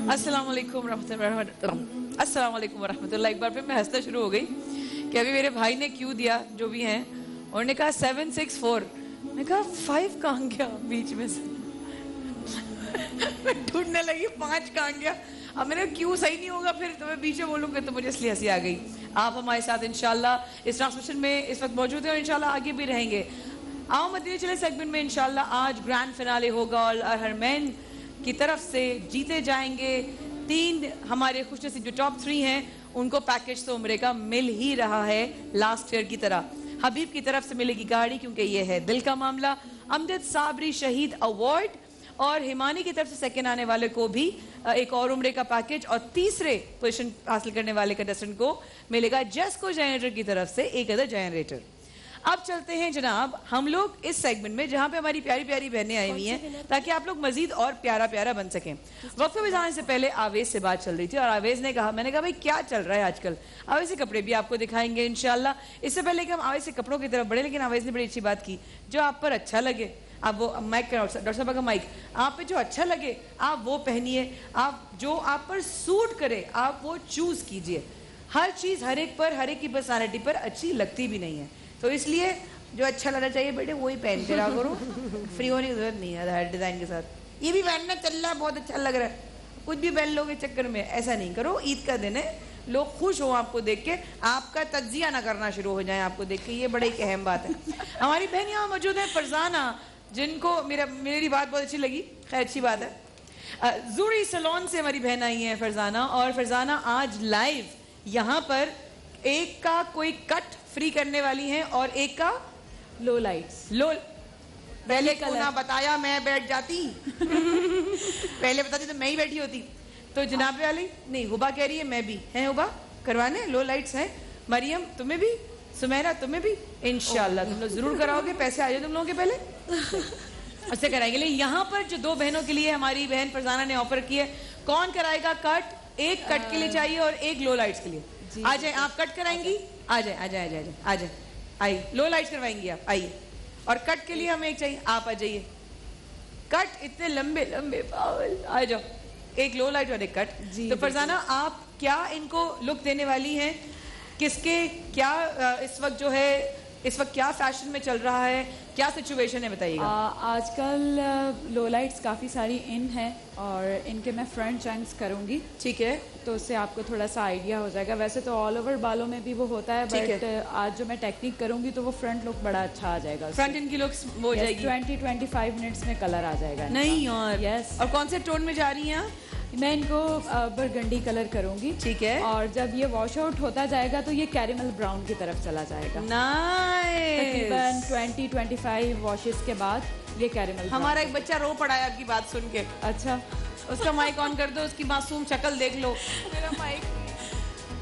अस्सलाम वालेकुम रहमतुल्लाह। एक बार फिर मैं हंसना शुरू हो गई कि अभी मेरे भाई ने क्यों दिया, जो भी हैं, उन्होंने कहा 764, मैंने कहा 5 कहाँ गया बीच में से मैं ढूंढने लगी 5 कहाँ गया। अब मैंने क्यों सही नहीं होगा, फिर तो मैं बीच में बोलूँगा तो मुझे इसलिए हंसी आ गई। आप हमारे साथ इंशाल्लाह इस ट्रांसमिशन में इस वक्त मौजूद हैं और इंशाल्लाह आगे भी रहेंगे। आओ मदीने चले सेगमेंट में इंशाल्लाह आज ग्रैंड फिनाले होगा और हरमैन की तरफ से जीते जाएंगे 3 हमारे खुशनसीब जो टॉप 3 हैं, उनको पैकेज तो उम्रे का मिल ही रहा है लास्ट ईयर की तरह। हबीब की तरफ से मिलेगी गाड़ी क्योंकि ये है दिल का मामला, अमजद साबरी शहीद अवार्ड, और हिमानी की तरफ से सेकंड आने वाले को भी एक और उम्रे का पैकेज, और तीसरे पोजीशन हासिल करने वाले कंटेस्टेंट को मिलेगा जेस्को जनरेटर की तरफ से एक अदर जनरेटर। अब चलते हैं जनाब हम लोग इस सेगमेंट में जहां पे हमारी प्यारी प्यारी बहनें आई हुई हैं ताकि आप लोग मजीद और प्यारा प्यारा बन सकें। वक्त में जाने से पहले आवेज से बात चल रही थी और आवेज ने कहा, मैंने कहा भाई क्या चल रहा है आजकल। आवेज के कपड़े भी आपको दिखाएंगे इंशाल्लाह। इससे पहले कि हम आवेज के कपड़ों की तरफ बढ़े, लेकिन आवेज ने बड़ी अच्छी बात की, जो आप पर अच्छा लगे आप वो माइक, डॉक्टर साहब का माइक, आप पे जो अच्छा लगे आप वो पहनिए, आप जो आप पर सूट करे आप वो चूज कीजिए। हर चीज हर एक पर, हर एक की पर्सनालिटी पर अच्छी लगती भी नहीं है, तो इसलिए जो अच्छा लगना चाहिए बेटे वही पहन के रहा करो। फ्री होने की जरूरत नहीं है हर डिजाइन के साथ। ये भी पहनना चल रहा है, बहुत अच्छा लग रहा है, कुछ भी पहन लोगे चक्कर में, ऐसा नहीं करो। ईद का दिन है, लोग खुश हो आपको देख के, आपका तज्जिया ना करना शुरू हो जाए आपको देख के, ये बड़ी एक अहम बात है। हमारी बहन यहाँ मौजूद है फरजाना, जिनको मेरी बात बहुत अच्छी लगी, खैर अच्छी बात है। जूरी सलोन से हमारी बहन आई है फरजाना, और फरजाना आज लाइव यहाँ पर एक का कोई कट फ्री करने वाली हैं और एक का लो लाइट्स। पहले को ना बताया मैं बैठ जाती पहले बताती तो मैं ही बैठी होती। तो जनाब वाली नहीं, हुबा कह रही है मैं भी, हैं हुबा करवाने लो लाइट्स हैं। मरियम तुम्हें भी, सुमेरा तुम्हें भी, इंशाल्लाह तुम लोग जरूर कराओगे, पैसे आ जाए तुम लोगों के पहले उससे कराएंगे। लेकिन यहाँ पर जो 2 बहनों के लिए हमारी बहन फरजाना ने ऑफर की है, कौन कराएगा कट? एक कट के लिए चाहिए और एक लो लाइट्स के लिए। आ जाए, आप कट कराएंगी, आ जाए आ जाए आ जाए आ जाए, आइए लो लाइट्स करवाएंगी आप, आइए। और कट के लिए हमें एक चाहिए, आप आ जाइए। कट इतने लंबे लंबे बाल, आ जाओ, एक लो लाइट और एक कट। तो फरजाना आप क्या इनको लुक देने वाली हैं, किसके क्या इस वक्त जो है, इस वक्त क्या फैशन में चल रहा है, क्या सिचुएशन है बताइएगा। आजकल लो लाइट्स काफ़ी सारी इन हैं और इनके मैं फ्रंट चंक्स करूँगी, ठीक है, तो उससे आपको थोड़ा सा आइडिया हो जाएगा। वैसे तो ऑल ओवर बालों में भी वो होता है, बट आज जो मैं टेक्निक करूँगी तो वो फ्रंट लुक बड़ा अच्छा आ जाएगा। फ्रंट इनकी लुक्स हो जाएगी 20-25 मिनट्स में कलर आ जाएगा। नहीं और यस। और कौन से टोन में जा रही हैं आप? मैं इनको बरगंडी कलर करूंगी, ठीक है, और जब ये वॉश आउट होता जाएगा तो ये कैरेमल ब्राउन की तरफ चला जाएगा। नाइस। तकरीबन 20-25 वॉशेस के बाद ये कैरेमल। हमारा एक बच्चा रो पड़ा है आपकी बात सुन के। अच्छा, उसका माइक ऑन कर दो, उसकी मासूम शक्ल देख लो। मेरा माइक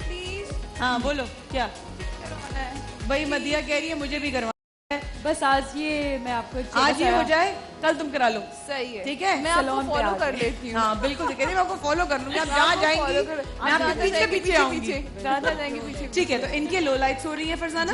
प्लीज। हाँ बोलो क्या भाई, मदिया कह रही है मुझे भी करवा। बस आज ये मैं आपको आज ये हो जाए, कल तुम करा लो। सही है, ठीक है, मैं आपको फॉलो कर लेती हूँ। हाँ बिल्कुल, कह रही मैं आपको फॉलो कर लूंगी, आप जहाँ जाएंगी मैं आपके पीछे पीछे आऊंगी। ज्यादा जाएंगे पीछे। ठीक है, तो इनके लो लाइट्स हो रही है फरजाना।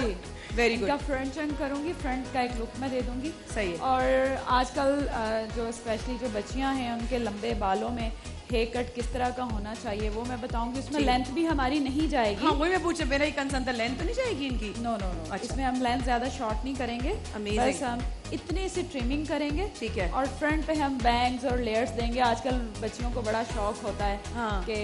Very good. इनका फ्रंट चंक करूंगी, फ्रंट का एक लुक मैं दे दूंगी। सही है। और आजकल जो स्पेशली जो बच्चियां हैं उनके लंबे बालों में हेयर कट किस तरह का होना चाहिए वो मैं बताऊंगी। उसमें लेंथ भी हमारी नहीं जाएगी। हाँ वही मैं पूछा, मेरा ही कंसर्न था, लेंथ तो नहीं जाएगी इनकी। नो नो नो, इसमें हम लेंथ ज्यादा शॉर्ट नहीं करेंगे, बस हम इतनी सी ट्रिमिंग करेंगे, ठीक है। और फ्रंट पे हम बैंग्स और लेयर्स देंगे। आजकल बच्चियों को बड़ा शौक होता है कि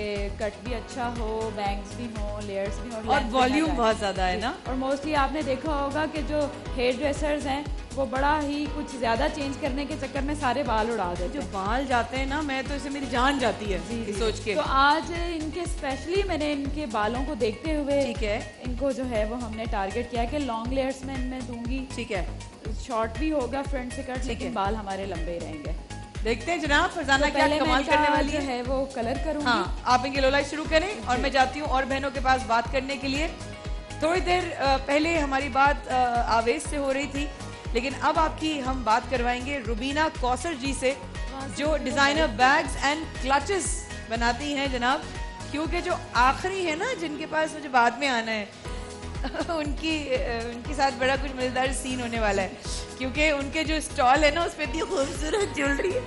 कट भी अच्छा हो, बैंग्स भी हो, लेयर्स भी हो, और वॉल्यूम बहुत ज्यादा है ना। और मोस्टली आपने देखा होगा कि जो हेयर ड्रेसर्स हैं वो बड़ा ही कुछ ज्यादा चेंज करने के चक्कर में सारे बाल उड़ा देते हैं। जो बाल जाते हैं ना, मैं तो इसे मेरी जान जाती है सोच के। तो आज इनके स्पेशली मैंने इनके बालों को देखते हुए, ठीक है, इनको जो है वो हमने टारगेट किया कि लॉन्ग लेयर्स में इनमें दूंगी। ठीक है, शॉर्ट भी होगा फ्रंट से कट, लेकिन बाल हमारे लंबे रहेंगे। देखते हैं जनाब फरजाना क्या कमाल करने वाली है वो कलर करूंगी। हाँ आप इनके लो लाइट शुरू करें और मैं जाती हूँ और बहनों के पास बात करने के लिए। थोड़ी देर पहले हमारी बात आवेश से हो रही थी, लेकिन अब आपकी हम बात करवाएंगे रुबीना कौसर जी से, जो डिजाइनर बैग्स एंड क्लचेस बनाती हैं जनाब। क्योंकि जो आखिरी है ना जिनके पास मुझे बाद में आना है उनके साथ बड़ा कुछ मजेदार सीन होने वाला है, क्योंकि उनके जो स्टॉल है ना उस पर इतनी खूबसूरत ज्वेलरी है।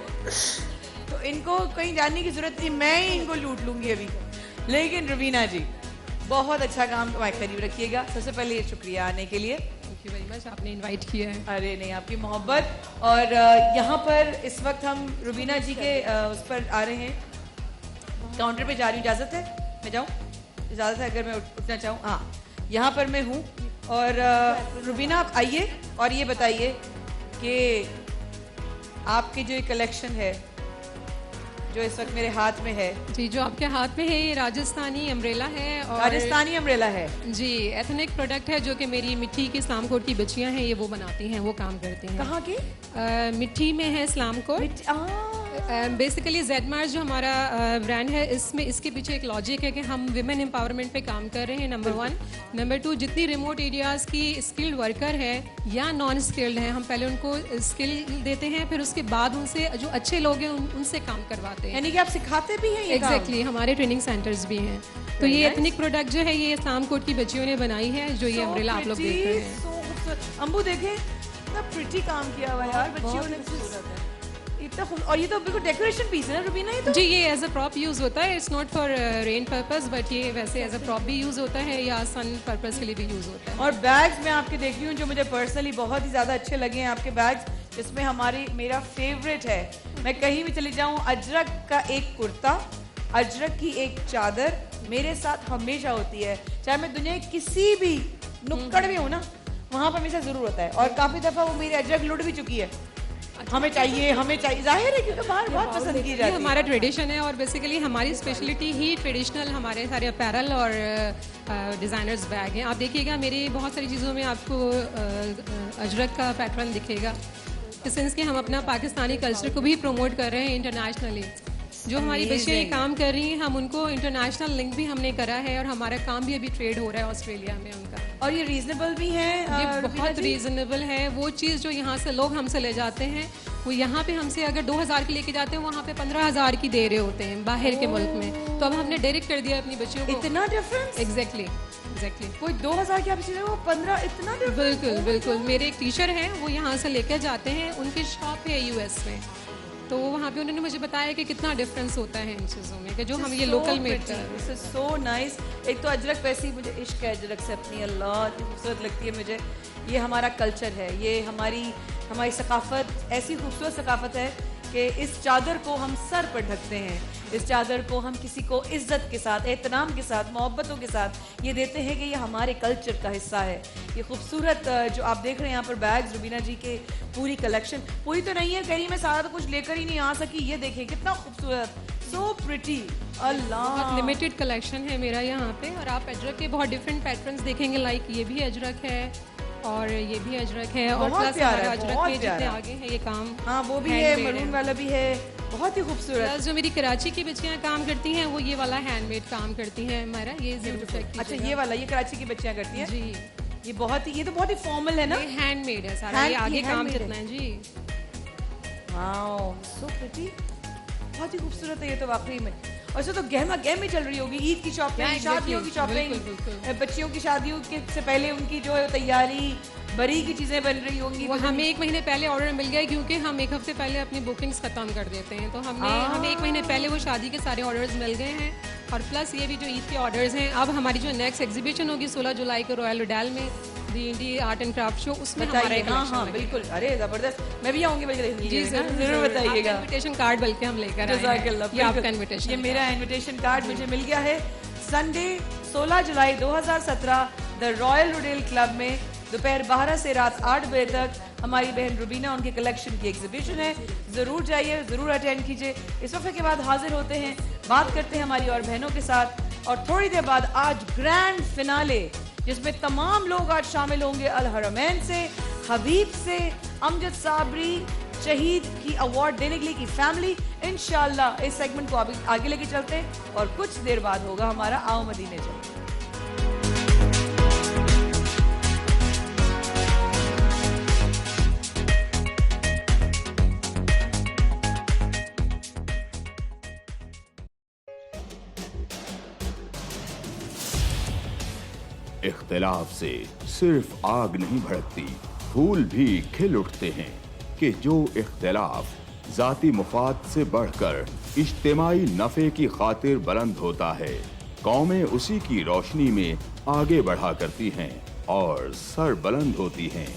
تو ان کو کہیں جاننے کی ضرورت نہیں, میں ہی ان کو لوٹ لوں گی ابھی. لیکن روبینہ جی بہت اچھا کام قریب رکھیے گا. سب سے پہلے یہ شکریہ آنے کے لیے. تھینک یو ویری مچ, آپ نے انوائٹ کیا ہے. ارے نہیں, آپ کی محبت. اور یہاں پر اس وقت ہم روبینہ جی کے اس پر آ رہے ہیں, کاؤنٹر پہ جا رہی ہوں. اجازت ہے میں جاؤں؟ اجازت ہے اگر میں اٹھنا چاہوں؟ ہاں, یہاں پر میں ہوں. اور روبینہ آپ آئیے اور یہ بتائیے کہ آپ کی جو یہ کلیکشن ہے جو اس وقت میرے ہاتھ میں ہے. جی, جو آپ کے ہاتھ میں ہے یہ راجستھانی امبریلا ہے. اور راجستھانی امبریلا ہے جی, ایتھنک پروڈکٹ ہے جو کہ میری مٹھی کی اسلام کوٹ کی بچیاں ہیں, یہ وہ بناتی ہیں, وہ کام کرتی ہیں. کہاں کی؟ مٹھی میں ہے اسلام کوٹ. بیسیکلی زیڈ مارس جو ہمارا برانڈ ہے, اس میں اس کے پیچھے ایک لاجک ہے کہ ہم ویمن امپاورمنٹ پہ کام کر رہے ہیں, نمبر 1. نمبر 2, جتنی ریموٹ ایریاز کی اسکلڈ ورکر ہے یا نان اسکلڈ ہیں, ہم پہلے ان کو اسکل دیتے ہیں, پھر اس کے بعد ان سے جو اچھے لوگ ہیں ان سے کام کرواتے ہیں. یعنی کہ آپ سکھاتے بھی ہیں؟ ایگزیکٹلی, ہمارے ٹریننگ سینٹرز بھی ہیں. تو یہ ایتھنک پروڈکٹ جو ہے یہ اسلام کوٹ کی بچیوں نے بنائی ہے, جو یہ امبریلا آپ لوگ دیکھ رہے ہیں. امبو دیکھیں اتنا پریٹی کام کیا ہوا یار بچیوں نے, اتنا. اور یہ تو بالکل ڈیکوریشن پیس ہے نا روبینہ؟ یہ تو جی, یہ ایز اے پراپ یوز ہوتا ہے. It's not for rain purpose, but یہ ویسے ایز اے پراپ بھی یوز ہوتا ہے یا سن پرپز کے لیے بھی یوز ہوتا ہے. اور بیگز میں آپ کے دیکھ رہی ہوں جو مجھے پرسنلی بہت ہی زیادہ اچھے لگے ہیں آپ کے بیگز, جس میں میرا فیوریٹ ہے, میں کہیں بھی چلی جاؤں, اجرک کا ایک کرتا, اجرک کی ایک چادر میرے ساتھ ہمیشہ ہوتی ہے, چاہے میں دنیا کے کسی بھی نکڑ میں ہوں نا, وہاں پہ ہمیشہ ضرور ہوتا ہے. اور کافی دفعہ وہ میری اجرک لٹ بھی چکی ہے. ہمیں چاہیے ظاہر ہے کیونکہ باہر بہت پسند کی جاتی ہے. ہمارا ٹریڈیشن ہے اور بیسیکلی ہماری اسپیشلٹی ہی ٹریڈیشنل ہمارے سارے اپیرل اور ڈیزائنرز بیگ ہیں. آپ دیکھیے گا میری بہت ساری چیزوں میں آپ کو اجرک کا پیٹرن دکھے گا, سنس کہ ہم اپنا پاکستانی کلچر کو بھی پروموٹ کر رہے ہیں انٹرنیشنلی. جو ہماری بچیاں یہ کام کر رہی ہیں, ہم ان کو انٹرنیشنل لنک بھی ہم نے کرا ہے, اور ہمارا کام بھی ابھی ٹریڈ ہو رہا ہے آسٹریلیا میں ان کا. اور یہ ریزنیبل بھی ہے, یہ بہت ریزنیبل ہے. وہ چیز جو یہاں سے لوگ ہم سے لے جاتے ہیں, وہ یہاں پہ ہم سے اگر 2000 کی لے کے جاتے ہیں, وہاں پہ 15000 کی دے رہے ہوتے ہیں باہر کے ملک میں. تو اب ہم نے ڈائریکٹ کر دیا اپنی بچیوں کو. اتنا ڈفرنس؟ ایگزیکٹلی کوئی 2000 کی آپ چیزیں وہ 15 اتنا ڈفرنس؟ بالکل بالکل. میرے ایک ٹیچر ہیں, وہ یہاں سے لے کے جاتے ہیں, ان کی شاپ ہے US میں, تو وہاں پہ انہوں نے مجھے بتایا کہ کتنا ڈفرینس ہوتا ہے ان چیزوں میں, کہ جو ہم یہ لوکل میڈ کر رہے ہیں. So nice. ایک تو اجرک ویسے ہی مجھے عشق ہے اجرک سے اپنی, اللہ اتنی خوبصورت لگتی ہے مجھے. یہ ہمارا کلچر ہے, یہ ہماری ثقافت, ایسی خوبصورت ثقافت ہے کہ اس چادر کو ہم سر پر ڈھکتے ہیں, اس چادر کو ہم کسی کو عزت کے ساتھ, احترام کے ساتھ, محبتوں کے ساتھ یہ دیتے ہیں کہ یہ ہمارے کلچر کا حصہ ہے. یہ خوبصورت جو آپ دیکھ رہے ہیں یہاں پر بیگز, روبینہ جی کے پوری کلیکشن, پوری تو نہیں ہے کہیں میں سارا تو کچھ لے کر ہی نہیں آ سکی. یہ دیکھیں کتنا خوبصورت, سو پریٹی. اللہ, بہت لمیٹڈ کلیکشن ہے میرا یہاں پہ. اور آپ اجرک کے بہت ڈفرینٹ پیٹرنس دیکھیں گے, لائک یہ بھی اجرک ہے اور یہ بھی اجرک ہے, اور پلس ہمارا اجرک کے جتنے آگے ہیں یہ کام, ہاں وہ بھی ہے, مرون والا بھی ہے, بہت ہی خوبصورت. پلس جو میری کراچی کی بچیاں کام کرتی ہیں, وہ یہ والا ہینڈ میڈ کام کرتی ہیں ہمارا, یہ ضرور چیک کیجیے. اچھا, یہ والا, یہ کراچی کی بچیاں کرتی ہیں جی, یہ بہت ہی, یہ تو بہت ہی فارمل ہے نا, یہ ہینڈ میڈ ہے سارا, یہ آگے کام جتنا ہے. جی, واو سو پریٹی, بہت ہی خوبصورت ہے یہ تو واقعی میں. اور اسے تو گہما گہمی چل رہی ہوگی, عید کی شاپنگ, شادیوں کی شاپنگ, بچیوں کی شادیوں سے پہلے ان کی جو ہے تیاری, بری کی چیزیں بن رہی ہوں گی. وہ ہمیں 1 مہینے پہلے آرڈر مل گیا, کیونکہ ہم 1 ہفتے پہلے اپنی بکنگز ختم کر دیتے ہیں, تو ہمیں 1 مہینے پہلے وہ شادی کے سارے آرڈرز مل گئے ہیں. اور پلس یہ بھی جو عید کے آرڈرز ہیں, اب ہماری جو نیکسٹ ایگزیبیشن ہوگی 16 جولائی کو رائل روڈیل میں, دی انڈی آرٹ اینڈ کرافٹ شو, اس میں ہمارا, ہاں بالکل, ارے زبردست, میں بھی آؤں گی بلکہ دیکھنے. جی ضرور بتائیے گا. انویٹیشن کارڈ بلکہ ہم لے کر آئے ہیں, یہ آپ کا انویٹیشن, یہ میرا انویٹیشن کارڈ مجھے مل گیا ہے. سنڈے 16 جولائی 2017 دا رائل روڈیل کلب میں دوپہر 12 سے رات 8 بجے تک ہماری بہن روبینہ, ان کی کلیکشن کی ایگزیبیشن ہے. ضرور جائیے, ضرور اٹینڈ کیجیے. اس وقفے کے بعد حاضر ہوتے ہیں, بات کرتے ہیں ہماری اور بہنوں کے ساتھ, اور تھوڑی دیر بعد آج گرینڈ فنالے, جس میں تمام لوگ آج شامل ہوں گے, الحرمین سے, حبیب سے, امجد صابری, شہید کی ایوارڈ دینے کے لیے کی فیملی. انشاءاللہ اس سیگمنٹ کو آگے لے کے چلتے ہیں, اور کچھ دیر بعد ہوگا ہمارا آؤ مدینے چلتے. اختلاف سے صرف آگ نہیں بھڑکتی, پھول بھی کھل اٹھتے ہیں. کہ جو اختلاف ذاتی مفاد سے بڑھ کر اجتماعی نفع کی خاطر بلند ہوتا ہے، قومیں اسی کی روشنی میں آگے بڑھا کرتی ہیں اور سر بلند ہوتی ہیں۔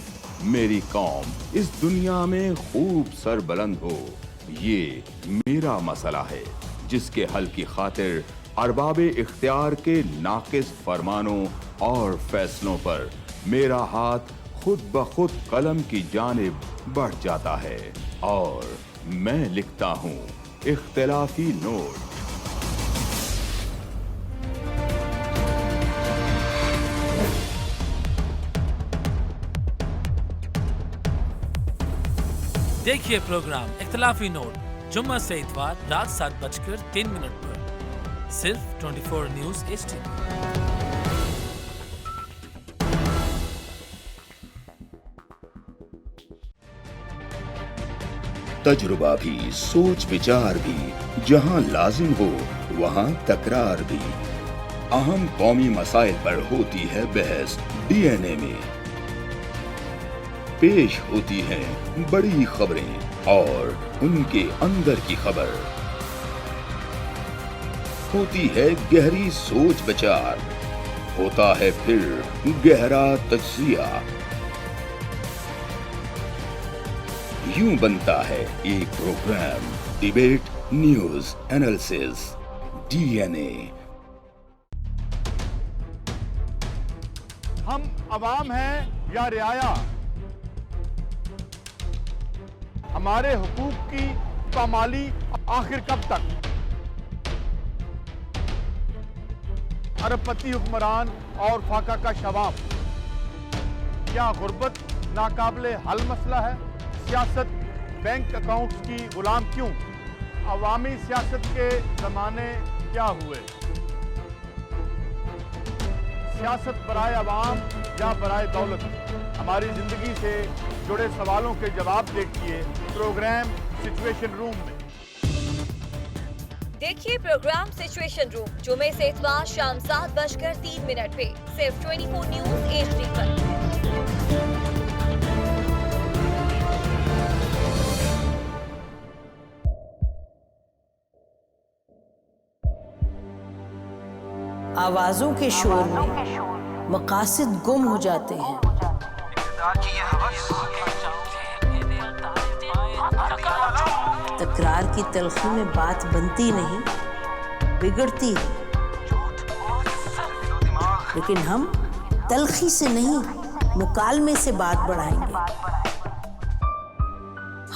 میری قوم اس دنیا میں خوب سر بلند ہو، یہ میرا مسئلہ ہے جس کے حل کی خاطر ارباب اختیار کے ناقص فرمانوں اور فیصلوں پر میرا ہاتھ خود بخود قلم کی جانب بڑھ جاتا ہے اور میں لکھتا ہوں اختلافی نوٹ۔ دیکھیے پروگرام اختلافی نوٹ جمعہ سے اتوار رات 7:03 پر صرف 24 نیوز HD پر۔ تجربہ بھی، سوچ وچار بھی، جہاں لازم ہو وہاں تکرار بھی، اہم قومی مسائل پر ہوتی ہے بحث DNA میں، پیش ہوتی ہیں بڑی خبریں اور ان کے اندر کی خبر، ہوتی ہے گہری سوچ بچار، ہوتا ہے پھر گہرا تجزیہ، یوں بنتا ہے ایک program debate news analysis DNA۔ ہم عوام ہیں یا رعایا؟ ہمارے حقوق کی پامالی آخر کب تک؟ ارب پتی حکمران اور فاقہ کا شباب، کیا غربت ناقابل حل مسئلہ ہے؟ سیاست بینک اکاؤنٹس کی غلام کیوں؟ عوامی سیاست کے زمانے کیا ہوئے؟ سیاست برائے عوام یا برائے دولت؟ ہماری زندگی سے جڑے سوالوں کے جواب دیکھیے پروگرام سچویشن روم میں۔ دیکھیے پروگرام سچویشن روم جمعے سے اتوار شام 7:03 پہ صرف 24 نیوز HD پر۔ آوازوں کے شور میں مقاصد گم ہو جاتے ہیں، تکرار کی تلخی میں بات بنتی نہیں، بگڑتی ہے، لیکن ہم تلخی سے نہیں مکالمے سے بات بڑھائیں گے۔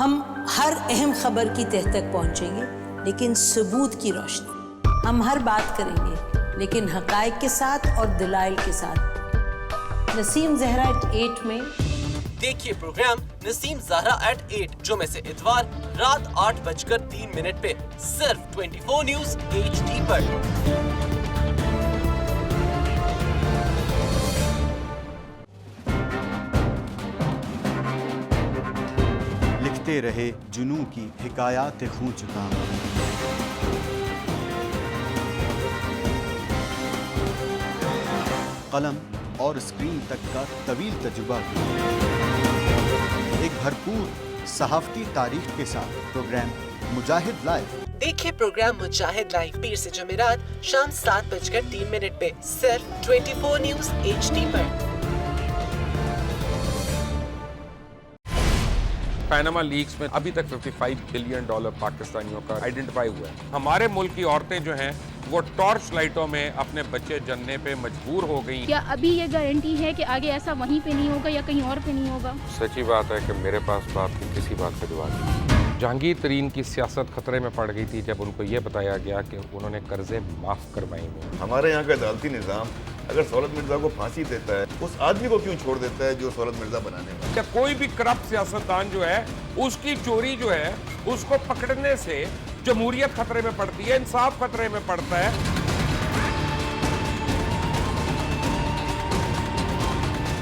ہم ہر اہم خبر کی تہ تک پہنچیں گے لیکن ثبوت کی روشنی، ہم ہر بات کریں گے لیکن حقائق کے ساتھ اور دلائل کے ساتھ۔ نسیم زہرا ایٹ 8 میں دیکھیے پروگرام نسیم زہرا ایٹ 8 جمعے سے اتوار رات 8:03 پہ صرف 24 نیوز HD پر۔ لکھتے رہے جنوں کی حکایات خوں چکا، قلم اور اسکرین تک کا طویل تجربہ کیا، ایک بھرپور صحافتی تاریخ کے ساتھ پروگرام مجاہد لائیو۔ دیکھیے پروگرام مجاہد لائیو پیر سے جمعرات شام 7:03 پہ صرف 24 نیوز HD پر۔ پیناما لیکس میں ابھی تک $55 بلین پاکستانیوں کا آئیڈینٹیفائی ہوا ہے۔ ہمارے ملک کی عورتیں جو ہیں وہ ٹارچ لائٹوں میں اپنے بچے جننے پہ مجبور ہو گئی۔ کیا ابھی یہ گارنٹی ہے کہ آگے ایسا وہیں پہ نہیں ہوگا یا کہیں اور پہ نہیں ہوگا؟ سچی بات ہے کہ میرے پاس باپ کی کسی بات کا جواب نہیں۔ جہانگیر ترین کی سیاست خطرے میں پڑ گئی تھی جب ان کو یہ بتایا گیا کہ انہوں نے قرضے معاف کروائے ہیں۔ ہمارے یہاں کا عدالتی نظام اگر سہولت مرزا کو پھانسی دیتا ہے، اس آدمی کو کیوں چھوڑ دیتا ہے جو سہولت مرزا بنانے والا؟ کوئی بھی کرپٹ سیاستدان جو ہے اس کی چوری جو ہے اس کو پکڑنے سے جمہوریت خطرے میں پڑتی ہے، انصاف خطرے میں پڑتا ہے۔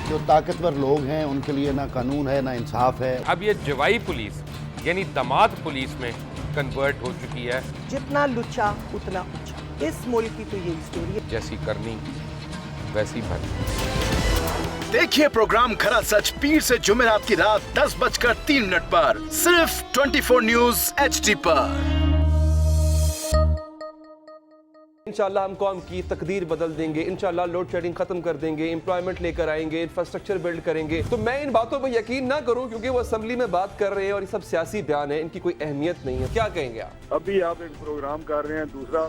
جو طاقتور لوگ ہیں ان کے لیے نہ قانون ہے نہ انصاف ہے۔ اب یہ جوائی پولیس یعنی دماد پولیس میں کنورٹ ہو چکی ہے۔ جتنا لچا اتنا اونچا، اس ملک کی تو یہی اسٹوری ہے۔ جیسی کرنی ویسی بھرنی۔ देखिए प्रोग्राम खरा सच पीर से जुमेरात की रात 10:03 पर सिर्फ 24 न्यूज HD पर। इंशाल्लाह हम कौम की तकदीर बदल देंगे, इंशाल्लाह लोड शेडिंग खत्म कर देंगे, एम्प्लॉयमेंट लेकर आएंगे, इंफ्रास्ट्रक्चर बिल्ड करेंगे। तो मैं इन बातों पर यकीन ना करूं क्योंकि वो असेंबली में बात कर रहे हैं और ये सब सियासी बयान है, इनकी कोई अहमियत नहीं है। क्या कहेंगे आप? अभी आप एक प्रोग्राम कर रहे हैं, दूसरा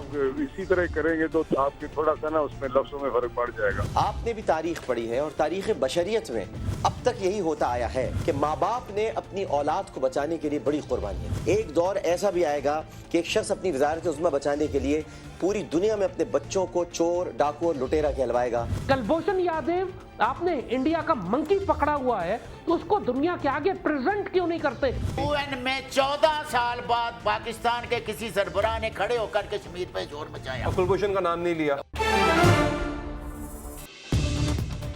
इसी तरह करेंगे तो आपके थोड़ा सा ना उसमें लफ्जों में फर्क पड़ जाएगा। आपने भी तारीख पढ़ी है और तारीख बशरियत में अब तक यही होता आया है कि माँ बाप ने अपनी औलाद को बचाने के लिए बड़ी कुर्बानी। एक दौर ऐसा भी आएगा कि एक शख्स अपनी वज़ारत उज़्मा बचाने के लिए पूरी दुनिया में अपने बच्चों को चोर, डाकू और लुटेरा कहलवाएगा। कुलभूषण यादव, आपने इंडिया का मंकी पकड़ा हुआ है तो उसको दुनिया के आगे प्रेजेंट क्यों नहीं करते? UN में 14 साल बाद पाकिस्तान के किसी सरबराह ने खड़े होकर कश्मीर पे जोर मचाया। कुलभूषण का नाम नहीं लिया।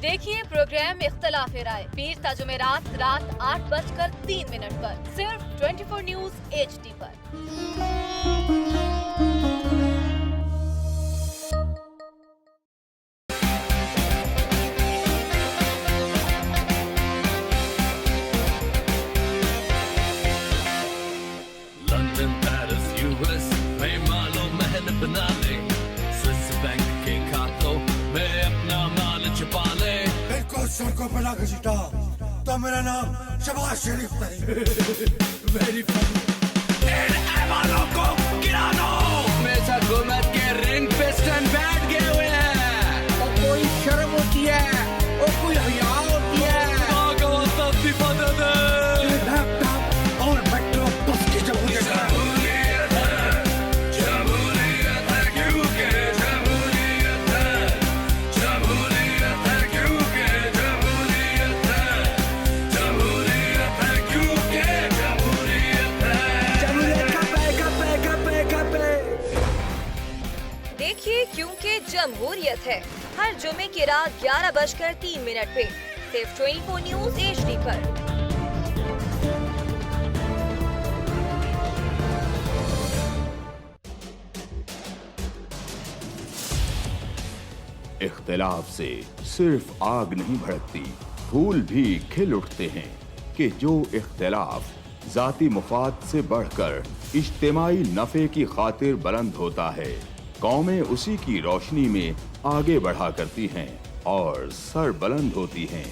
देखिए प्रोग्राम इख्तिलाफ राय पीर ता जुमेरात रात 8:03 पर सिर्फ 24 न्यूज HD पर। लंदन, पेरिस, US में मालो महल बना ले, स्विस बैंक के खातों में अपना माल छुपा ले। बिल्कुल सड़कों पर ना घसीटा तो मेरा नाम शबाज शरीफ नहीं। वेरी को गिरा दो। मेरे हुकूमत के रिंग पे स्टैंड बैठ गए हुए हैं। और कोई शर्म होती है और कोई हया होती है। और मेट्रो बस की जमहूरियत है। देखिए क्योंकि जमहूरियत है हर जुमे की रात 11:03 पे सिर्फ 24 न्यूज HD पर। इख्तिलाफ से सिर्फ आग नहीं भड़कती, फूल भी खिल उठते हैं कि जो इख्तिलाफ जाती मुफाद से बढ़कर इज्तिमाई नफे की खातिर बुलंद होता है, कौमें उसी की रोशनी में आगे बढ़ा करती हैं और सर बुलंद होती हैं।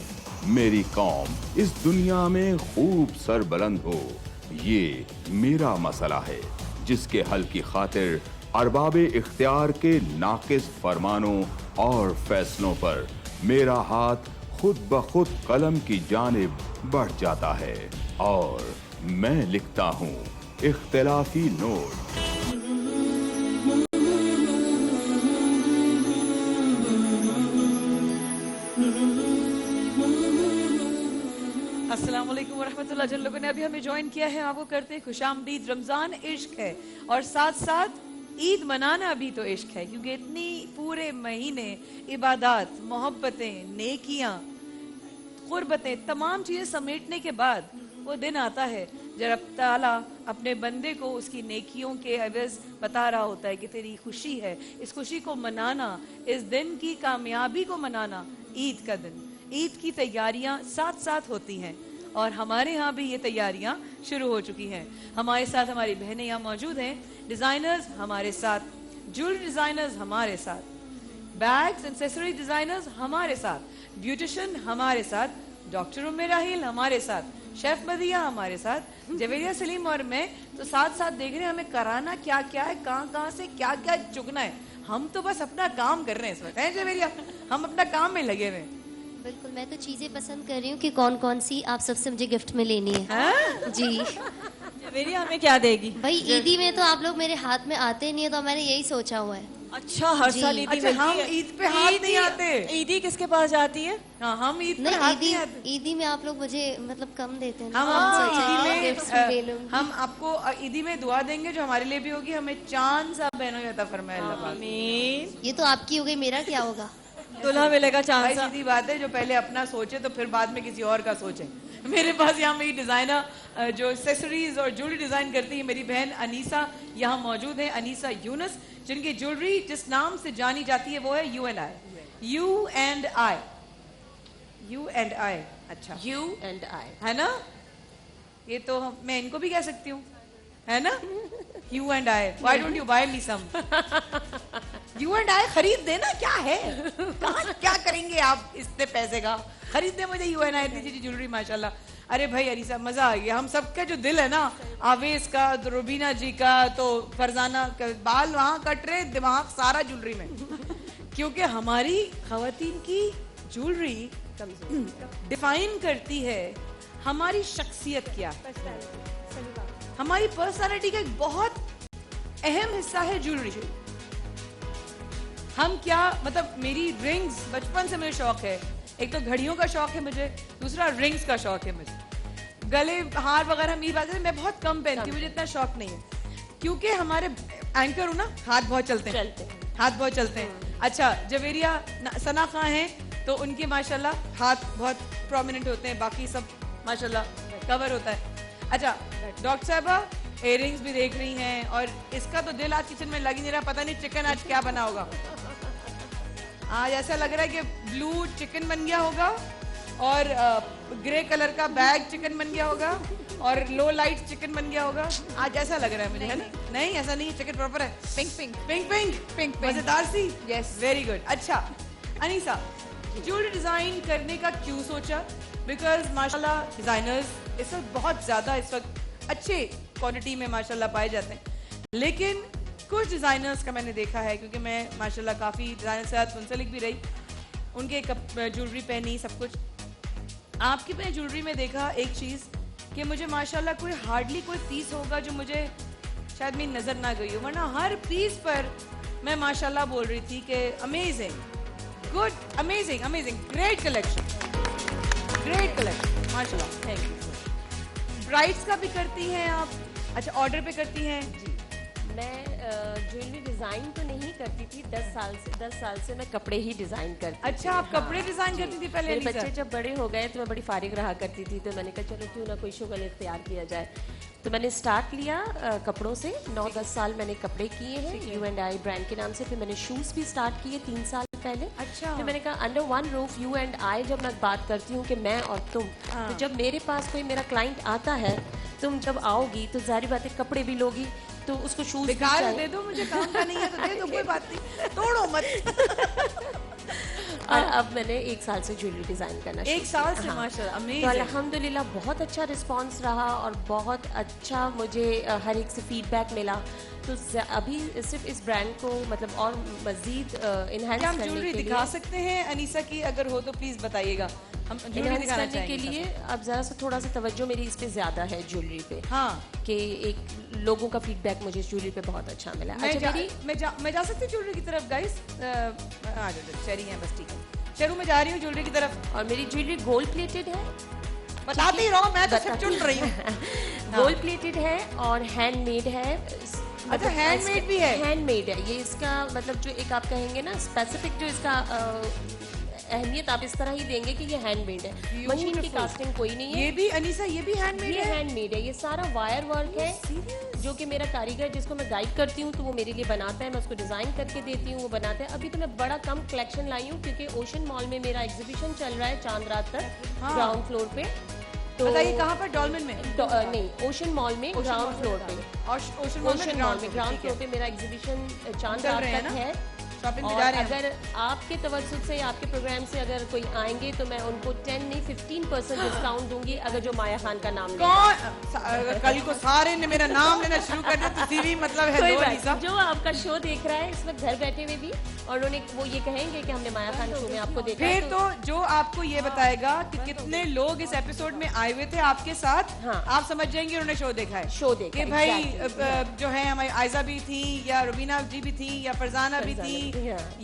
मेरी कौम इस दुनिया में खूब सर बुलंद हो, ये मेरा मसला है जिसके हल की खातिर अरबाबे इख्तियार के नाकिस फरमानों और फैसलों पर मेरा हाथ खुद ब खुद कलम की जानिब बढ़ जाता है और मैं लिखता हूँ इख्तिलाफी नोट। अस्सलाम वालेकुम वरहमतुल्लाह। जिन लोगों ने अभी हमें ज्वाइन किया है आपको करते हैं खुशामदीद। रमजान इश्क है और साथ साथ ईद मनाना भी तो इश्क है, क्योंकि इतनी पूरे महीने इबादत, मोहब्बतें, नेकियां, कुर्बतें, तमाम चीजें समेटने के बाद वो दिन आता है जब रब ताला अपने बंदे को उसकी नेकियों के एवज बता रहा होता है कि तेरी खुशी है। इस खुशी को मनाना, इस दिन की कामयाबी को मनाना ईद का दिन। ईद की तैयारियां साथ साथ होती हैं और हमारे यहाँ भी ये तैयारियां शुरू हो चुकी हैं। हमारे साथ हमारी बहनें यहाँ मौजूद हैं, डिज़ाइनर्स हमारे साथ, ज्वेलरी डिज़ाइनर्स हमारे साथ, बैग्स एक्सेसरी डिज़ाइनर्स हमारे साथ, ब्यूटिशियन हमारे साथ, डॉक्टर उम्मे राहिल हमारे साथ, शेफ मदिया हमारे साथ, जवेरिया सलीम और मैं तो साथ साथ देख रहे हैं हमें कराना क्या क्या है, कहाँ से क्या क्या चुगना है। हम तो बस अपना काम कर रहे हैं इस वक्त, है जवेरिया? हम अपना काम में लगे हुए हैं। बिल्कुल, मैं तो चीजें पसंद कर रही हूँ कि कौन कौन सी आप सबसे मुझे गिफ्ट में लेनी है। जी जवेरिया हमें क्या देगी? भाई ईदी में तो आप लोग मेरे हाथ में आते नहीं है, तो मैंने यही सोचा हुआ है। अच्छा, हर साल ईदी अच्छा, हम ईद पे हाथ नहीं आते। ईदी किसके पास जाती है? हाँ, हम ईद पे हाथ नहीं आते। ईदी में आप लोग मुझे मतलब कम देते हैं। हम आपको ईदी में दुआ देंगे जो हमारे लिए भी होगी। हमें चांद सा बहनों अता फरमाए अल्लाह पाक। आमीन। ये तो आपकी हो गई, मेरा क्या होगा? दूल्हा मिलेगा चांद सा। सीधी बात है, जो पहले अपना सोचे तो फिर बाद में किसी और का सोचे। मेरे पास यहाँ मेरी डिजाइनर जो एक्सेसरीज और ज्वेलरी डिजाइन करती है मेरी बहन अनीसा यहाँ मौजूद है, अनीसा यूनुस, जिनकी ज्वेलरी जिस नाम से जानी जाती है वो है U&I। यू एंड आई, अच्छा यू एंड आई, है ना? ये तो मैं इनको भी कह सकती हूँ, है ना? You and I, why don't you buy me some? You and I खरीद देना, क्या है? कहाँ क्या करेंगे आप इतने पैसे का? खरीद दे मुझे यू एंड आई इतनी चीज ज्वेलरी माशाल्लाह। अरे भाई अरीसा मजा आ गया, हम सबका जो दिल है ना, आवेश का, तो रुबीना जी का, तो फरजाना का, बाल वहाँ कट रहे, दिमाग सारा ज्वेलरी में, क्योंकि हमारी खवातीन की ज्वेलरी डिफाइन करती है हमारी शख्सियत क्या है, हमारी पर्सनालिटी का एक बहुत अहम हिस्सा है ज्वेलरी। हम क्या मतलब, मेरी रिंग्स बचपन से मुझे शौक है, एक तो घड़ियों का शौक है मुझे, दूसरा रिंग्स का शौक है मुझे। गले हार वगैरह मेरी बात है, मैं बहुत कम पहनती हूँ, मुझे इतना शौक नहीं है, क्योंकि हमारे एंकर हो ना, हाथ बहुत चलते हैं, हाथ बहुत चलते हैं। अच्छा जवेरिया सना खां हैं तो उनके माशाल्लाह हाथ बहुत प्रोमिनेंट होते हैं, बाकी सब माशाल्लाह कवर होता है। अच्छा डॉक्टर साहबा इयररिंग्स भी देख रही हैं, और इसका तो दिल आज किचन में लग ही नहीं रहा, पता नहीं चिकन आज क्या बना होगा। आज ऐसा लग रहा है कि ब्लू चिकन बन गया होगा, और ग्रे कलर का बैग चिकन बन गया होगा, और लो लाइट चिकन बन गया होगा। आज ऐसा लग रहा है मुझे, है ना? नहीं ऐसा नहीं, चिकन प्रॉपर है, pink pink pink pink pink pink, मजेदार सी, यस वेरी गुड। अच्छा अनीसा, ज्वेलरी डिजाइन करने का क्यों सोचा? बिकॉज माशाल्लाह डिजाइनर्स इस वक्त बहुत ज्यादा इस वक्त अच्छे क्वांटिटी में माशाल्लाह पाए जाते हैं, लेकिन कुछ डिजाइनर्स का मैंने देखा है, क्योंकि मैं माशाल्लाह काफी डिजाइनर से साथ मुंसलिक भी रही, उनके ज्वेलरी पहनी, सब कुछ। आपकी मैं ज्वेलरी में देखा एक चीज कि मुझे माशाल्लाह कोई हार्डली कोई पीस होगा जो मुझे शायद मेरी नजर ना गई हो, वरना हर पीस पर मैं माशाल्लाह बोल रही थी कि amazing, good, amazing amazing, great collection, great collection माशाल्लाह, थैंक यू। ब्राइड्स का भी करती हैं आप? अच्छा ऑर्डर पे करती हैं? जी मैं ज्वेलरी डिज़ाइन तो नहीं करती थी, 10 साल से मैं कपड़े ही डिज़ाइन करती थी। अच्छा आप कपड़े डिज़ाइन करती थी पहले? मेरे बच्चे जब बड़े हो गए तो मैं बड़ी फारिग रहा करती थी, तो मैंने कहा चलो क्यों ना कोई शुगल इख्तियार किया जाए, तो मैंने स्टार्ट लिया कपड़ों से। 9-10 साल मैंने कपड़े किए हैं यू एंड आई ब्रांड के नाम से। फिर मैंने शूज़ भी स्टार्ट किए 3 साल पहले। अच्छा। फिर मैंने कहा under one roof you and आई, जब मैं बात करती हूँ कि मैं और तुम, तो जब मेरे पास कोई मेरा क्लाइंट आता है, तुम जब आओगी तो जाहिर बात है कपड़े भी लोगी, तो उसको शूज दे दो, मुझे काम का नहीं है तो दे दो, कोई बात नहीं, तोड़ो मत। और अब मैंने 1 साल से ज्वेलरी डिजाइन करना, 1 साल से माशाल्लाह, अमेजिंग। तो अल्हम्दुलिल्लाह बहुत अच्छा रिस्पांस रहा और बहुत अच्छा मुझे हर एक से फीडबैक मिला। तो अभी सिर्फ इस ब्रांड को मतलब और मजीद इनहैंस करने ज्वेलरी दिखा सकते हैं अनीसा की? अगर हो तो प्लीज बताइएगा, हम ज्वेलरी दिखाना करने के लिए अब जरा सा थोड़ा सा तवज्जो मेरी इस पे ज्यादा है ज्वेलरी पे। हाँ कि एक लोगों का फीडबैक मुझे ज्वेलरी पे बहुत अच्छा मिला। मैं जा सकती हूँ ज्वेलरी की तरफ गाइस? चेरी है बस, ठीक है, चलो मैं जा रही हूँ ज्वेलरी की तरफ। और मेरी ज्वेलरी गोल्ड प्लेटेड है, बताते ही रहो, मैं तो सिर्फ चुन रही हूँ। गोल्ड प्लेटेड है और हैंडमेड है। अच्छा हैंडमेड भी है? हैंडमेड है ये, इसका मतलब जो एक आप कहेंगे ना स्पेसिफिक जो इसका अहमियत आप इस तरह ही देंगे कि ये हैंडमेड है, मशीन की कास्टिंग कोई नहीं है। ये भी अनीसा, ये भी हैंडमेड है? ये हैंडमेड है, ये सारा वायर वर्क है, जो कि मेरा कारीगर जिसको मैं गाइड करती हूँ तो वो मेरे लिए बनाता है, मैं उसको डिजाइन करके देती हूँ, वो बनाता है। अभी तो मैं बड़ा कम कलेक्शन लाई हूँ क्योंकि ओशन मॉल में मेरा एग्जीबिशन चल रहा है चांद रात तक, ग्राउंड फ्लोर पे। तो बताइए कहाँ पर? डॉल्मेन में? नहीं, ओशन मॉल में ग्राउंड फ्लोर पे। ओशन मॉल में ग्राउंड फ्लोर पे मेरा एग्जीबिशन चांद रात तक है। शॉपिंग और अगर आपके तवज्जुह से, आपके प्रोग्राम से अगर कोई आएंगे तो मैं उनको 10 नहीं 15% डिस्काउंट दूंगी अगर जो माया खान का नाम लें। कल को सारे ने मेरा नाम लेना शुरू कर दिया तो सीधी मतलब है दो अनीसा। जो आपका शो देख रहा है इस वक्त घर बैठे हुए भी, और उन्होंने वो ये कहेंगे कि हमने माया खान शो में आपको देखा, फिर तो जो आपको ये बताएगा कि कितने लोग इस एपिसोड में आए हुए थे आपके साथ, आप समझ जाएंगे उन्होंने शो देखा है। शो देखा कि भाई जो है हमारी आयजा भी थी, या रुबीना जी भी थी, या फरजाना भी थी,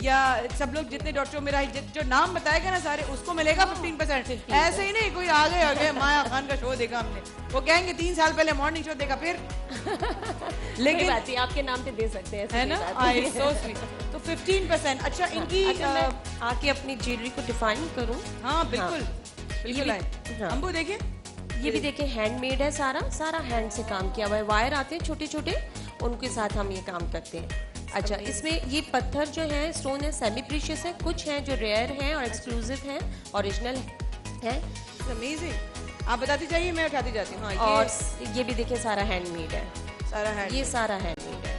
या सब लोग जितने डॉक्टर मेरा जो नाम बताएगा ना सारे, उसको मिलेगा 15%। ऐसे ही नहीं कोई आगे माया खान का शो देखा हमने, वो कहेंगे 3 साल पहले मॉर्निंग शो देखा, फिर लेकिन बात है आपके नाम पे दे सकते हैं, है ना? आई सो स्वीट। तो 15%। अच्छा इनकी आके अपनी ज्वेलरी को डिफाइन करूं? हाँ बिल्कुल बिल्कुल। अम्बू देखिए, ये भी देखिए हैंडमेड है, सारा हैंड से काम किया हुआ है। वायर आते हैं छोटे छोटे, उनके साथ हम ये काम करते हैं। अच्छा इसमें ये पत्थर जो है स्टोन है, सेमी प्रीशियस है, कुछ हैं जो रेयर हैं और एक्सक्लूसिव हैं, ओरिजिनल है। अमेजिंग। आप बताती जाइए, मैं उठाती जाती हूँ। हाँ, और ये भी देखिए सारा हैंडमेड है, सारा हैंड, ये सारा हैंडमेड है।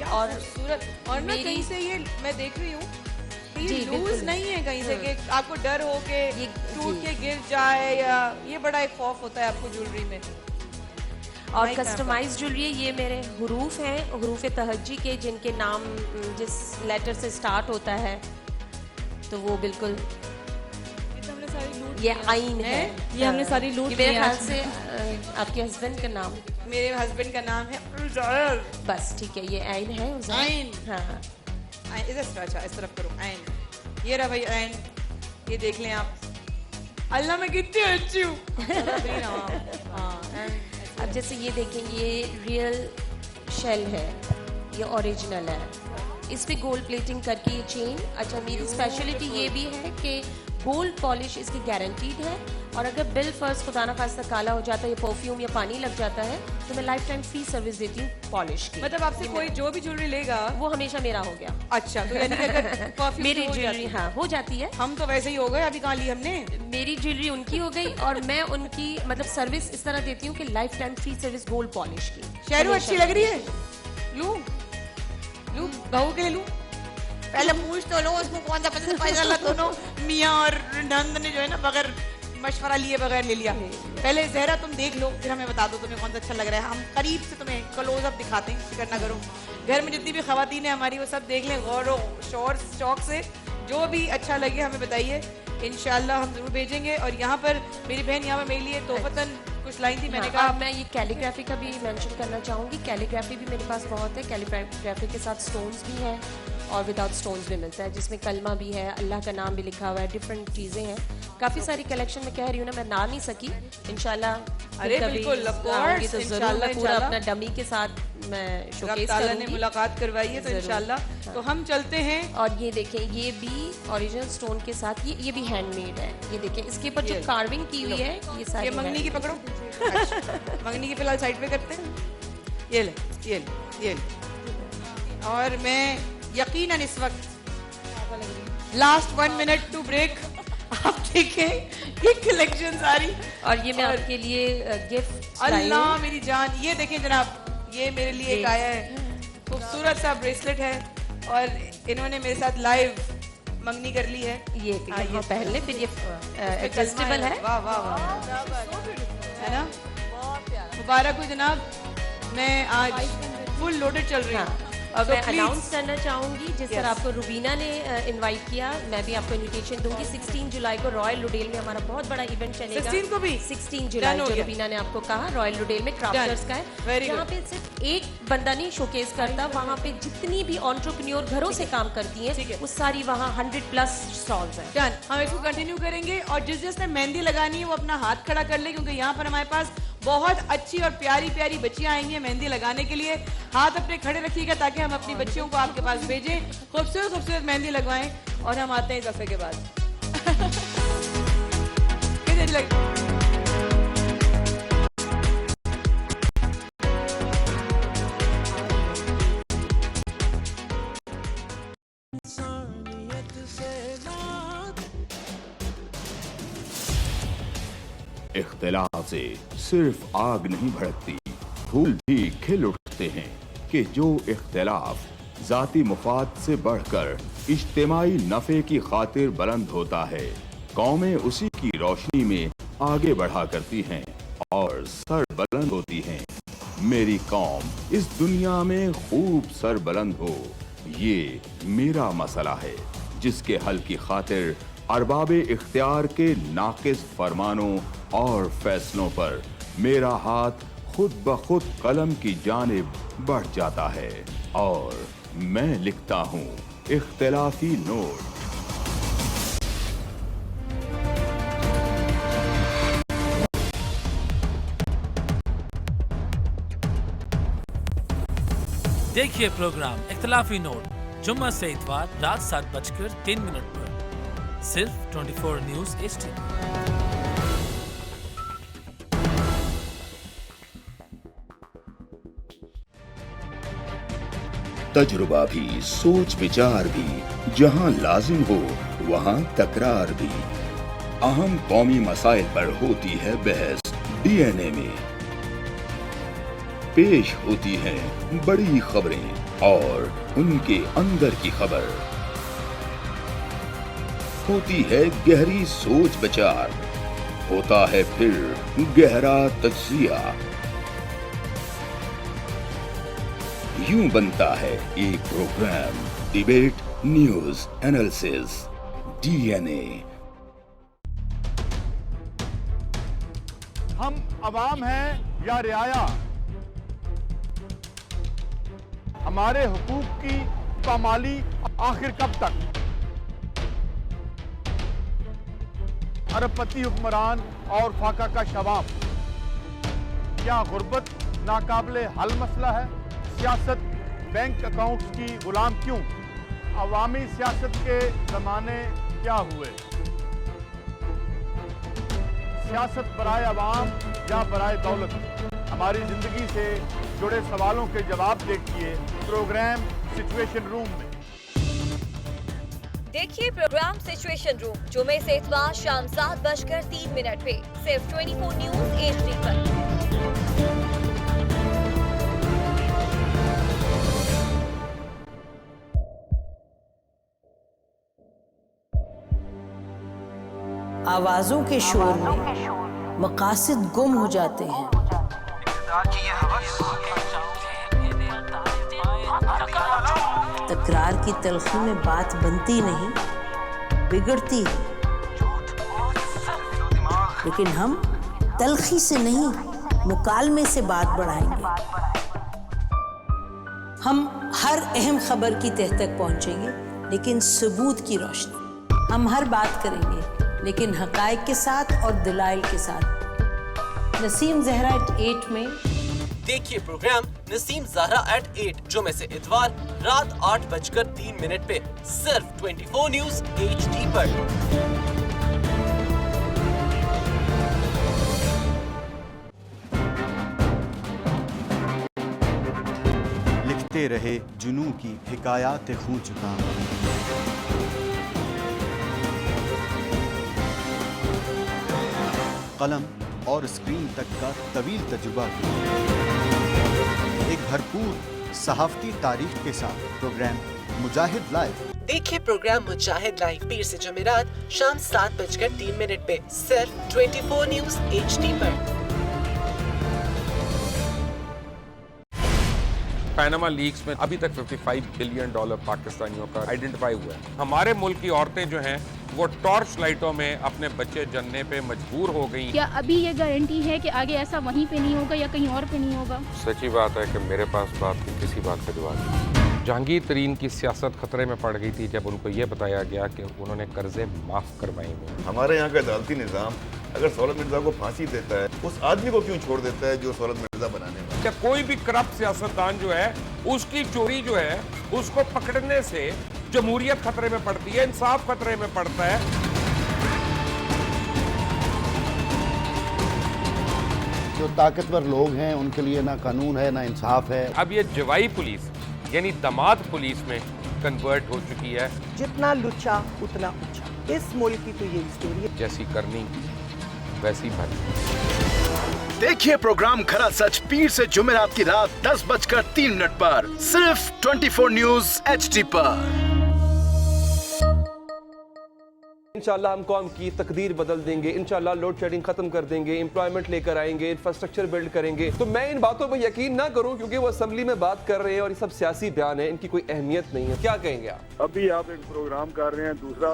और खूबसूरत। और ना कहीं से ये मैं देख रही हूँ ये लूज नहीं है कहीं से कि आपको डर हो के टूट के गिर जाए, या ये बड़ा एक खौफ होता है आपको ज्वेलरी में। और कस्टमाइज ज्वेलरी है, ये मेरे हुरूफ हैं, हुरूफ तहज्जी के, जिनके नाम जिस लेटर से स्टार्ट होता है, तो वो बिल्कुल ये आइन है। ये हमने सारी लूट मेरे ख्याल से आपके हस्बैंड का नाम, मेरे हस्बैंड का नाम है उज़ैर। बस ठीक है, ये आइन है उज़ैर। आइन, हाँ अच्छा इस तरफ करो। आइन, ये रहा भाई आइन, ये देख लें आप। अल्लाह मैं कितनी अच्छी हूँ। अब जैसे ये देखें, ये रियल शेल है, ये ओरिजिनल है, इस पे गोल्ड प्लेटिंग करके ये चेन। अच्छा, मेरी स्पेशलिटी ये भी है कि गोल्ड पॉलिश इसकी गारंटीड है, और अगर बिल फर्स्ट खुदा ना खास्ता काला हो जाता है, या परफ्यूम या पानी लग जाता है, तो मैं लाइफ टाइम फ्री सर्विस देती हूँ पॉलिश की। मतलब आपसे कोई जो भी ज्वेलरी लेगा वो हमेशा मेरा हो गया। अच्छा, तो यानी कि अगर परफ्यूम मेरी ज्वेलरी हाँ हो जाती है। हम तो वैसे ही हो गए, अभी कहाँ ली हमने। मेरी ज्वेलरी उनकी हो गई, और मैं उनकी मतलब सर्विस इस तरह देती हूँ कि life time free service gold polish की। शहरों अच्छी लग रही है, लूं बहू के लिए लूं? पहले पूछ तो लो उसको कौन सा पसंद है। दोनों मियाँ और नंद ने जो है ना बगैर मशवरा लिए बगैर ले लिया। पहले जहरा तुम देख लो, फिर हमें बता दो तुम्हें कौन सा अच्छा लग रहा है। हम करीब से तुम्हें क्लोजअप दिखाते हैं, फिक्र ना करो। घर में जितनी भी खवातीन है हमारी, वो सब देख लें गौर और शौक से। जो भी अच्छा लगे हमें बताइए, इंशाल्लाह हम जरूर भेजेंगे। और यहाँ पर मेरी बहन यहाँ पर मेरे लिए तोहफतन कुछ लाइन थी, मैंने कहा मैं ये कैलीग्राफी का भी मेंशन करना चाहूँगी। कैलीग्राफी भी मेरे पास बहुत है, कैलीग्राफी के साथ स्टोन्स भी हैं और विदाउट स्टोन्स भी मिलता है, जिसमें कलमा भी है, अल्लाह का नाम भी लिखा हुआ है, डिफरेंट चीज़ें हैं। काफ़ी सारी कलेक्शन में कह रही हूँ ना, मैं ना नहीं सकी। इंशाल्लाह अरे बिल्कुल, आऊंगी तो जरूर मैं पूरा अपना डमी के साथ मैं शोकेस करूंगी। ने मुलाकात करवाई है तो इंशाल्लाह। तो हम चलते हैं। और ये देखें, ये भी ओरिजिनल स्टोन के साथ, ये भी हैंडमेड है। ये देखें, इसके ऊपर जो कार्विंग की हुई है, ये सारी। ये मंगनी की पकड़ो। मंगनी की फिलहाल साइड पे करते हैं। ये ले। और मैं यकीनन इस वक्त लास्ट 1 मिनट टू ब्रेक, आप देखें ये कलेक्शन सारी। और ये मैं आपके लिए गिफ्ट, अल्लाह मेरी जान, ये देखें जनाब, ये मेरे लिए एक आया है, खूबसूरत सा ब्रेसलेट है, और इन्होंने मेरे साथ लाइव मंगनी कर ली है। ये पहले फिर ये एडजस्टेबल है। वाह वाह वाह, है ना, मुबारक हो जनाब। मैं आज फुल लोडेड चल रही हूँ। और मैं अनाउंस करना चाहूँगी, जिस तरह आपको रुबीना ने इनवाइट किया, मैं भी आपको इनविटेशन दूंगी। 16 जुलाई को रॉयल लुडेल में हमारा बहुत बड़ा इवेंट चलेगा। 16 को भी 16 जुलाई जो रुबीना ने आपको कहा, रॉयल लुडेल में क्राफ्टर्स का है, जहाँ पे सिर्फ एक बंदा नहीं शोकेस करता, वहाँ पे जितनी भी एंटरप्रेन्योर घरों से काम करती हैं, वो सारी वहाँ 100+ स्टॉल्स हैं। डन, हम इसको कंटिन्यू करेंगे। और जिसने मेहंदी लगानी है वो अपना हाथ खड़ा कर ले, क्योंकि यहाँ पर हमारे पास बहुत अच्छी और प्यारी प्यारी बच्चियां आएंगी मेहंदी लगाने के लिए। हाथ अपने खड़े रखिएगा ताकि हम अपनी बच्चियों को आपके पास भेजें, खूबसूरत खूबसूरत मेहंदी लगवाएं। और हम आते हैं दफे के बाद। इख्तिलाफ से सिर्फ आग नहीं भड़कती, फूल भी खिल उठते हैं कि जो इख्तिलाफ जाती मुफाद से बढ़कर इज्तिमाई नफे की खातिर बुलंद होता है, कौमें उसी की रोशनी में आगे बढ़ा करती हैं और सर बुलंद होती हैं। मेरी कौम इस दुनिया में खूब सर बुलंद हो, ये मेरा मसला है, जिसके हल की खातिर अरबाब इख्तियार के नाकिस फरमानों और फैसलों पर मेरा हाथ खुद ब खुद कलम की जानिब बढ़ जाता है और मैं लिखता हूँ इख्तिलाफी नोट। देखिए प्रोग्राम इख्तिलाफी नोट जुम्मा से इतवार रात 7:03 पर सिर्फ 24 न्यूज़ HD। तजुर्बा भी, सोच विचार भी, जहां लाजिम हो वहां तकरार भी, अहम कौमी मसाइल पर होती है बहस डीएनए में। पेश होती हैं बड़ी खबरें और उनके अंदर की खबर। होती है गहरी सोच विचार, होता है फिर गहरा तज्जिया। यूं बनता है एक program debate news analysis DNA. हम अवाम हैं या रियाया, हमारे हुकूक की पामाली आखिर कब तक? अरबपति हुक्मरान और फाका का शवाब, क्या गुर्बत नाकाबिले हल मसला है? सियासत बैंक अकाउंट्स की गुलाम क्यों? अवामी सियासत के जमाने क्या हुए? सियासत बराए अवाम या बराए दौलत? हमारी जिंदगी से जुड़े सवालों के जवाब देखिए प्रोग्राम सिचुएशन रूम में। देखिए प्रोग्राम सिचुएशन रूम जुमे से इतवार शाम 7:03 पे सिर्फ 24 न्यूज HD पर। आवाजों के शोर में मकासद गुम हो जाते हैं। तकरार की तलखी में बात बनती नहीं, बिगड़ती है। लेकिन हम तलखी से नहीं, मुकालमे से बात बढ़ाएंगे। हम हर अहम खबर की तह तक पहुंचेंगे, लेकिन सबूत की रोशनी। हम हर बात करेंगे, लेकिन हकायक के साथ और दलाइल के साथ। नसीम जहरा at 8 में देखिए प्रोग्राम नसीम ज़हरा at 8 जुमे से इतवार रात 8:03 पे सिर्फ 24 न्यूज HD पर। लिखते रहे जुनू की हिकायात खू चुका, कलम और स्क्रीन तक का तवील तजुर्बा एक भरपूर सहाफती तारीख के साथ प्रोग्राम मुजाहिद लाइव। देखिए प्रोग्राम मुजाहिद लाइव पीर से जुमेरात शाम 7:03 पे सिर्फ 24 न्यूज HD पर। पैनामा लीक्स में अभी तक $55 बिलियन पाकिस्तानियों का आइडेंटिफाई हुआ है। हमारे मुल्क की औरतें जो हैं वो टॉर्च लाइटों में अपने बच्चे जनने पे मजबूर हो गई। क्या अभी ये गारंटी है कि आगे ऐसा वहीं पे नहीं होगा या कहीं और पे नहीं होगा? सच्ची बात है कि मेरे पास बात की किसी बात का जवाब नहीं। जहांगीर तरीन की सियासत खतरे में पड़ गई थी जब उनको ये बताया गया कि उन्होंने कर्जे माफ करवाएंगे। हमारे यहाँ का अदालती निज़ाम अगर सौलत मिर्जा को फांसी देता है, उस आदमी को क्यों छोड़ देता है जो सौलत मिर्जा बनाने वाला? क्या कोई भी करप्ट सियासतदान जो है उसकी चोरी जो है उसको पकड़ने से जमहूरियत खतरे में पड़ती है, इंसाफ खतरे में पड़ता है। जो ताकतवर लोग हैं उनके लिए ना कानून है ना इंसाफ है। अब ये जवाई पुलिस यानी दामाद पुलिस में कन्वर्ट हो चुकी है। जितना लुच्चा उतना ऊंचा, इस मुल्क की तो ये स्टोरी है। जैसी करनी वैसी भरनी। देखिए प्रोग्राम खरा सच पीर से जुमेरात की रात 10:03 पर सिर्फ 24 न्यूज HD पर। इंशाल्लाह हम कौम की तकदीर बदल देंगे, इंशाल्लाह लोड शेडिंग खत्म कर देंगे, एम्प्लॉयमेंट लेकर आएंगे, इंफ्रास्ट्रक्चर बिल्ड करेंगे। तो मैं इन बातों पर यकीन ना करूं क्योंकि वो असेंबली में बात कर रहे हैं और ये सब सियासी बयान है, इनकी कोई अहमियत नहीं है। क्या कहेंगे आप? अभी आप एक प्रोग्राम कर रहे हैं, दूसरा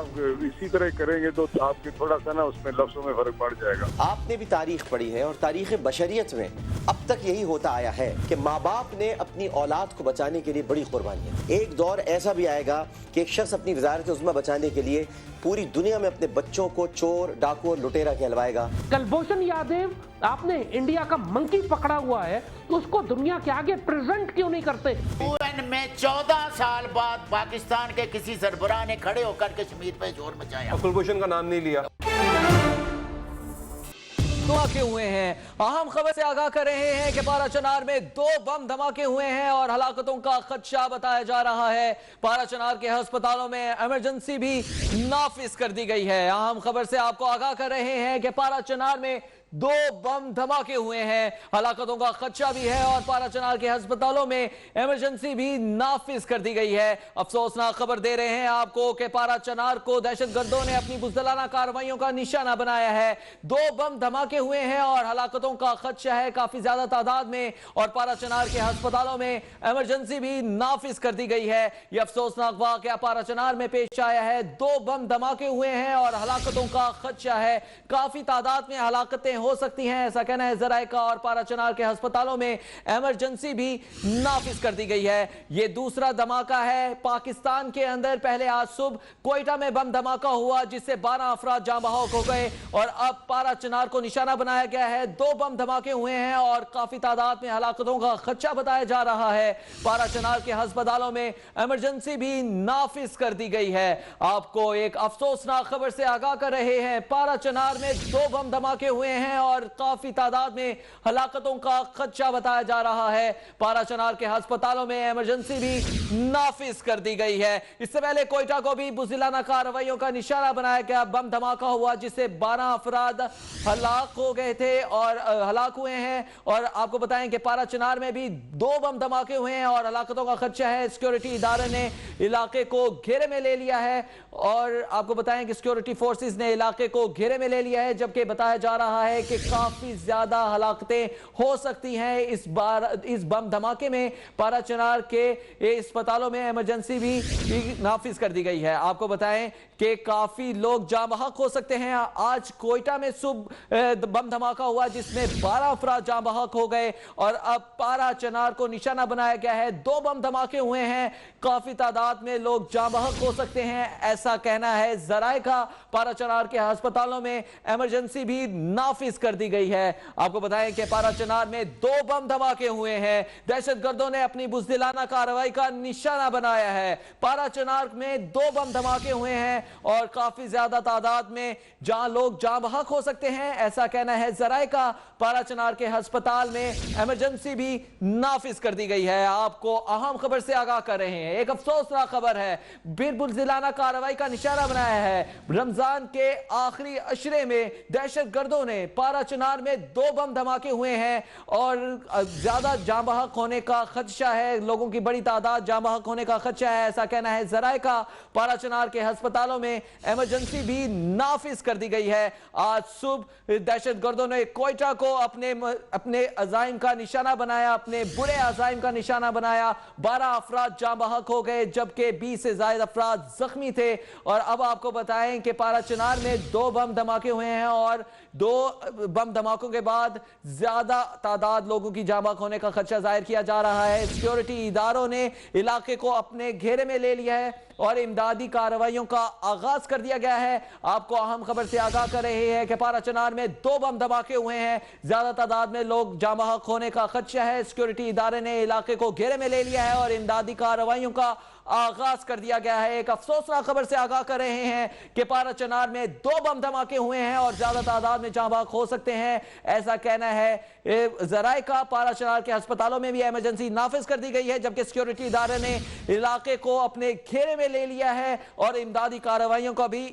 इसी तरह करेंगे तो आपके थोड़ा सा ना उसमें लफ्जों में फर्क पड़ जाएगा। आपने भी तारीख पढ़ी है और तारीख बशरियत में अब तक यही होता आया है कि माँ बाप ने अपनी औलाद को बचाने के लिए बड़ी कुर्बानियां। एक दौर ऐसा भी आएगा कि एक शख्स अपनी वजारत उज़्मा बचाने के लिए पूरी दुनिया में अपने बच्चों को चोर, डाकू और लुटेरा कहलवाएगा। कुलभूषण यादव, आपने इंडिया का मंकी पकड़ा हुआ है तो उसको दुनिया के आगे प्रेजेंट क्यों नहीं करते? UN में 14 साल बाद पाकिस्तान के किसी सरबराह ने खड़े होकर कश्मीर पे जोर मचाया। कुलभूषण का नाम नहीं लिया। धमाके हुए हैं। अहम खबर से आगाह कर रहे हैं कि पारा चनार में 2 बम धमाके हुए हैं और हलाकतों का खदशा बताया जा रहा है। पारा चनार के अस्पतालों में इमरजेंसी भी नाफिज कर दी गई है। अहम खबर से आपको आगाह कर रहे हैं कि पारा चनार में 2 बम धमाके हुए हैं, हलाकतों का खदशा भी है और पारा चनार के अस्पतालों में इमरजेंसी भी नाफिज कर दी गई है। अफसोसनाक खबर दे रहे हैं आपको कि पारा चनार को दहशतगर्दों ने अपनी बुज़दिलाना कार्रवाइयों का निशाना बनाया है। 2 बम धमाके हुए हैं और हलाकतों का खदशा है काफी ज्यादा तादाद में और पारा चनार के अस्पतालों में इमरजेंसी भी नाफिज कर दी गई है। यह अफसोसनाक वाकया पारा चनार में पेश आया है। 2 बम धमाके हुए हैं और हलाकतों का खदशा है, काफी तादाद में हलाकतें हो सकती हैं, ऐसा कहना है जराए का। और पारा चनार के अस्पतालों में इमरजेंसी भी नाफिज कर दी गई है। यह दूसरा धमाका है पाकिस्तान के अंदर। पहले आज सुबह कोयटा में बम धमाका हुआ जिससे 12 अफराद जाँ बहक हो गए और अब पारा चनार को निशाना बनाया गया है। 2 बम धमाके हुए हैं और काफी तादाद में हलाकतों का खदशा बताया जा रहा है। पारा चनार के अस्पतालों में इमरजेंसी भी नाफिज कर दी गई है। आपको एक अफसोसनाक खबर से आगाह कर रहे हैं। पारा चनार में 2 बम धमाके हुए हैं और काफी तादाद में हलाकतों का खदशा बताया जा रहा है। पारा चनार के अस्पतालों में इमरजेंसी भी नाफिज कर दी गई है। इससे पहले कोयटा को भी बुज़दिलाना कार्रवाइयों का निशाना बनाया गया। बम धमाका हुआ जिससे 12 अफराद हलाक हो गए थे और हलाक हुए हैं। और आपको बताएं कि पारा चनार में भी 2 बम धमाके हुए हैं और हलाकतों का खदशा है। सिक्योरिटी इदारे ने इलाके को घेरे में ले लिया है और आपको बताएं कि सिक्योरिटी फोर्सेस ने इलाके को घेरे में ले लिया है, जबकि बताया जा रहा है कि काफी ज्यादा हलाकतें हो सकती हैं इस बार इस बम धमाके में। पारा चनार के अस्पतालों में इमरजेंसी भी नाफिज कर दी गई है। आपको बताएं कि काफी लोग जाँ बहक हो सकते हैं। आज कोयटा में सुबह बम धमाका हुआ जिसमें 12 अफराद जाँ बहक हो गए और अब पारा चनार को निशाना बनाया गया है। 2 बम धमाके हुए हैं, काफी तादाद में लोग जाँ बहक हो सकते हैं, ऐसा कहना है जराए का। पारा चनार के अस्पतालों में इमरजेंसी भी नाफिज कर दी गई है। आपको बताएं कि पारा चनार में 2 बम धमाके हुए हैं। दहशतगर्दों ने अपनी बुज़दिलाना कार्रवाई का निशाना बनाया है। पारा चनार में 2 बम धमाके हुए हैं और काफी ज्यादा तादाद में जहां लोग जाँ बहक हो सकते हैं, ऐसा कहना है जराए का। पारा चनार के अस्पताल में इमरजेंसी भी नाफिज कर दी गई है। आपको अहम खबर से आगाह कर रहे हैं। एक अफसोसनाक खबर है, बुज़दिलाना कार्रवाई का निशाना बनाया है। रमजान के आखिरी अशरे में दहशतगर्दों ने पारा चनार में 2 बम धमाके हुए हैं और ज्यादा जाँ बहक होने का खदशा है, लोगों की बड़ी तादाद जाँ बहक होने का खदशा है, ऐसा कहना है जराए का। पारा चनार के अस्पतालों में इमरजेंसी भी नाफिज कर दी गई है। आज सुबह दहशतगर्दों ने कोयटा को अपने अजाइम का निशाना बनाया, अपने बुरे अजाइम का निशाना बनाया। 12 अफराद जाँ बहक हो गए जबकि 20 से ज्यादा अफराद जख्मी थे। और अब आपको बताएं कि पारा चनार में 2 बम धमाके हुए हैं और 2 बम धमाकों के बाद ज्यादा तादाद लोगों की जाँ बहक होने का खदशा जाहिर किया जा रहा है। सिक्योरिटी इदारों ने इलाके को अपने घेरे में ले लिया है और इमदादी कार्रवाइयों का आगाज कर दिया गया है। आपको अहम खबर से आगाह कर रहे हैं कि पारा चनार में 2 बम धमाके हुए हैं, ज्यादा तादाद में लोग जाँ बहक होने का खदशा है। सिक्योरिटी इदारे ने इलाके को घेरे में ले लिया है और इमदादी कार्रवाइयों का आगाज कर दिया गया है। एक अफसोसनाक खबर से आगाह कर रहे हैं कि पारा चनार में 2 बम धमाके हुए हैं और ज्यादा तादाद में जाँ बहक हो सकते हैं, ऐसा कहना है जराए का। पारा चनार के अस्पतालों में भी इमरजेंसी नाफिज कर दी गई है जबकि सिक्योरिटी इदारे ने इलाके को अपने घेरे में ले लिया है और इमदादी कार्रवाइयों का भी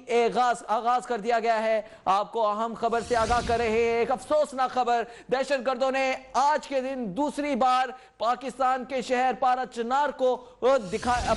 आगाज कर दिया गया है। आपको अहम खबर से आगाह कर रहे हैं। एक अफसोसनाक खबर, दहशतगर्दों ने आज के दिन दूसरी बार पाकिस्तान के शहर पारा चनार को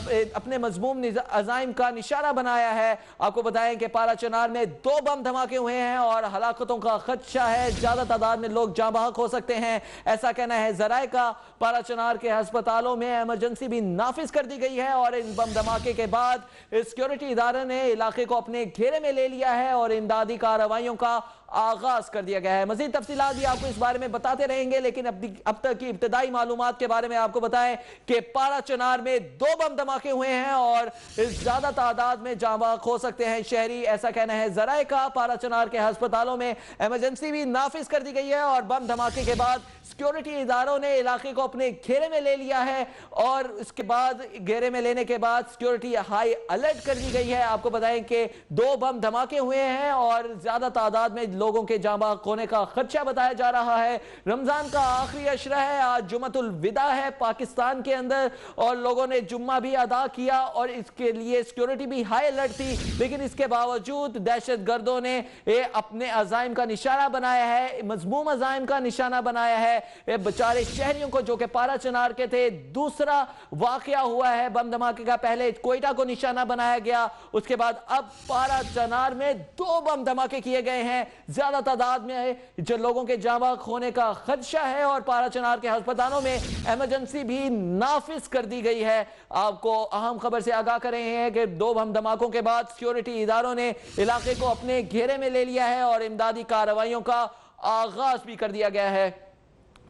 अपने मजमूम अजाइम का निशाना बनाया है। आपको बताएं कि पारा चनार में 2 बम धमाके हुए हैं और हलाकतों का खदशा है, ज्यादा तादाद में लोग जाँ बहक हो सकते हैं, ऐसा कहना है जराए का। पारा चनार के अस्पतालों में इमरजेंसी भी नाफिज कर दी गई है और इन बम धमाके के बाद सिक्योरिटी इदारे ने इलाके को अपने घेरे में ले लिया है और इमदादी कार्रवाइयों का आगाज कर दिया गया है। मजीद तफसीलात भी आपको इस बारे में बताते रहेंगे, लेकिन अब तक की इब्तदाई मालूमात के बारे में आपको बताएं कि पारा चनार में 2 बम धमाके हुए हैं और ज्यादा तादाद में जाँ बहक हो सकते हैं शहरी, ऐसा कहना है जराए का। पारा चनार के अस्पतालों में इमरजेंसी भी नाफिज कर दी गई है और बम धमाके के बाद सिक्योरिटी इदारों ने इलाके को अपने घेरे में ले लिया है और इसके बाद घेरे में लेने के बाद सिक्योरिटी हाई अलर्ट कर दी गई है। आपको बताएं कि 2 बम धमाके हुए हैं और ज्यादा तादाद में लोगों के जाँ बहक होने का खदशा बताया जा रहा है। रमजान का आखिरी अशरा है, आज जुम्मतुल विदा है पाकिस्तान के अंदर और लोगों ने जुम्मा भी अदा किया और इसके लिए सिक्योरिटी भी हाई अलर्ट थी, लेकिन इसके बावजूद दहशत गर्दों ने अपने अजाइम का निशाना बनाया है, मजमूम अजाइम का निशाना बनाया है बेचारे शहरियों को जो कि पारा चनार के थे। दूसरा वाकया हुआ है बम धमाके का, पहले कोयटा को निशाना बनाया गया, उसके बाद अब पारा चनार में 2 बम धमाके किए गए हैं। ज्यादा तादाद में जो लोगों के जाँ बहक होने का खदशा है और पारा चनार के अस्पतालों में इमरजेंसी भी नाफिज कर दी गई है। आपको अहम खबर से आगाह कर रहे हैं कि 2 बम धमाकों के बाद सिक्योरिटी इदारों ने इलाके को अपने घेरे में ले लिया है और इमदादी कार्रवाइयों का आगाज भी कर दिया गया है।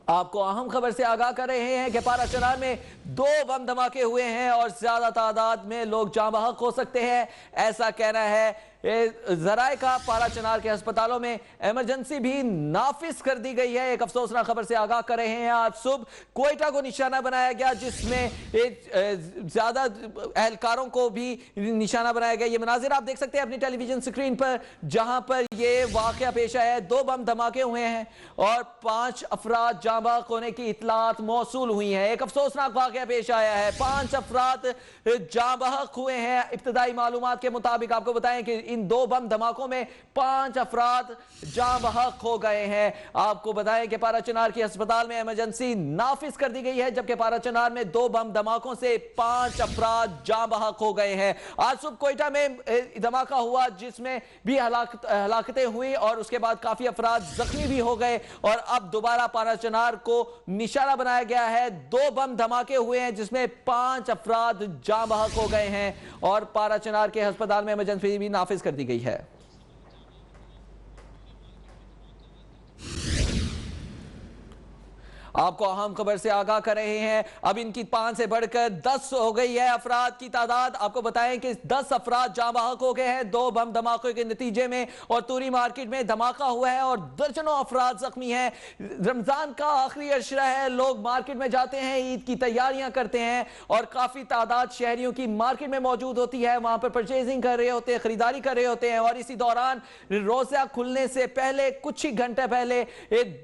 आपको अहम खबर से आगाह कर रहे हैं कि पारा चनार में 2 बम धमाके हुए हैं और ज्यादा तादाद में लोग जाँ बहक हो सकते हैं, ऐसा कहना है जराए का। पारा चनार के अस्पतालों में इमरजेंसी भी नाफिज कर दी गई है। एक अफसोसनाक खबर से आगाह कर रहे हैं, आज सुबह कोयटा को निशाना बनाया गया जिसमें ज्यादा एहलकारों को भी निशाना बनाया गया। ये मनाजिर आप देख सकते हैं अपनी टेलीविजन स्क्रीन पर, जहां पर ये वाकया पेश आया है। 2 बम धमाके हुए हैं और 5 अफराद जाँ बहक होने की इतलात मौसूल हुई है। एक अफसोसनाक वाकया पेश आया है, 5 अफराद जाँ बहक हुए हैं। इब्तदाई मालूमात के मुताबिक आपको बताएं कि इन 2 बम धमाकों में 5 अफराद जाँ बहक हो गए हैं। आपको बताएं कि पारा चनार की अस्पताल में इमरजेंसी नाफिज कर दी गई है, जबकि पारा चनार में 2 बम धमाकों से 5 अफराद जाँ बहक हो गए हैं। आज सुबह कोयटा में धमाका हुआ जिसमें भी हलाकतें हुई और उसके बाद काफी अफराद जख्मी भी हो गए और अब दोबारा पारा चनार को निशाना बनाया गया है। 2 बम धमाके हुए हैं जिसमें 5 अफराद जाँ बहक हो गए हैं और पारा चनार के अस्पताल में इमरजेंसी भी नाफिज कर दी गई है। आपको अहम खबर से आगाह कर रहे हैं, अब इनकी 5 से बढ़कर 10 हो गई है अफराद की तादाद। आपको बताएं कि 10 अफराद जाँ बहक हो गए हैं 2 बम धमाकों के नतीजे में और तूरी मार्केट में धमाका हुआ है और दर्जनों अफराद जख्मी हैं। रमजान का आखिरी अशरा है, लोग मार्केट में जाते हैं, ईद की तैयारियां करते हैं और काफी तादाद शहरियों की मार्केट में मौजूद होती है, वहां पर परचेजिंग कर रहे होते हैं, खरीदारी कर रहे होते हैं और इसी दौरान रोजा खुलने से पहले कुछ ही घंटे पहले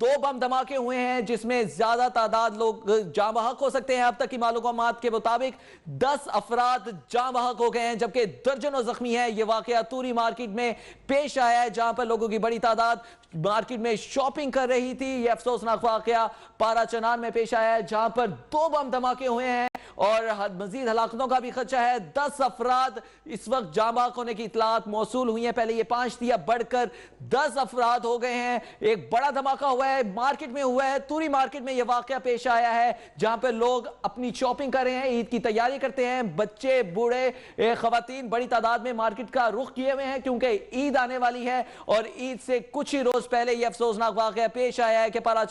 2 बम धमाके हुए हैं जिसमें ज्यादा तादाद लोग जाँ बहक हो सकते हैं। अब तक की मालूमात के मुताबिक 10 अफराद जाँ बहक हो गए हैं जबकि दर्जनों जख्मी हैं। यह वाकया तूरी मार्केट में पेश आया है जहां पर लोगों की बड़ी तादाद मार्केट में शॉपिंग कर रही थी। यह अफसोसनाक वाकया पारा चनार में पेश आया है जहां पर 2 बम धमाके हुए हैं और मजीद हलाकतों का भी खदशा है। 10 अफराद इस वक्त जाँ बहक होने की इतलात मौसूल हुई है, पहले ये 5 थी, अब बढ़कर 10 अफराद हो गए हैं। एक बड़ा धमाका हुआ है, मार्केट में हुआ है, तूरी मार्केट में यह वाकया पेश आया है जहां पर लोग अपनी शॉपिंग कर रहे हैं, ईद की तैयारी करते हैं, बच्चे बूढ़े खवातीन बड़ी तादाद में मार्केट का रुख किए हुए हैं क्योंकि ईद आने वाली है और ईद से कुछ ही रोज पहले यह अफसोसनाक वाकया पेश आया है कि पारा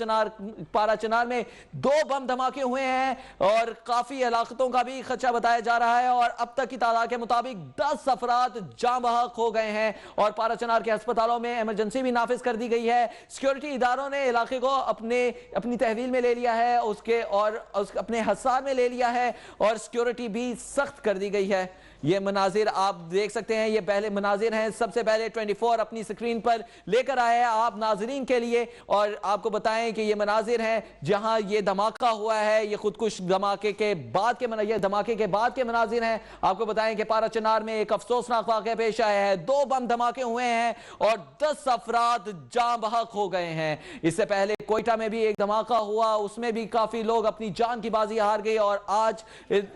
चनार में 2 बम धमाके हुए हैं और काफी हलाकतों का भी खदशा बताया जा रहा है और अब तक की तादाद के मुताबिक 10 अफराद जाँ बहक हो गए हैं और पारा चनार के अस्पतालों में इमरजेंसी भी नाफिज कर दी गई है। सिक्योरिटी इदारों ने इलाके को अपनी तहवील में ले लिया है, अपने हसार में ले लिया है और सिक्योरिटी भी सख्त कर दी गई है। ये मनाजिर आप देख सकते हैं, ये पहले मनाजिर हैं, सबसे पहले 24 अपनी स्क्रीन पर लेकर आए हैं आप नाजरीन के लिए और आपको बताएं कि ये मनाजिर हैं जहां ये धमाका हुआ है। ये खुदकुश धमाके के बाद के मनाजिर हैं। आपको बताएं कि पारा चनार में एक अफसोसनाक वाकया पेश आया है, 2 बम धमाके हुए हैं और 10 अफराद जाँ बहक हो गए हैं। इससे पहले कोयटा में भी एक धमाका हुआ, उसमें भी काफी लोग अपनी जान की बाजी हार गए और आज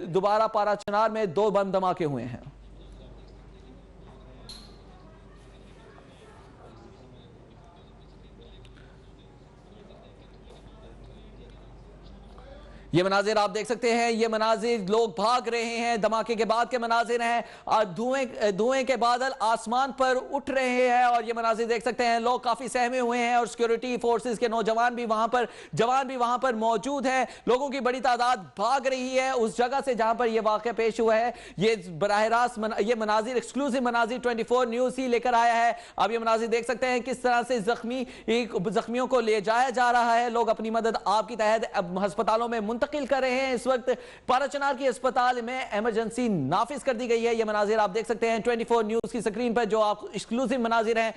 दोबारा पारा चनार में 2 बम धमाके हुए हैं। ये मनाजिर आप देख सकते हैं, ये मनाजिर लोग भाग रहे हैं, धमाके के बाद के मनाजिर हैं, धुएं के बादल आसमान पर उठ रहे हैं और ये मनाजिर देख सकते हैं, लोग काफी सहमे हुए हैं और सिक्योरिटी फोर्सेस के जवान भी वहां पर मौजूद हैं। लोगों की बड़ी तादाद भाग रही है उस जगह से जहां पर यह वाकया पेश हुआ है। ये बराह रास्त ये मनाजिर एक्सक्लूसिव मनाजिर 24 न्यूज ही लेकर आया है। अब ये मनाजिर देख सकते हैं किस तरह से जख्मियों को ले जाया जा रहा है। लोग अपनी मदद आपकी तहत अस्पतालों में मुंतकिल कर रहे हैं। इस वक्त पारा चनार की अस्पताल में इमरजेंसी नाफिज कर दी गई है। ये मनाजिर आप देख सकते हैं 24 न्यूज की स्क्रीन पर, जो आप एक्सक्लूसिव मनाजिर हैं।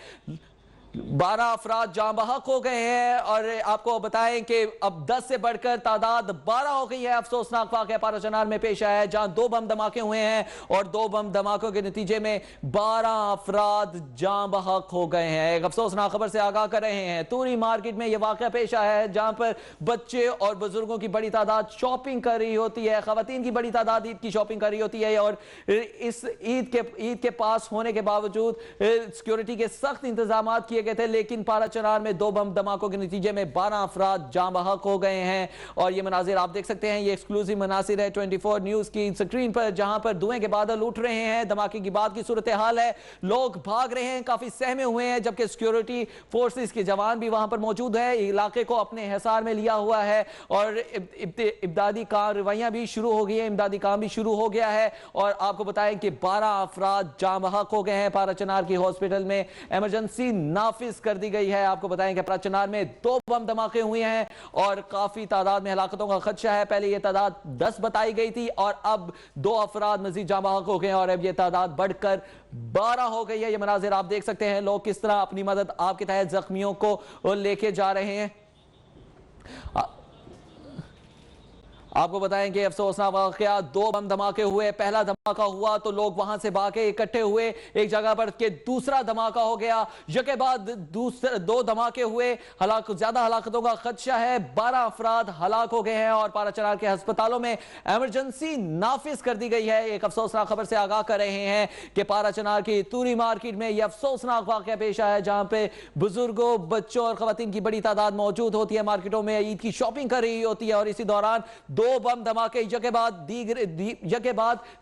12 अफराद जाँ बहक हो गए हैं और आपको बताएं कि अब 10 से बढ़कर तादाद 12 हो गई है। अफसोसनाक वाक़या पाराचनार में पेश आया है जहां 2 बम धमाके हुए हैं और 2 बम धमाकों के नतीजे में 12 अफराद जाँ बहक हो गए हैं। एक अफसोसनाक खबर से आगाह कर रहे हैं, तूरी मार्केट में यह वाक़या पेश आया है जहां पर बच्चे और बुजुर्गों की बड़ी तादाद शॉपिंग कर रही होती है, खवातीन की बड़ी तादाद ईद की शॉपिंग कर रही होती है और इस ईद के पास होने के बावजूद सिक्योरिटी के सख्त इंतजाम किए गए थे, लेकिन पाराचनार में 2 बम धमाकों के नतीजे में 12 अफराद जाँ बहक हो गए हैं। और ये मनाजिर आप देख सकते हैं, ये एक्सक्लूसिव मनासिर है 24 न्यूज की स्क्रीन पर जहां पर धुएं के बादल उठ रहे हैं। धमाके की बाद की सूरत हाल है, लोग भाग रहे हैं, काफी सहमे हुए हैं, जबकि सिक्योरिटी फोर्सेस के जवान भी वहां पर मौजूद है, इलाके को अपने हिसार में लिया हुआ है और इब्दादी कार्रवाइयां भी शुरू हो गई है, इमदादी काम भी शुरू हो गया है। और आपको बताएं कि 12 अफराद जाँ बहक हो गए हैं। पाराचनार की हॉस्पिटल में इमरजेंसी नाफिज कर दी गई है। आपको बताएं कि पाराचनार में 2 बम धमाके हुए हैं और काफी तादाद में हलाकतों का खदशा है। पहले यह तादाद 10 बताई गई थी और अब 2 अफराद मजीद जाँ बहक हो गए हैं और अब यह तादाद बढ़कर 12 हो गई है। ये मनाजिर आप देख सकते हैं, लोग किस तरह अपनी मदद आपके तहत जख्मियों को लेके जा रहे हैं। आपको बताएं कि अफसोसनाक वाक़या 2 बम धमाके हुए। पहला धमाका हुआ तो लोग वहां से भागे, इकट्ठे हुए एक जगह पर, के दूसरा धमाका हो गया, यके बाद 2 धमाके हुए, ज्यादा हलाकतों का खदशा है, 12 अफराद हलाक हो गए हैं और पाराचनार के अस्पतालों में इमरजेंसी नाफिज कर दी गई है। एक अफसोसनाक खबर से आगाह कर रहे हैं कि पाराचनार की तूरी मार्केट में यह अफसोसनाक वाक़या पेश आया है जहां पे बुजुर्गों, बच्चों और खवातीन की बड़ी तादाद मौजूद होती है, मार्केटों में ईद की शॉपिंग कर रही होती है और इसी दौरान 2 बम धमाके यके बाद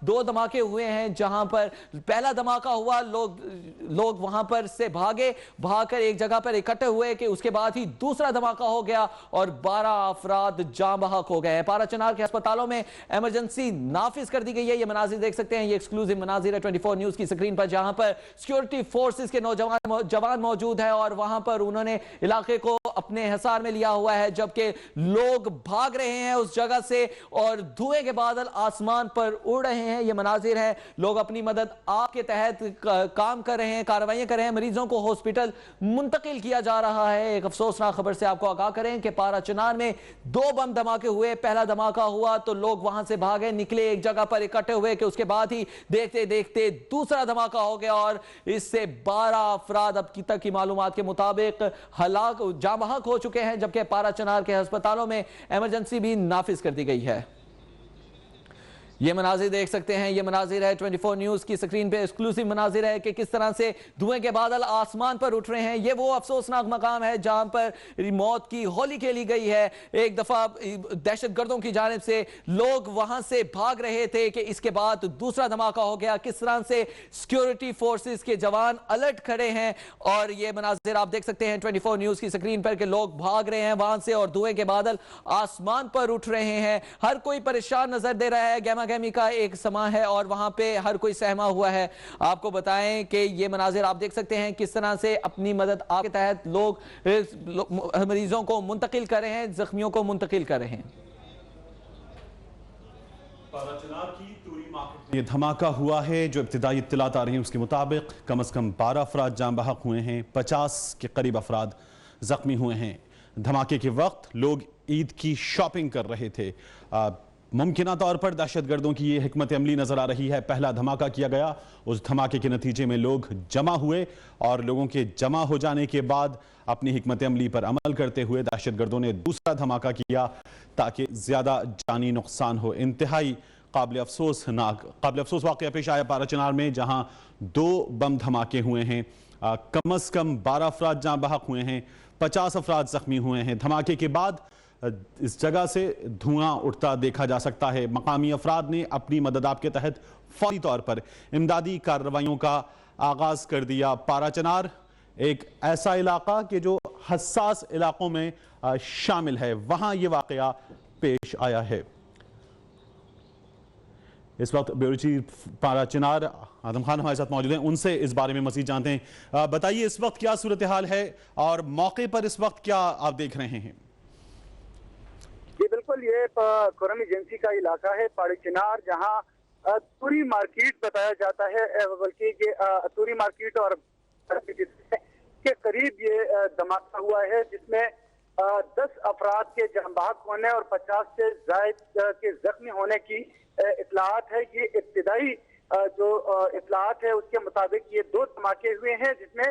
2 धमाके हुए हैं। जहां पर पहला धमाका हुआ, लोग वहां पर से भागकर एक जगह पर इकट्ठे हुए कि उसके बाद ही दूसरा धमाका हो गया और 12 अफराद जाँ बहक हो गए हैं। पाराचनार के अस्पतालों में इमरजेंसी नाफिज कर दी गई है। ये मनाजिर देख सकते हैं, ये एक्सक्लूसिव मनाजिर है 24 न्यूज की स्क्रीन पर जहां पर सिक्योरिटी फोर्सेस के जवान मौजूद है और वहां पर उन्होंने इलाके को अपने हिसार में लिया हुआ है, जबकि लोग भाग रहे हैं उस जगह से और धुएं के बादल आसमान पर उड़ रहे हैं। ये मनाजिर है, लोग अपनी मदद आपके तहत काम कर रहे हैं, कार्रवाइयां कर रहे हैं, मरीजों को हॉस्पिटल मुंतकिल किया जा रहा है। एक अफसोसनाक खबर से आपको आगाह करें कि पाराचनार में 2 बम धमाके हुए। पहला धमाका हुआ तो लोग वहां से भागे, निकले, एक जगह पर इकट्ठे हुए कि उसके बाद ही देखते देखते दूसरा धमाका हो गया और इससे 12 अफराद अब तक की मालूमात के मुताबिक जाँ बहक हो चुके हैं, जबकि पाराचनार के अस्पतालों में इमरजेंसी भी नाफिज कर दी गई है। ये मनाजिर देख सकते हैं, ये मनाजिर है 24 न्यूज की स्क्रीन पे एक्सक्लूसिव मनाजिर है कि किस तरह से धुएं के बादल आसमान पर उठ रहे हैं। ये वो अफसोसनाक मकाम है जहां पर मौत की होली खेली गई है। एक दफा दहशतगर्दों की जानिब से लोग वहां से भाग रहे थे कि इसके बाद दूसरा धमाका हो गया। किस तरह से सिक्योरिटी फोर्सेस के जवान अलर्ट खड़े हैं और ये मनाजिर आप देख सकते हैं 24 न्यूज की स्क्रीन पर कि लोग भाग रहे हैं वहां से और धुएं के बादल आसमान पर उठ रहे हैं। हर कोई परेशान नजर दे रहा है, गहमी का एक समा है और वहां पे हर कोई सहमा हुआ है। आपको बताएं कि ये मनाजिर आप देख सकते हैं किस तरह से अपनी मदद आपके तहत लोग मरीजों को मुंतकिल कर रहे हैं, जख्मियों को मुंतकिल कर रहे हैं। ये धमाका हुआ है, जो इब्तिदाई इत्तलात आ रही हैं उसके मुताबिक कम से कम 12 अफराद जाँ बहक हुए हैं, 50 के करीब अफराद जख्मी हुए हैं। धमाके के वक्त लोग ईद की शॉपिंग कर रहे थे। मुमकिन तौर पर दहशतगर्दों की ये हिकमत अमली नजर आ रही है। पहला धमाका किया गया, उस धमाके के नतीजे में लोग जमा हुए और लोगों के जमा हो जाने के बाद अपनी हिकमत अमली पर अमल करते हुए दहशतगर्दों ने दूसरा धमाका किया ताकि ज्यादा जानी नुकसान हो। इंतहाई काबिल अफसोस वाक़या पेश आया पाराचनार में जहां 2 बम धमाके हुए हैं। कम से कम 12 अफराद जाँ बहक हुए हैं, 50 अफराद जख्मी हुए हैं। धमाके के बाद इस जगह से धुआं उठता देखा जा सकता है। मकामी अफराद ने अपनी मदद आपके तहत फौरी तौर पर इमदादी कार्रवाइयों का आगाज कर दिया। पाराचनार एक ऐसा इलाका कि जो हसास इलाकों में शामिल है, वहां यह वाकया पेश आया है। इस वक्त ब्यूरो चीफ पाराचनार आदम खान हमारे साथ मौजूद हैं, उनसे इस बारे में मज़ीद जानते हैं। बताइए इस वक्त क्या सूरत हाल है और मौके पर इस वक्त क्या आप देख रहे हैं? जी बिल्कुल, ये खुर्रम एजेंसी का इलाका है पाराचनार, जहां तूरी मार्केट बताया जाता है, बल्कि ये तूरी मार्केट और के करीब ये धमाका हुआ है, जिसमें 10 अफराद के जान बहक होने और 50 से जायद के जख्मी होने की इत्तलात है। ये इब्तिदाई जो इत्तलात है उसके मुताबिक ये 2 धमाके हुए हैं, जिसमें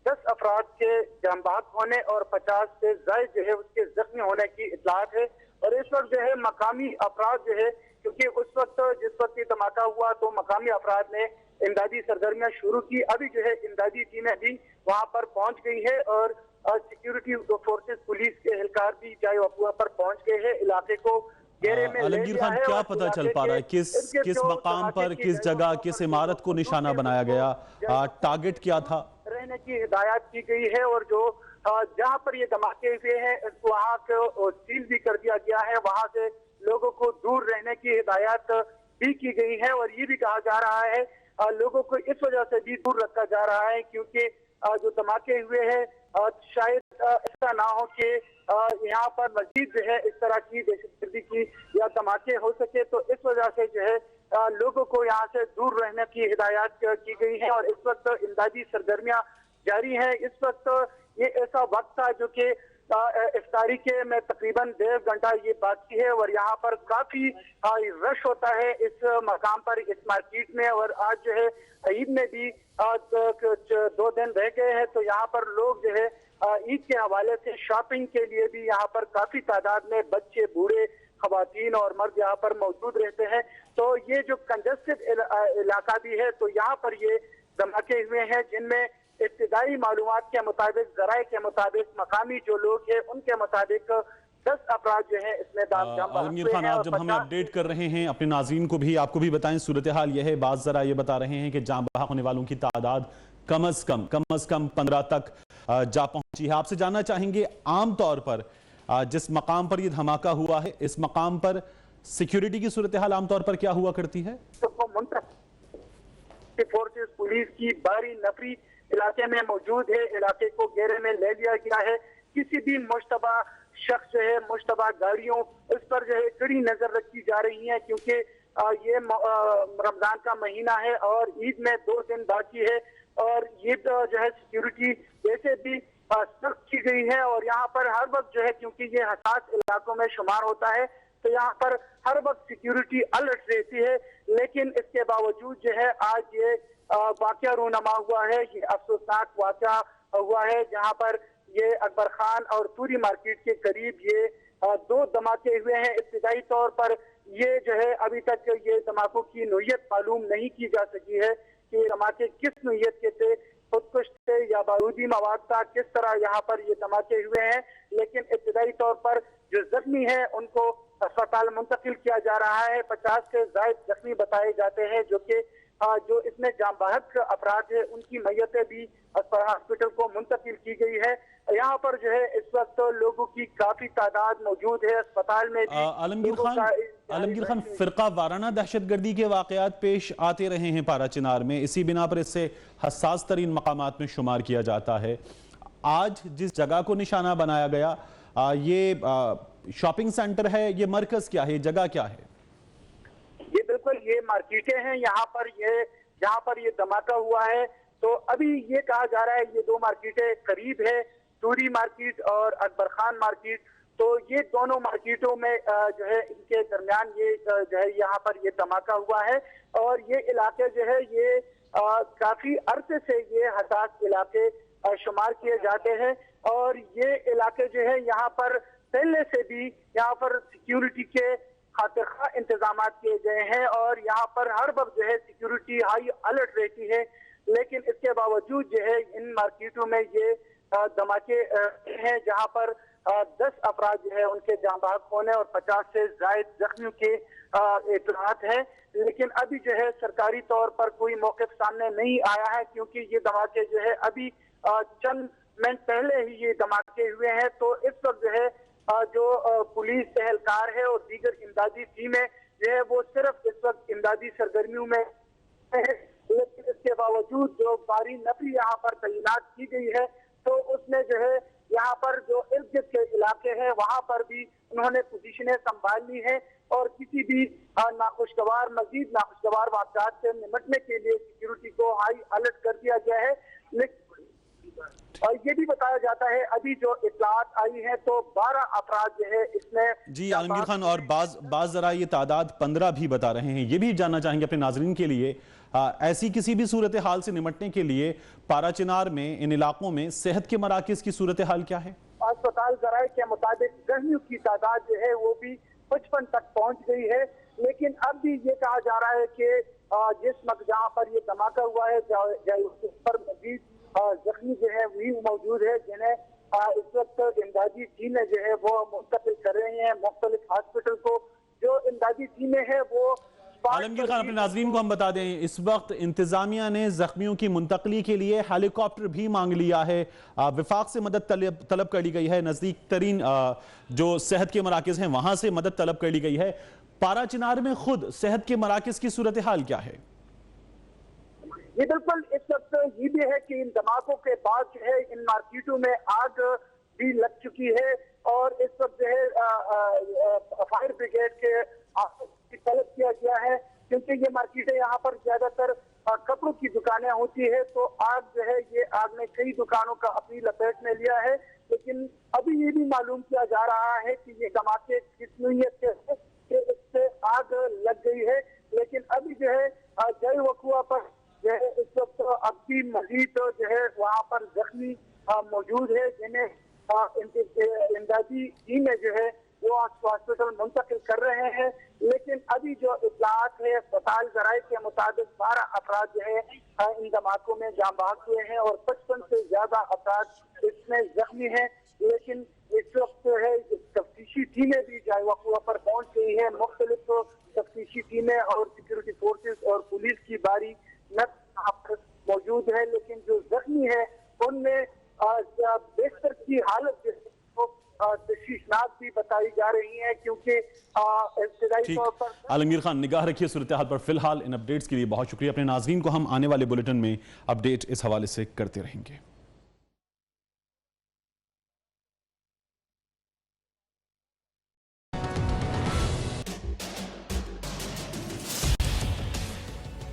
10 अफराद के जान बहक होने और 50 से जायद जो है उसके जख्मी होने की इत्तलात है। और इस वक्त जो है मकामी अफराद जो है, क्योंकि उस वक्त जिस वक्त ये धमाका हुआ तो मकामी अफराद ने इमदादी सरगर्मियां शुरू की। अभी जो है इमदादी टीमें भी वहां पर पहुंच गई है और सिक्योरिटी फोर्सेस पुलिस के एहलकार भी जाए अफवाह पर पहुंच गए हैं। इलाके को घेरे में आलमगीर खान, क्या पता चल पा रहा है किस मकाम पर, किस जगह, किस इमारत को निशाना बनाया गया, टारगेट क्या था? रहने की हिदायत की गई है और जो जहां पर ये धमाके हुए हैं वहां को सील भी कर दिया गया है। वहां से लोगों को दूर रहने की हिदायत भी की गई है और ये भी कहा जा रहा है लोगों को इस वजह से भी दूर रखा जा रहा है क्योंकि जो धमाके हुए हैं शायद ऐसा ना हो कि यहाँ पर मजीद जो है इस तरह की दहशतगर्दी की या धमाके हो सके, तो इस वजह से जो है लोगों को यहाँ से दूर रहने की हिदायत की गई है। और इस वक्त इमदादी सरगर्मियां जारी हैं। इस वक्त ये ऐसा वक्त था जो कि इफ्तारी के में तकरीबन 1.5 घंटा ये बाकी है और यहाँ पर काफी रश होता है इस मकाम पर, इस मार्केट में। और आज जो है ईद में भी 2 दिन रह गए हैं, तो यहाँ पर लोग जो है ईद के हवाले से शॉपिंग के लिए भी यहाँ पर काफी तादाद में बच्चे, बूढ़े, खवातीन और मर्द यहाँ पर मौजूद रहते हैं। तो ये जो कंजस्टेड इलाका भी है, तो यहाँ पर ये धमाके हुए हैं जिनमें इब्तिदाई मालूमात के मुताबिक, जराए के मुताबिक, मकामी जो लोग हैं उनके मुताबिक 10 अफराद जो है इसमें आलमगीर खान, आप जब हमें अपडेट कर रहे हैं अपने नाज़रीन को भी आपको भी बताएं, सूरत हाल यह है। बाज़ ज़रा ये बता रहे हैं कि जान बहक होने वालों की तादाद कम अज कम 15 तक जा पहुंची है। आपसे जानना चाहेंगे आम तौर पर जिस मकाम पर ये धमाका हुआ है, इस मकाम पर सिक्योरिटी की सूरत हाल आमतौर पर क्या हुआ करती है? फोर्सेस पुलिस की भारी नफरी इलाके में मौजूद है। इलाके को घेरे में ले लिया गया है। किसी भी मुश्तबा शख्स जो है, मुश्तबा गाड़ियों, इस पर जो है कड़ी नजर रखी जा रही है क्योंकि ये रमजान का महीना है और ईद में 2 दिन बाकी है और ये जो है सिक्योरिटी वैसे भी सख्त की गई है। और यहाँ पर हर वक्त जो है, क्योंकि ये हसास इलाकों में शुमार होता है, तो यहाँ पर हर वक्त सिक्योरिटी अलर्ट रहती है। लेकिन इसके बावजूद जो है आज ये वाकया रूनमा हुआ है। ये अफसोसनाक वाकया हुआ है जहाँ पर ये अकबर खान और तूरी मार्केट के करीब ये 2 धमाके हुए हैं। इब्तिदाई तौर पर ये जो है अभी तक ये धमाकों की नोयत मालूम नहीं की जा सकी है कि धमाके किस नोयत के थे, खुदकुश थे या बारूदी मवाद था, किस तरह यहाँ पर ये धमाके हुए हैं। लेकिन इब्तिदाई तौर पर जो जख्मी है उनको अस्पताल मुंतकिल किया जा रहा है। 50 से ज्यादा जख्मी बताए जाते हैं, जो कि जो इसमें जान बहक अफराद है उनकी मैयतें भी हॉस्पिटल को मुंतकिल की गई है। यहाँ पर जो है इस वक्त लोगों की काफी तादाद मौजूद है अस्पताल में भी। आलमगीर खान, फिरका वाराना दहशतगर्दी के वाकयात पेश आते रहे हैं पारा चिनार में, इसी बिना पर इससे हसास तरीन मकामात में शुमार किया जाता है। आज जिस जगह को निशाना बनाया गया ये शॉपिंग सेंटर है, ये मरकज क्या है, ये जगह क्या है? ये बिल्कुल ये मार्केटें हैं। यहाँ पर ये धमाका हुआ है। तो अभी ये कहा जा रहा है ये 2 मार्केटें करीब है, टूरी मार्केट और अकबर खान मार्केट। तो ये दोनों मार्केटों में जो है इनके दरमियान ये जो है यहाँ पर ये धमाका हुआ है। और ये इलाके जो है ये काफी अरसे से ये हसास इलाके शुमार किए जाते हैं। और ये इलाके जो है यहाँ पर पहले से भी यहाँ पर सिक्योरिटी के खातिर इंतजाम किए गए हैं और यहाँ पर हर वक्त जो है सिक्योरिटी हाई अलर्ट रहती है। लेकिन इसके बावजूद जो है इन मार्केटों में ये धमाके हैं जहाँ पर 10 अफराद जो है उनके जान बहक होने और 50 से ज्यादा जख्मियों के इत्तलात हैं। लेकिन अभी जो है सरकारी तौर पर कोई मौक़िफ़ सामने नहीं आया है क्योंकि ये धमाके जो है अभी चंद मिनट पहले ही ये धमाके हुए हैं। तो इस वक्त जो है जो पुलिस एहलकार है और दीगर इमदादी टीमें जो है वो सिर्फ इस वक्त इमदादी सरगर्मियों में है। लेकिन इसके बावजूद जो भारी नफरी यहाँ पर तैनात की गई है, तो उसमें जो है यहाँ पर जो इर्द गिर्द के इलाके हैं वहाँ पर भी उन्होंने पोजीशनें संभाल ली है और किसी भी मजीद नाखुशगवार वाक़यात से निपटने के लिए सिक्योरिटी को हाई अलर्ट कर दिया गया है। اور یہ بھی بتایا جاتا ہے ابھی جو اطلاعات آئی ہیں تو 12 افراد جو ہے اس میں جی عالمگیر خان، اور بعض ذرائع یہ تعداد 15 بھی بتا رہے ہیں. یہ بھی جاننا چاہیں گے اپنے ناظرین کے لیے ایسی کسی بھی صورتحال سے نمٹنے کے لیے پارا چنار میں ان علاقوں میں صحت کے مراکز کی صورتحال کیا ہے؟ اسپتال ذرائع کے مطابق زخمیوں کی تعداد جو ہے وہ بھی 55 تک پہنچ گئی ہے، لیکن اب بھی یہ کہا جا رہا ہے کہ جس وقت جہاں پر یہ دھماکہ ہوا ہے اس پر مزید زخمی جو ہے وہی موجود ہے جنہیں اس وقت امدادی ٹیمیں جو ہے وہ منتقل کر رہی ہیں مختلف ہاسپٹل کو. جو امدادی ٹیمیں ہیں وہ عالمگیر خان، اپنے ناظرین کو ہم بتا دیں اس وقت انتظامیہ نے زخمیوں کی منتقلی کے لیے ہیلی کاپٹر بھی مانگ لیا ہے. وفاق سے مدد طلب کر لی گئی ہے، نزدیک ترین جو صحت کے مراکز ہیں وہاں سے مدد طلب کر لی گئی ہے. پارا چنار میں خود صحت کے مراکز کی صورتحال کیا ہے؟ یہ بالکل اس وقت یہ بھی ہے کہ ان دھماکوں کے بعد جو ہے ان مارکیٹوں میں آگ بھی لگ چکی ہے اور اس وقت جو ہے فائر بریگیڈ کے طلب کیا گیا ہے کیونکہ یہ مارکیٹیں یہاں پر زیادہ تر کپڑوں کی دکانیں ہوتی ہے تو آگ جو ہے یہ آگ نے کئی دکانوں کا اپنی لپیٹ میں لیا ہے. لیکن ابھی یہ بھی معلوم کیا جا رہا ہے کہ یہ دھماکے کس نوعیت کے ہیں کہ اس سے آگ لگ گئی ہے. لیکن ابھی جو ہے جائے وقوع پر جو ہے اس وقت اب بھی مزید جو ہے وہاں پر زخمی موجود ہے جنہیں امدادی ٹیمیں جو ہے وہ ہاسپٹل منتقل کر رہے ہیں. لیکن ابھی جو اطلاعات ہے اسپتال ذرائع کے مطابق 12 افراد جو ہے ان دھماکوں میں جاں بحق ہوئے ہیں اور 55 سے زیادہ افراد اس میں زخمی ہیں. لیکن اس وقت جو ہے تفتیشی ٹیمیں بھی جائے وقوع پر پہنچ گئی ہیں. مختلف تفتیشی ٹیمیں اور سیکورٹی فورسز اور پولیس کی باری موجود ہے. لیکن جو زخمی ہے ان میں بہتر کی حالت تشویشناک بھی بتائی جا رہی ہے کیونکہ ابتدائی طور پر عالمگیر خان نگاہ رکھیے صورتحال پر. فی الحال ان اپڈیٹس کے لیے بہت شکریہ. اپنے ناظرین کو ہم آنے والے بلیٹن میں اپڈیٹ اس حوالے سے کرتے رہیں گے.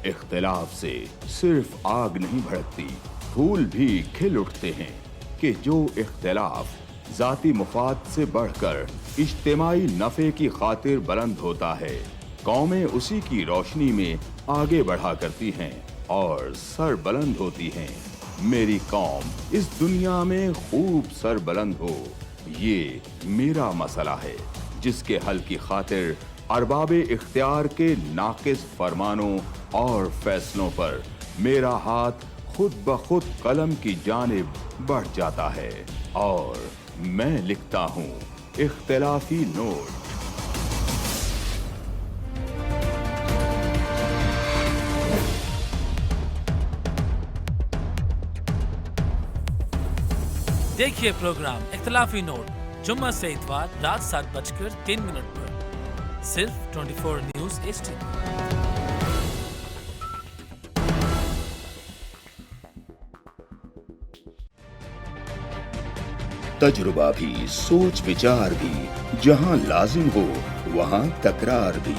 اختلاف سے صرف آگ نہیں بھڑکتی، پھول بھی کھل اٹھتے ہیں کہ جو اختلاف ذاتی مفاد سے بڑھ کر اجتماعی نفع کی خاطر بلند ہوتا ہے، قومیں اسی کی روشنی میں آگے بڑھا کرتی ہیں اور سر بلند ہوتی ہیں. میری قوم اس دنیا میں خوب سر بلند ہو، یہ میرا مسئلہ ہے جس کے حل کی خاطر ارباب اختیار کے ناقص فرمانوں اور فیصلوں پر میرا ہاتھ خود بخود قلم کی جانب بڑھ جاتا ہے اور میں لکھتا ہوں اختلافی نوٹ. دیکھیے پروگرام اختلافی نوٹ جمعہ سے اتوار رات 7:03 پر صرف 24 نیوز HD. تجربہ بھی، سوچ وچار بھی، جہاں لازم ہو وہاں تکرار بھی.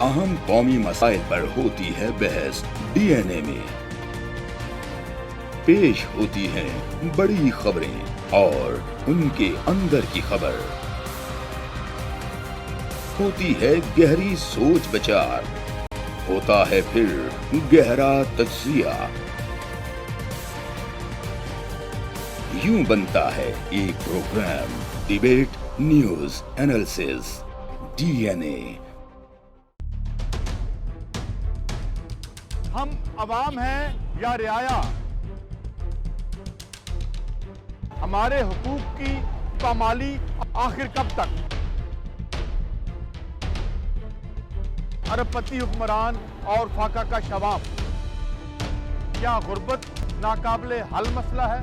اہم قومی مسائل پر ہوتی ہے بحث DNA میں. پیش ہوتی ہیں بڑی خبریں اور ان کے اندر کی خبر. ہوتی ہے گہری سوچ بچار، ہوتا ہے پھر گہرا تجزیہ. یوں بنتا ہے ایک program debate news analysis DNA. ہم عوام ہیں یا رعایا؟ ہمارے حقوق کی پامالی آخر کب تک؟ ارب پتی حکمران اور فاقہ کا شباب، کیا غربت ناقابل حل مسئلہ ہے؟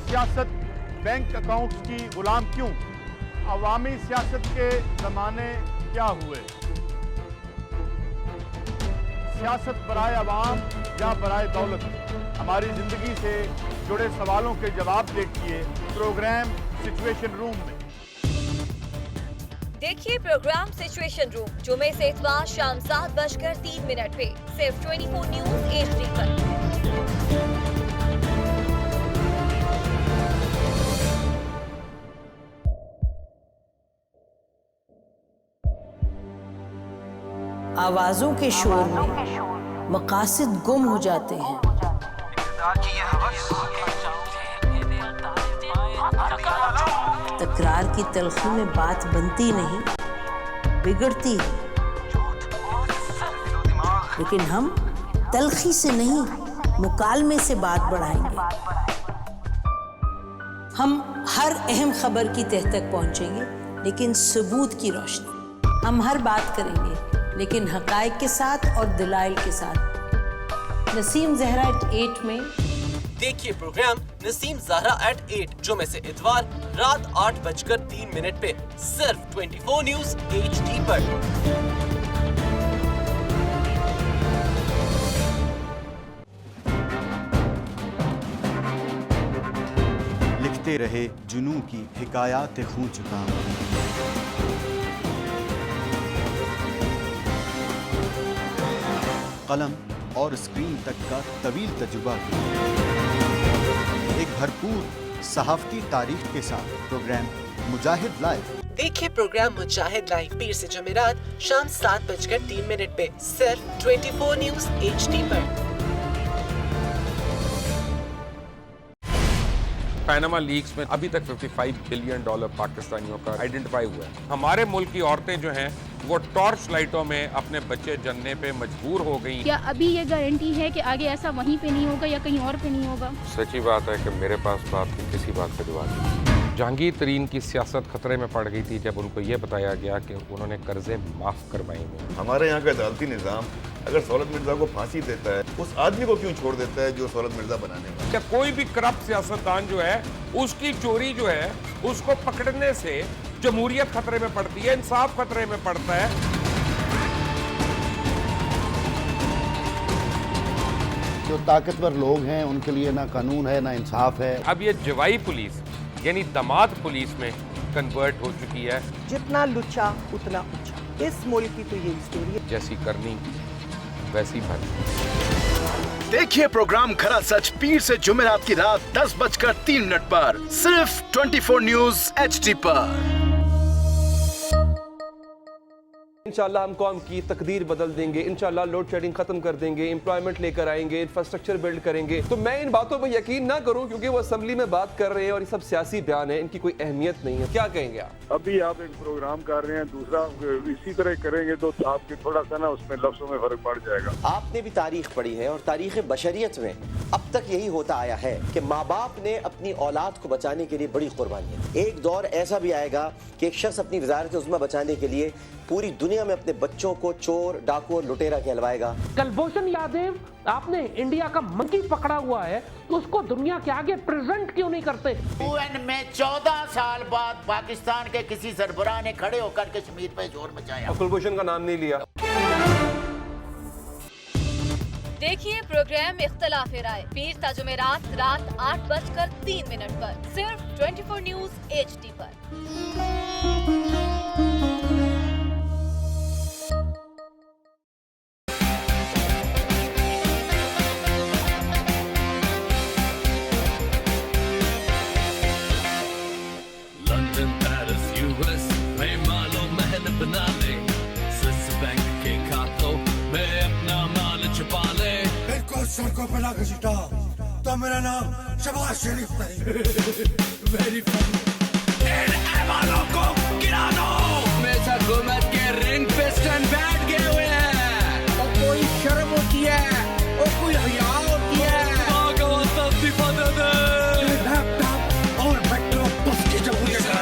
سیاست بینک اکاؤنٹس کی غلام کیوں؟ عوامی سیاست کے زمانے کیا ہوئے؟ سیاست برائے عوام یا برائے دولت؟ ہماری زندگی سے جڑے سوالوں کے جواب دیکھیے پروگرام سچویشن روم میں. دیکھیے پروگرام سچویشن روم جمعے سے اتوار شام 7:03 پہ صرف 24 نیوز HD پر. आवाजों के शोर में मकासद गुम हो जाते हैं। तकरार की तलखी में बात बनती नहीं, बिगड़ती है। लेकिन हम तलखी से नहीं, मुकालमे से बात बढ़ाएंगे। हम हर अहम खबर की तह तक पहुंचेंगे, लेकिन सबूत की रोशनी। हम हर बात करेंगे, लेकिन हकायक के साथ और दलाइल के साथ। नसीम ज़हरा @8 में देखिए प्रोग्राम नसीम ज़हरा @8 जुमे से इतवार रात 8:03 पे सिर्फ 24 न्यूज़ HD पर। लिखते रहे जुनून की हिकायात खूं चुका। कलम और स्क्रीन तक का तवील तजुर्बा किया। एक भरपूर सहाफती तारीख के साथ प्रोग्राम मुजाहिद लाइव। देखिए प्रोग्राम मुजाहिद लाइव पीर से जुमेरात शाम 7:03 पे सिर्फ 24 न्यूज़ HD पर। पैनामा लीक्स में अभी तक $55 बिलियन पाकिस्तानियों का आइडेंटिफाई हुआ है। हमारे मुल्क की औरतें जो हैं वो टॉर्च लाइटों में अपने बच्चे जनने पे मजबूर हो गई। क्या अभी ये गारंटी है कि आगे ऐसा वहीं पे नहीं होगा या कहीं और पे नहीं होगा? सच्ची बात है कि मेरे पास तो आपकी किसी बात का जवाब नहीं। जहांगीर तरीन की सियासत खतरे में पड़ गई थी जब उनको ये बताया गया कि उन्होंने कर्जे माफ करवाए हुए। हमारे यहाँ का अदालती निज़ाम अगर सौलत मिर्जा को फांसी देता है, उस आदमी को क्यों छोड़ देता है जो सौलत मिर्जा बनाने वाला? क्या कोई भी करप्ट सियासतदान जो है उसकी चोरी जो है उसको पकड़ने से जमहूरियत खतरे में पड़ती है, इंसाफ खतरे में पड़ता है। जो ताकतवर लोग हैं उनके लिए ना कानून है ना इंसाफ है। अब ये जवाई पुलिस यानी दामाद पुलिस में कन्वर्ट हो चुकी है। जितना लुच्चा उतना ऊंचा। इस मुल्क की तो ये स्टोरी है। जैसी करनी वैसी भरनी। देखिए प्रोग्राम खरा सच पीर से जुमेरात की रात 10:03 पर सिर्फ 24 न्यूज़ HD पर। इंशाल्लाह हम कौम की तकदीर बदल देंगे, इंशाल्लाह लोड शेडिंग खत्म कर देंगे, एम्प्लॉयमेंट लेकर आएंगे, इंफ्रास्ट्रक्चर बिल्ड करेंगे। तो मैं इन बातों पर यकीन ना करूं क्योंकि वो असेंबली में बात कर रहे हैं और ये सब सियासी बयान है, इनकी कोई अहमियत नहीं है। क्या कहेंगे आप? अभी आप एक प्रोग्राम कर रहे हैं, दूसरा इसी तरह करेंगे तो आपके थोड़ा सा ना उसमें लफ्जों में फर्क पड़ जाएगा। आपने भी तारीख पढ़ी है और तारीख बशरियत में अब तक यही होता आया है कि माँ बाप ने अपनी औलाद को बचाने के लिए बड़ी कुर्बानियां। एक दौर ऐसा भी आएगा कि एक शख्स अपनी वज़ारत उज़्मा बचाने के लिए पूरी दुनिया में अपने बच्चों को चोर, डाकू और लुटेरा कहलवाएगा। कुलभूषण यादव, आपने इंडिया का मंकी पकड़ा हुआ है तो उसको दुनिया के आगे प्रेजेंट क्यों नहीं करते? UN में 14 साल बाद पाकिस्तान के किसी सरबराह ने खड़े होकर कश्मीर पे जोर मचाया। कुलभूषण का नाम नहीं लिया। देखिए प्रोग्राम इख्तलाफ राय पीर ता जुमेरात रात 8:03 पर सिर्फ 24 न्यूज़ HD पर। सड़कों पे लाके सीटा तो मेरा नाम शबाज शरीफ नहीं। Very funny. इन एवालों को गिरा दो। हमेशा हुकूमत के रिंग पे स्टैंड बैठ गए हुए हैं। और कोई शर्म होती है और कोई हया होती है। लैपटॉप और मेट्रो बस की जमहूरियत है।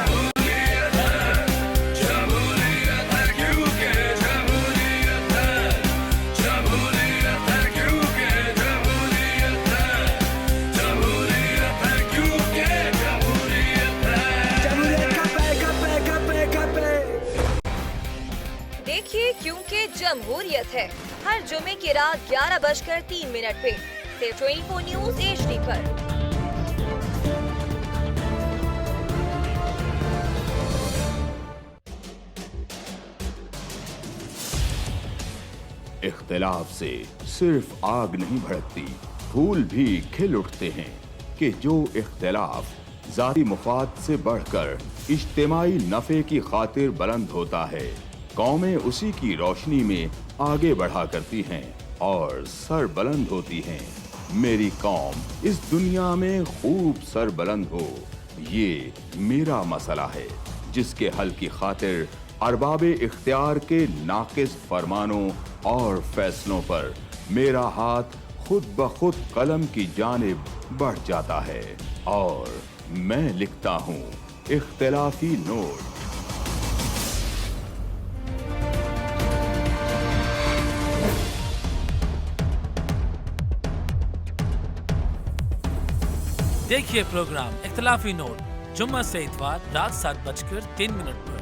क्योंकि जमहूरियत है हर जुमे की रात 11:03 पे सिर्फ 24 न्यूज़ HD पर। इख्तिलाफ से सिर्फ आग नहीं भड़कती, फूल भी खिल उठते हैं कि जो इख्तिलाफ जाती मुफाद से बढ़कर इज्तिमाई नफे की खातिर बुलंद होता है, कौमें उसी की रोशनी में आगे बढ़ा करती हैं और सर बुलंद होती हैं। मेरी कौम इस दुनिया में खूब सर बुलंद हो, ये मेरा मसला है, जिसके हल की खातिर अरबाबे इख्तियार के नाकिस फरमानों और फैसलों पर मेरा हाथ खुद ब खुद कलम की जानिब बढ़ जाता है और मैं लिखता हूँ इख्तिलाफी नोट। देखिए प्रोग्राम इख्तिलाफी नोट जुम्मा से इतवार रात 7:03 पर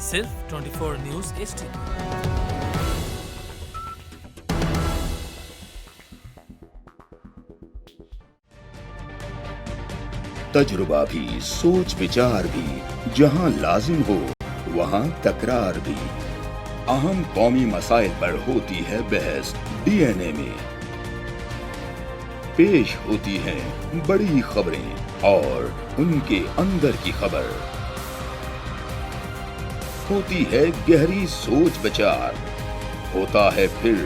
सिर्फ 24 न्यूज़ HD। तजुर्बा भी, सोच विचार भी, जहां लाजिम हो वहां तकरार भी। अहम कौमी मसाइल पर होती है बहस DNA में। पेश होती हैं बड़ी खबरें और उनके अंदर की खबर। होती है गहरी सोच विचार, होता है फिर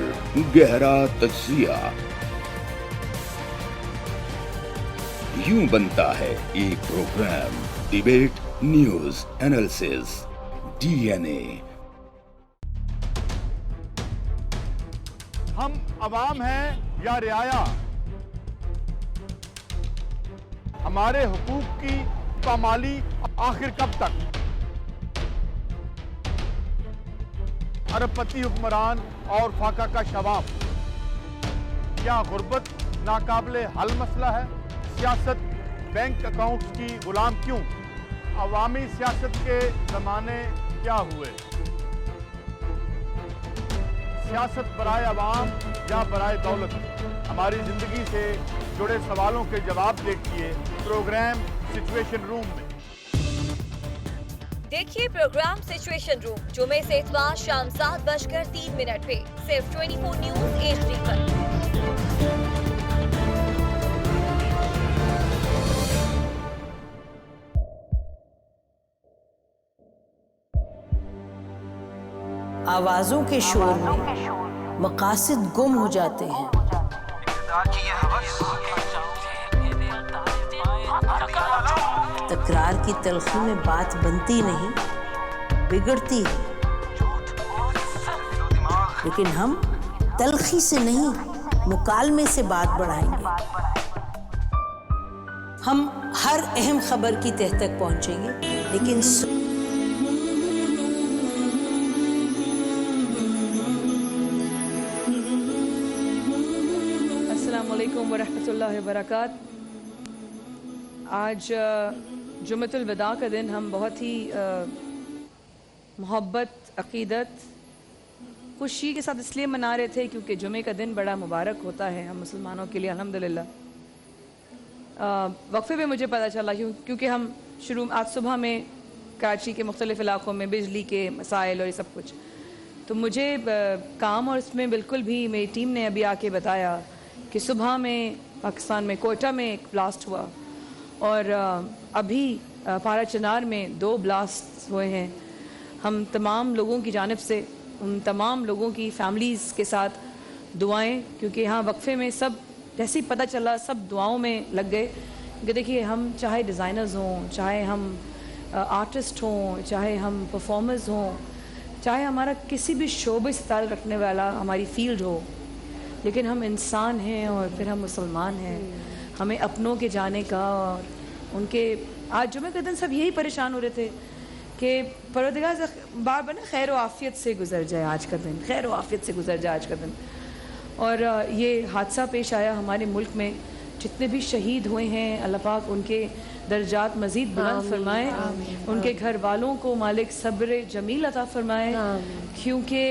गहरा तज्जिया। यूं बनता है एक program debate news analysis DNA। हम अवाम हैं या रियाया, हमारे हुकूक की पामाली आखिर कब तक? अरबपति हुक्मरान और फाका का शवाब, क्या गुर्बत नाकाबिले हल मसला है? सियासत बैंक अकाउंट्स की गुलाम क्यों? अवामी सियासत के जमाने क्या हुए? सियासत बराए अवाम या बराए दौलत? हमारी जिंदगी से जुड़े सवालों के जवाब देखिए प्रोग्राम सिचुएशन रूम में। देखिए प्रोग्राम सिचुएशन रूम जुमे से इतवार शाम 7:03 पे सिर्फ 24 न्यूज़ HD पर। आवाजों के शोर में मकासद गुम हो जाते हैं। तकरार की तलखी में बात बनती नहीं, बिगड़ती है। लेकिन हम तलखी से नहीं, मुकालमे से बात बढ़ाएंगे। हम हर अहम खबर की तह तक पहुंचेंगे, लेकिन अस्सलामुअलैकुम वरहमतुल्लाहि वबरकातुहू। आज जुम्मतुल विदा का दिन हम बहुत ही मोहब्बत, अक़ीदत, खुशी के साथ इसलिए मना रहे थे क्योंकि जुमे का दिन बड़ा मुबारक होता है हम मुसलमानों के लिए, अल्हम्दुलिल्लाह। वक्फे में मुझे पता चला क्योंकि हम आज सुबह में कराची के मुख्तलिफ़ इलाक़ों में बिजली के मसाइल और ये सब कुछ, तो मुझे काम और इसमें बिल्कुल भी मेरी टीम ने अभी आके बताया कि सुबह में पाकिस्तान में कोयटा में एक ब्लास्ट हुआ और अभी पारा चिनार में 2 ब्लास्ट हुए हैं। हम तमाम लोगों की जानिब से उन तमाम लोगों की फैमिलीज़ के साथ दुआएं, क्योंकि यहाँ वक्फे में सब जैसे ही पता चला सब दुआओं में लग गए। कि देखिए हम चाहे डिज़ाइनर्स हों, चाहे हम आर्टिस्ट हों, चाहे हम परफॉर्मर्स हों, चाहे हमारा किसी भी शोबे से ताल्लुक़ रखने वाला हमारी फील्ड हो, लेकिन हम इंसान हैं और फिर हम मुसलमान हैं। हमें अपनों के जाने का और उनके आज जुमे के दिन सब यही परेशान हो रहे थे कि परवरदिगार बार बार खैर व आफ़ियत से गुजर जाए आज का दिन, खैर व आफ़ियत से गुजर जाए आज का दिन। और ये हादसा पेश आया हमारे मुल्क में। जितने भी शहीद हुए हैं अल्लाह पाक उनके दर्जात मज़ीद बुलंद फरमाए, उनके घर वालों को मालिक सब्र जमील अता फरमाए, क्योंकि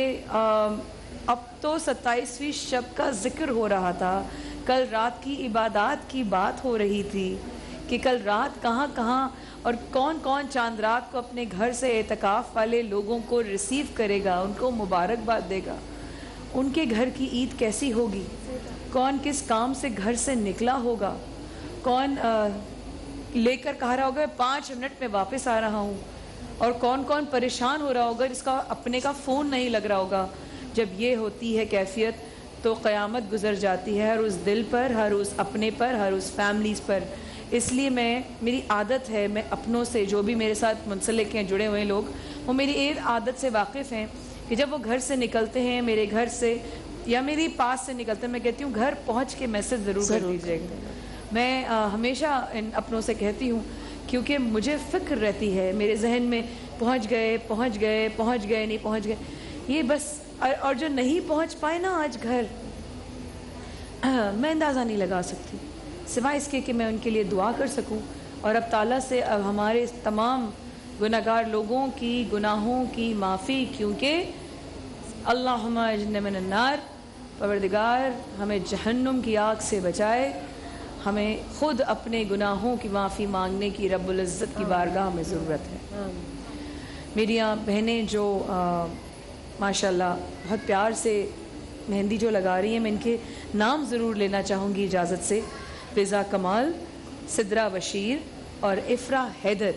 अब तो 27वीं शब का जिक्र हो रहा था। कल रात की इबादत की बात हो रही थी कि कल रात कहाँ कहाँ और कौन कौन चांद रात को अपने घर से एतकाफ़ वाले लोगों को रिसीव करेगा, उनको मुबारकबाद देगा। उनके घर की ईद कैसी होगी, कौन किस काम से घर से निकला होगा, कौन लेकर कह रहा होगा 5 मिनट में वापस आ रहा हूँ, اور کون کون پریشان ہو رہا ہوگا جس کا اپنے کا فون نہیں لگ رہا ہوگا. جب یہ ہوتی ہے کیفیت تو قیامت گزر جاتی ہے ہر اس دل پر, ہر اس اپنے پر, ہر اس فیملیز پر. اس لیے میری عادت ہے, میں اپنوں سے جو بھی میرے ساتھ منسلک ہیں, جڑے ہوئے لوگ, وہ میری ایک عادت سے واقف ہیں کہ جب وہ گھر سے نکلتے ہیں, میرے گھر سے یا میری پاس سے نکلتے ہیں, میں کہتی ہوں گھر پہنچ کے میسج ضرور کر دیجیے گا. میں ہمیشہ ان اپنوں سے کہتی ہوں کیونکہ مجھے فکر رہتی ہے میرے ذہن میں پہنچ گئے نہیں پہنچ گئے, یہ بس. اور جو نہیں پہنچ پائے نا آج گھر, میں اندازہ نہیں لگا سکتی سوائے اس کے کہ میں ان کے لیے دعا کر سکوں اور اب تعالیٰ سے اب ہمارے تمام گناہگار لوگوں کی گناہوں کی معافی, کیونکہ اللہم اجرنا من النار, پروردگار ہمیں جہنم کی آگ سے بچائے. ہمیں خود اپنے گناہوں کی معافی مانگنے کی رب العزت کی بارگاہ میں ضرورت ہے. میری بہنیں جو ماشاءاللہ بہت پیار سے مہندی جو لگا رہی ہیں, میں ان کے نام ضرور لینا چاہوں گی اجازت سے. فضا کمال, صدرہ بشیر اور افرا حیدر,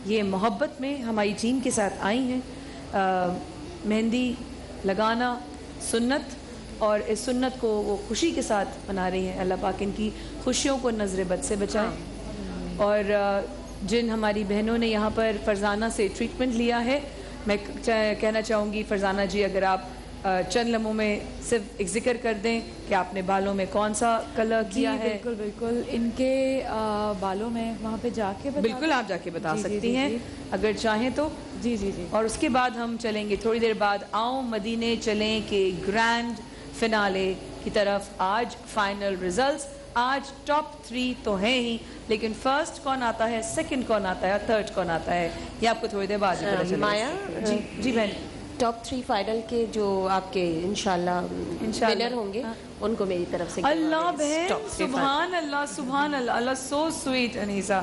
یہ محبت میں ہماری ٹیم کے ساتھ آئی ہیں. مہندی لگانا سنت, اور اس سنت کو وہ خوشی کے ساتھ منا رہی ہیں. اللہ پاک ان کی خوشیوں کو نظر بد سے بچائے. اور جن ہماری بہنوں نے یہاں پر فرزانہ سے ٹریٹمنٹ لیا ہے, میں کہنا چاہوں گی فرزانہ جی اگر آپ چند لمحوں میں صرف ایک ذکر کر دیں کہ آپ نے بالوں میں کون سا کلر کیا ہے. بالکل ان کے بالوں میں وہاں پہ جا کے بالکل آپ جا کے بتا سکتی ہیں اگر چاہیں تو. جی. اور اس کے بعد ہم چلیں گے تھوڑی دیر بعد آؤ مدینے چلیں کہ گرینڈ فنالے کی طرف. آج فائنل ریزلٹس, آج ٹاپ 3 تو ہیں ہی, لیکن فرسٹ کون آتا ہے, سیکنڈ کون آتا ہے, تھرڈ کون آتا ہے, یہ آپ کو تھوڑی دیر بعد پتہ چلے گا. مایا جی بہن, ٹاپ 3 فائنل کے جو آپ کے انشاءاللہ ونر ہوں گے ان کو میری طرف سے. اللہ بہن, سبحان اللہ سبحان اللہ, اللہ so sweet Anisa,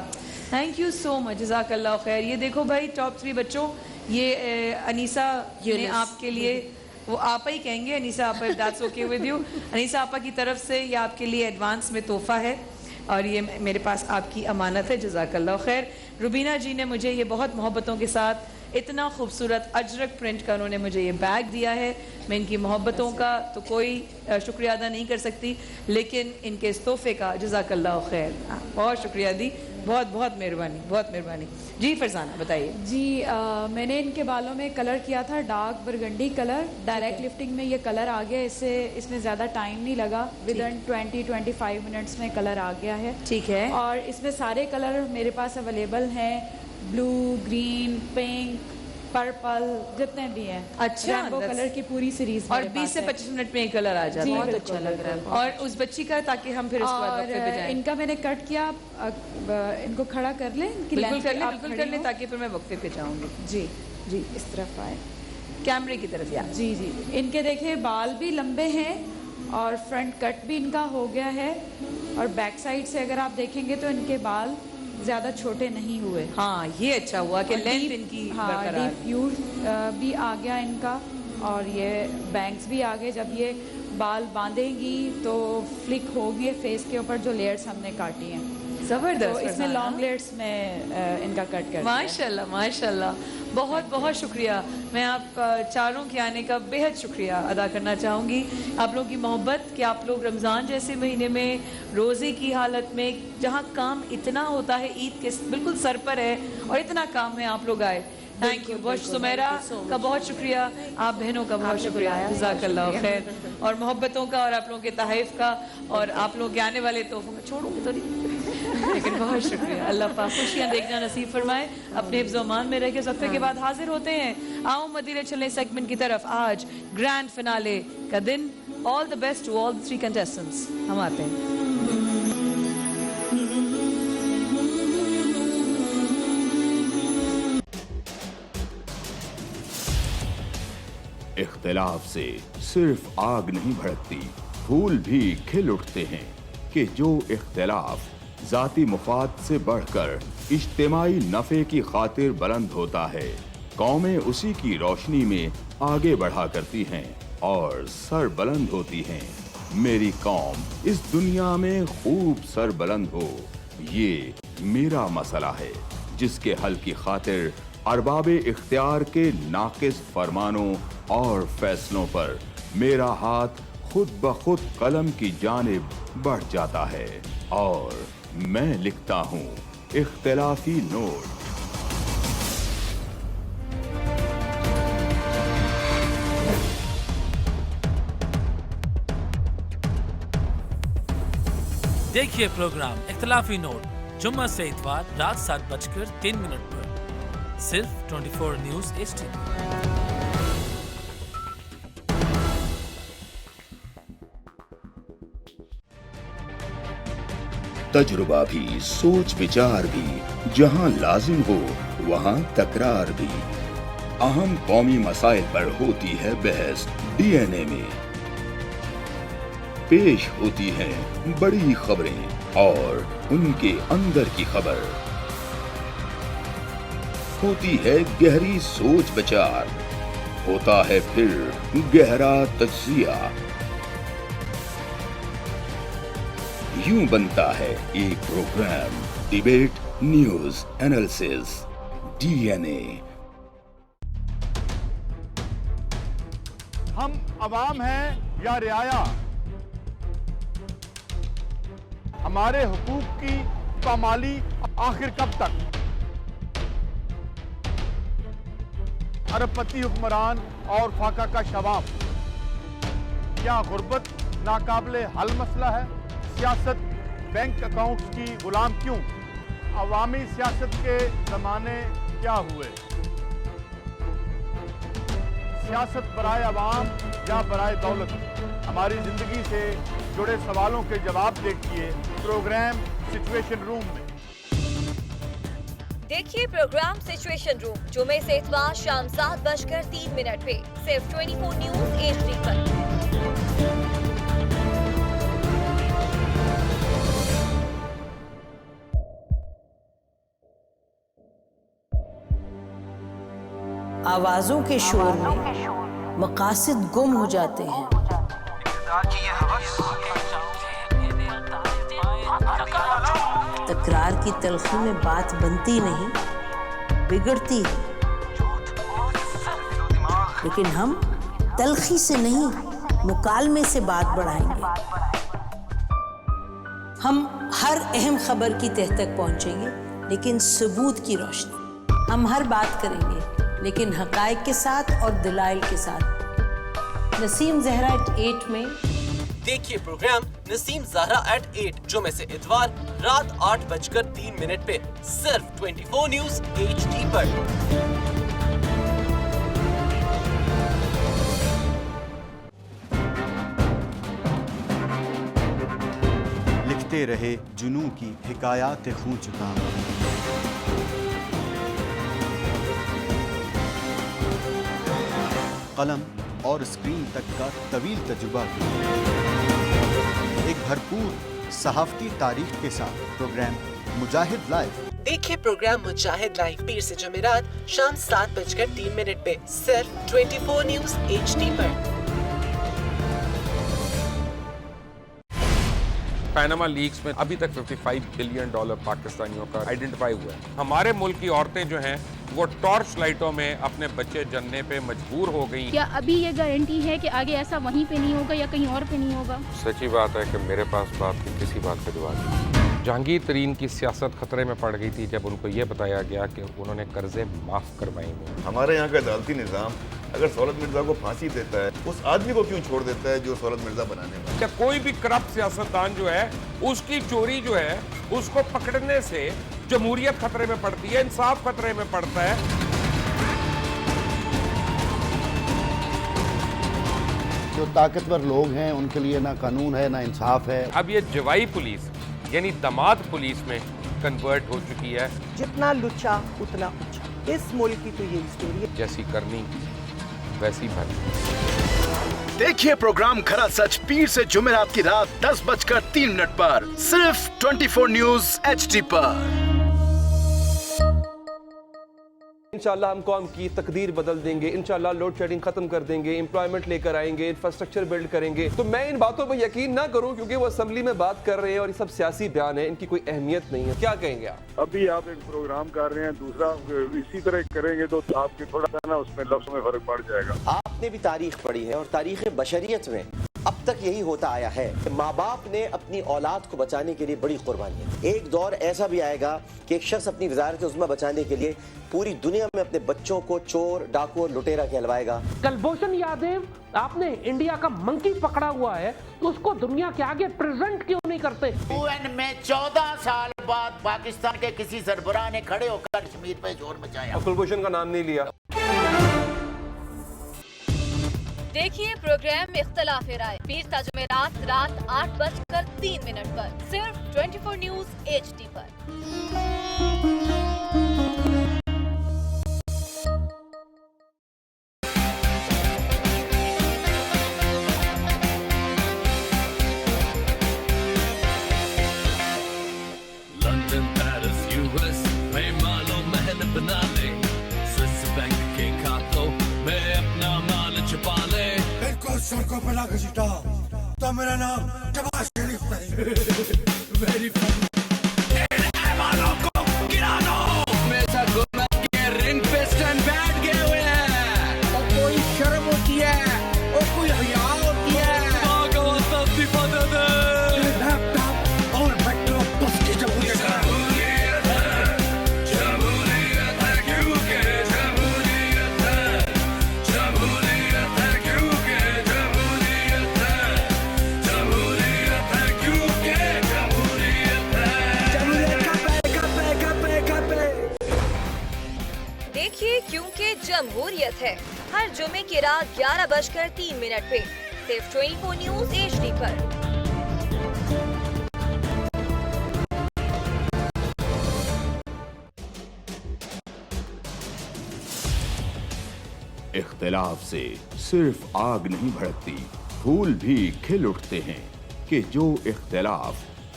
thank you so much, جزاک اللہ خیر. یہ دیکھو بھائی ٹاپ 3 بچوں, یہ انیسا نے آپ کے لیے, وہ آپا ہی کہیں گے انیسا آپا, if that's okay with you. انیسا آپا کی طرف سے یہ آپ کے لیے ایڈوانس میں تحفہ ہے اور یہ میرے پاس آپ کی امانت ہے, جزاک اللہ خیر. روبینہ جی نے مجھے یہ بہت محبتوں کے ساتھ اتنا خوبصورت اجرک پرنٹ کا انہوں نے مجھے یہ بیگ دیا ہے. میں ان کی محبتوں کا تو کوئی شکریہ ادا نہیں کر سکتی, لیکن ان کے اس تحفے کا جزاک اللہ خیر, بہت شکریہ دی, بہت بہت مہربانی, بہت مہربانی. جی فرزانہ بتائیے. جی میں نے ان کے بالوں میں کلر کیا تھا ڈارک برگنڈی کلر. ڈائریکٹ لفٹنگ میں یہ کلر آ گیا, اس میں زیادہ ٹائم نہیں لگا, ودن 20-25 منٹس میں کلر آ گیا ہے. ٹھیک ہے. اور اس میں سارے کلر میرے پاس اویلیبل ہیں, بلو, گرین, پنک, پرپل, جتنے بھی ہیں. اچھا, رینبو کلر کی پوری سیریز. اور 20 سے 25 منٹ میں یہ کلر آ جاتا ہے. بہت اچھا لگ رہا ہے. اور اس بچی کا, تاکہ ہم پھر اس کے بعد وقفے پہ جائیں. ان کا میں نے کٹ کیا, ان کو کھڑا کر لیں, بالکل کر لیں تاکہ پھر میں وقفے پہ جاؤں گی. جی اس طرف آئے, کیمرے کی طرف. جی. ان کے دیکھیں بال بھی لمبے ہیں اور فرنٹ کٹ بھی ان کا ہو گیا ہے, اور بیک سائڈ سے اگر آپ دیکھیں گے تو ان کے بال زیادہ چھوٹے نہیں ہوئے. ہاں یہ اچھا ہوا کہ لینتھ ان کی برقرار. ڈیپ پیور بھی آ گیا ان کا, اور یہ بینگس بھی آ گئے. جب یہ بال باندھیں گی تو فلک ہوگی فیس کے اوپر جو لیئرس ہم نے کاٹی ہیں. زبردست. اس میں لانگ لیئرس میں ان کا کٹ کر. ماشاءاللہ ماشاءاللہ, بہت بہت شکریہ. میں آپ چاروں کے آنے کا بے حد شکریہ ادا کرنا چاہوں گی. آپ لوگوں کی محبت کہ آپ لوگ رمضان جیسے مہینے میں روزے کی حالت میں, جہاں کام اتنا ہوتا ہے, عید کے بالکل سر پر ہے اور اتنا کام ہے, آپ لوگ آئے. Thank you. بہت سمیرہ کا بہت شکریہ, آپ بہنوں کا بہت شکریہ, جزاک اللہ خیر. اور محبتوں کا اور آپ لوگوں کے تحائف کا اور آپ لوگوں کے آنے والے تحفوں کا چھوڑوں گی تو نہیں, لیکن بہت شکریہ. اللہ پاک خوشیاں دیکھنا نصیب فرمائے. اپنے حفظ و امان میں رہ کے وقفے کے بعد حاضر ہوتے ہیں. آؤ مدینے چلیں سیگمنٹ کی طرف. آج گرینڈ فنالے کا دن. آل دا بیسٹ ٹو آل 3 کنٹیسٹنٹس. ہم آتے ہیں. اختلاف سے صرف آگ نہیں بھڑکتی, پھول بھی کھل اٹھتے ہیں. کہ جو اختلاف ذاتی مفاد سے بڑھ کر اجتماعی نفع کی خاطر بلند ہوتا ہے, قومیں اسی کی روشنی میں آگے بڑھا کرتی ہیں اور سر بلند ہوتی ہیں. میری قوم اس دنیا میں خوب سر بلند ہو, یہ میرا مسئلہ ہے, جس کے حل کی خاطر अरबाबे इख्तियार के नाकिस फरमानों और फैसलों पर मेरा हाथ खुद ब खुद कलम की जानिब बढ़ जाता है और मैं लिखता हूँ इख्तिलाफी नोट। देखिए प्रोग्राम इख्तिलाफी नोट जुम्मा से इतवार रात 7:03 पर सिर्फ 24 न्यूज HD। तजुर्बा भी, सोच विचार भी, जहां लाजिम हो वहां तकरार भी। अहम कौमी मसाइल पर होती है बहस DNA में। पेश होती हैं बड़ी खबरें और उनके अंदर की खबर। होती है गहरी सोच विचार, होता है फिर गहरा तज्जिया। यूं बनता है एक program debate news analysis DNA। हम अवाम हैं या रियाया, हमारे हुकूक की पामाली आखिर कब तक? अरबपति हुक्मरान और फाका का शवाब, क्या गुर्बत नाकाबिले हल मसला है? सियासत बैंक अकाउंट्स की गुलाम क्यों? अवामी सियासत के जमाने क्या हुए? सियासत बराए अवाम या बराए दौलत? हमारी जिंदगी से जुड़े सवालों के जवाब देखिए प्रोग्राम सिचुएशन रूम में। देखिए प्रोग्राम सिचुएशन रूम जुमे से इतवार शाम 7:03 पे सिर्फ 24 न्यूज HD पर। आवाजों के शोर में मकासद गुम हो जाते हैं। तकरार की तलखी में बात बनती नहीं, बिगड़ती है। लेकिन हम तलखी से नहीं, मुकालमे से बात बढ़ाएंगे। हम हर अहम खबर की तह तक पहुंचेंगे, लेकिन सबूत की रोशनी। हम हर बात करेंगे, लेकिन हकायक के साथ और दलाइल के साथ। नसीम ज़हरा @8 में देखिए प्रोग्राम नसीम ज़हरा @8 जुमे से इतवार रात 8:03 पे सिर्फ 24 न्यूज HD पर। लिखते रहे जुनू की हिकायात खूं चुका, कलम और स्क्रीन तक का तवील तजुर्बा एक भरपूर सहाफती तारीख के साथ प्रोग्राम मुजाहिद लाइव। देखिए प्रोग्राम मुजाहिद लाइव पीर से जुमेरात शाम 7:03 पे सिर्फ 24 न्यूज HD पर। पैनामा लीक्स में अभी तक $55 बिलियन पाकिस्तानियों का आइडेंटिफाई हुआ है। हमारे मुल्क की औरतें जो हैं वो टॉर्च लाइटों में अपने बच्चे जनने पे मजबूर हो गई। क्या अभी ये गारंटी है कि आगे ऐसा वहीं पे नहीं होगा या कहीं और पे नहीं होगा? सच्ची बात है कि मेरे पास बात की किसी बात का जवाब नहीं। जहांगीर तरीन की सियासत खतरे में पड़ गई थी जब उनको ये बताया गया कि उन्होंने कर्जे माफ करवाएंगे। हमारे यहाँ का अदालती निज़ाम अगर सौलत मिर्जा को फांसी देता है, उस आदमी को क्यों छोड़ देता है जो सौलत मिर्जा बनाने वाला? क्या कोई भी करप्ट सियासतदान जो है उसकी चोरी जो है उसको पकड़ने से जमहूरियत खतरे में पड़ती है, इंसाफ खतरे में पड़ता है। जो ताकतवर लोग हैं उनके लिए ना कानून है ना इंसाफ है। अब ये जवाई पुलिस यानी दामाद पुलिस में कन्वर्ट हो चुकी है। जितना लुच्चा उतना ऊंचा, इस मुल्क की तो यही स्टोरी है। जैसी करनी वैसी भरनी। देखिए प्रोग्राम खरा सच पीर से जुमेरात की रात 10:03 पर सिर्फ 24 न्यूज HD पर। इंशाल्लाह हम कौम की तकदीर बदल देंगे, इंशाल्लाह लोड शेडिंग खत्म कर देंगे, एम्प्लॉयमेंट लेकर आएंगे, इंफ्रास्ट्रक्चर बिल्ड करेंगे। तो मैं इन बातों पर यकीन ना करूं क्योंकि वो असेंबली में बात कर रहे हैं और ये सब सियासी बयान है, इनकी कोई अहमियत नहीं है। क्या कहेंगे आप? अभी आप एक प्रोग्राम कर रहे हैं, दूसरा इसी तरह करेंगे तो आपके थोड़ा सा ना उसमें लफ्ज़ में फर्क पड़ जाएगा। आपने भी तारीख पढ़ी है और तारीख बशरियत में अब तक यही होता आया है। माँ बाप ने अपनी औलाद को बचाने के लिए बड़ी कुर्बानियां। एक दौर ऐसा भी आएगा कि एक शख्स अपनी वज़ारत उज़्मा बचाने के लिए पूरी दुनिया में अपने बच्चों को चोर, डाकू और लुटेरा कहलवाएगा। कुलभूषण यादव, आपने इंडिया का मंकी पकड़ा हुआ है तो उसको दुनिया के आगे प्रेजेंट क्यों नहीं करते? UN में 14 साल बाद पाकिस्तान के किसी सरबराह ने खड़े होकर कश्मीर पे जोर मचाया। कुलभूषण का नाम नहीं लिया। देखिए प्रोग्राम इख्तलाफ राय पीर ता जुमेरात रात 8:03 पर सिर्फ 24 न्यूज HD पर। लंदन, पेरिस, US में मालो महल बना ले, स्विस बैंक के खातों में अपना माल छुपा ले। इनको सड़कों पर लाकर सीटा तो मेरा नाम शहबाज शरीफ नहीं। Very funny. इन ऐवानों को गिरा दो। हमेशा गुरमत के रिंग पे स्टैंड बैठ गए हुए हैं। और कोई शर्म होती है और कोई हया होती है। लैपटॉप और मेट्रो बस की जमहूरियत है। जमहूरियत है क्योंकि जमहूरियत है। जमहूरियत है क्योंकि जमहूरियत है। जमहूरियत है क्योंकि जमहूरियत है। जमहूरियत का पे। देखिए क्योंकि जमहूरियत है हर जुमे की रात 11:03 पे सिर्फ 24 न्यूज HD पर। इख्तिलाफ से सिर्फ आग नहीं भड़कती, फूल भी खिल उठते हैं कि जो इख्तिलाफ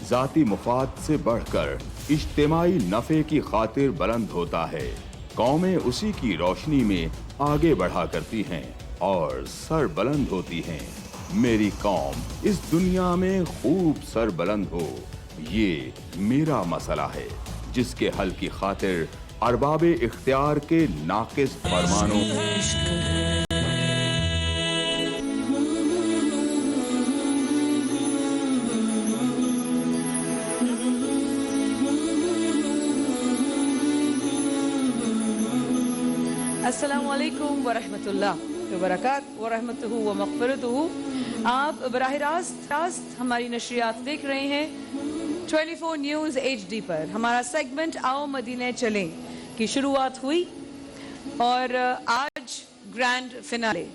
जाती मुफाद से बढ़कर इज्तिमाई नफे की खातिर बुलंद होता है, कौमें उसी की रोशनी में आगे बढ़ा करती हैं और सर बुलंद होती हैं। मेरी कौम इस दुनिया में खूब सर बुलंद हो, ये मेरा मसला है जिसके हल की खातिर अरबाब इख्तियार के नाकिस फरमानों अस्सलामुअलैकुम वरहमतुल्लाह वबरकातुहू वरहमतुहू व मग़फ़िरतुहू। आप बराह रास्त हमारी नशरियात देख रहे हैं 24 न्यूज़ HD पर। हमारा सेगमेंट आओ मदीने चलें की शुरुआत हुई और आज ग्रैंड फिनाले।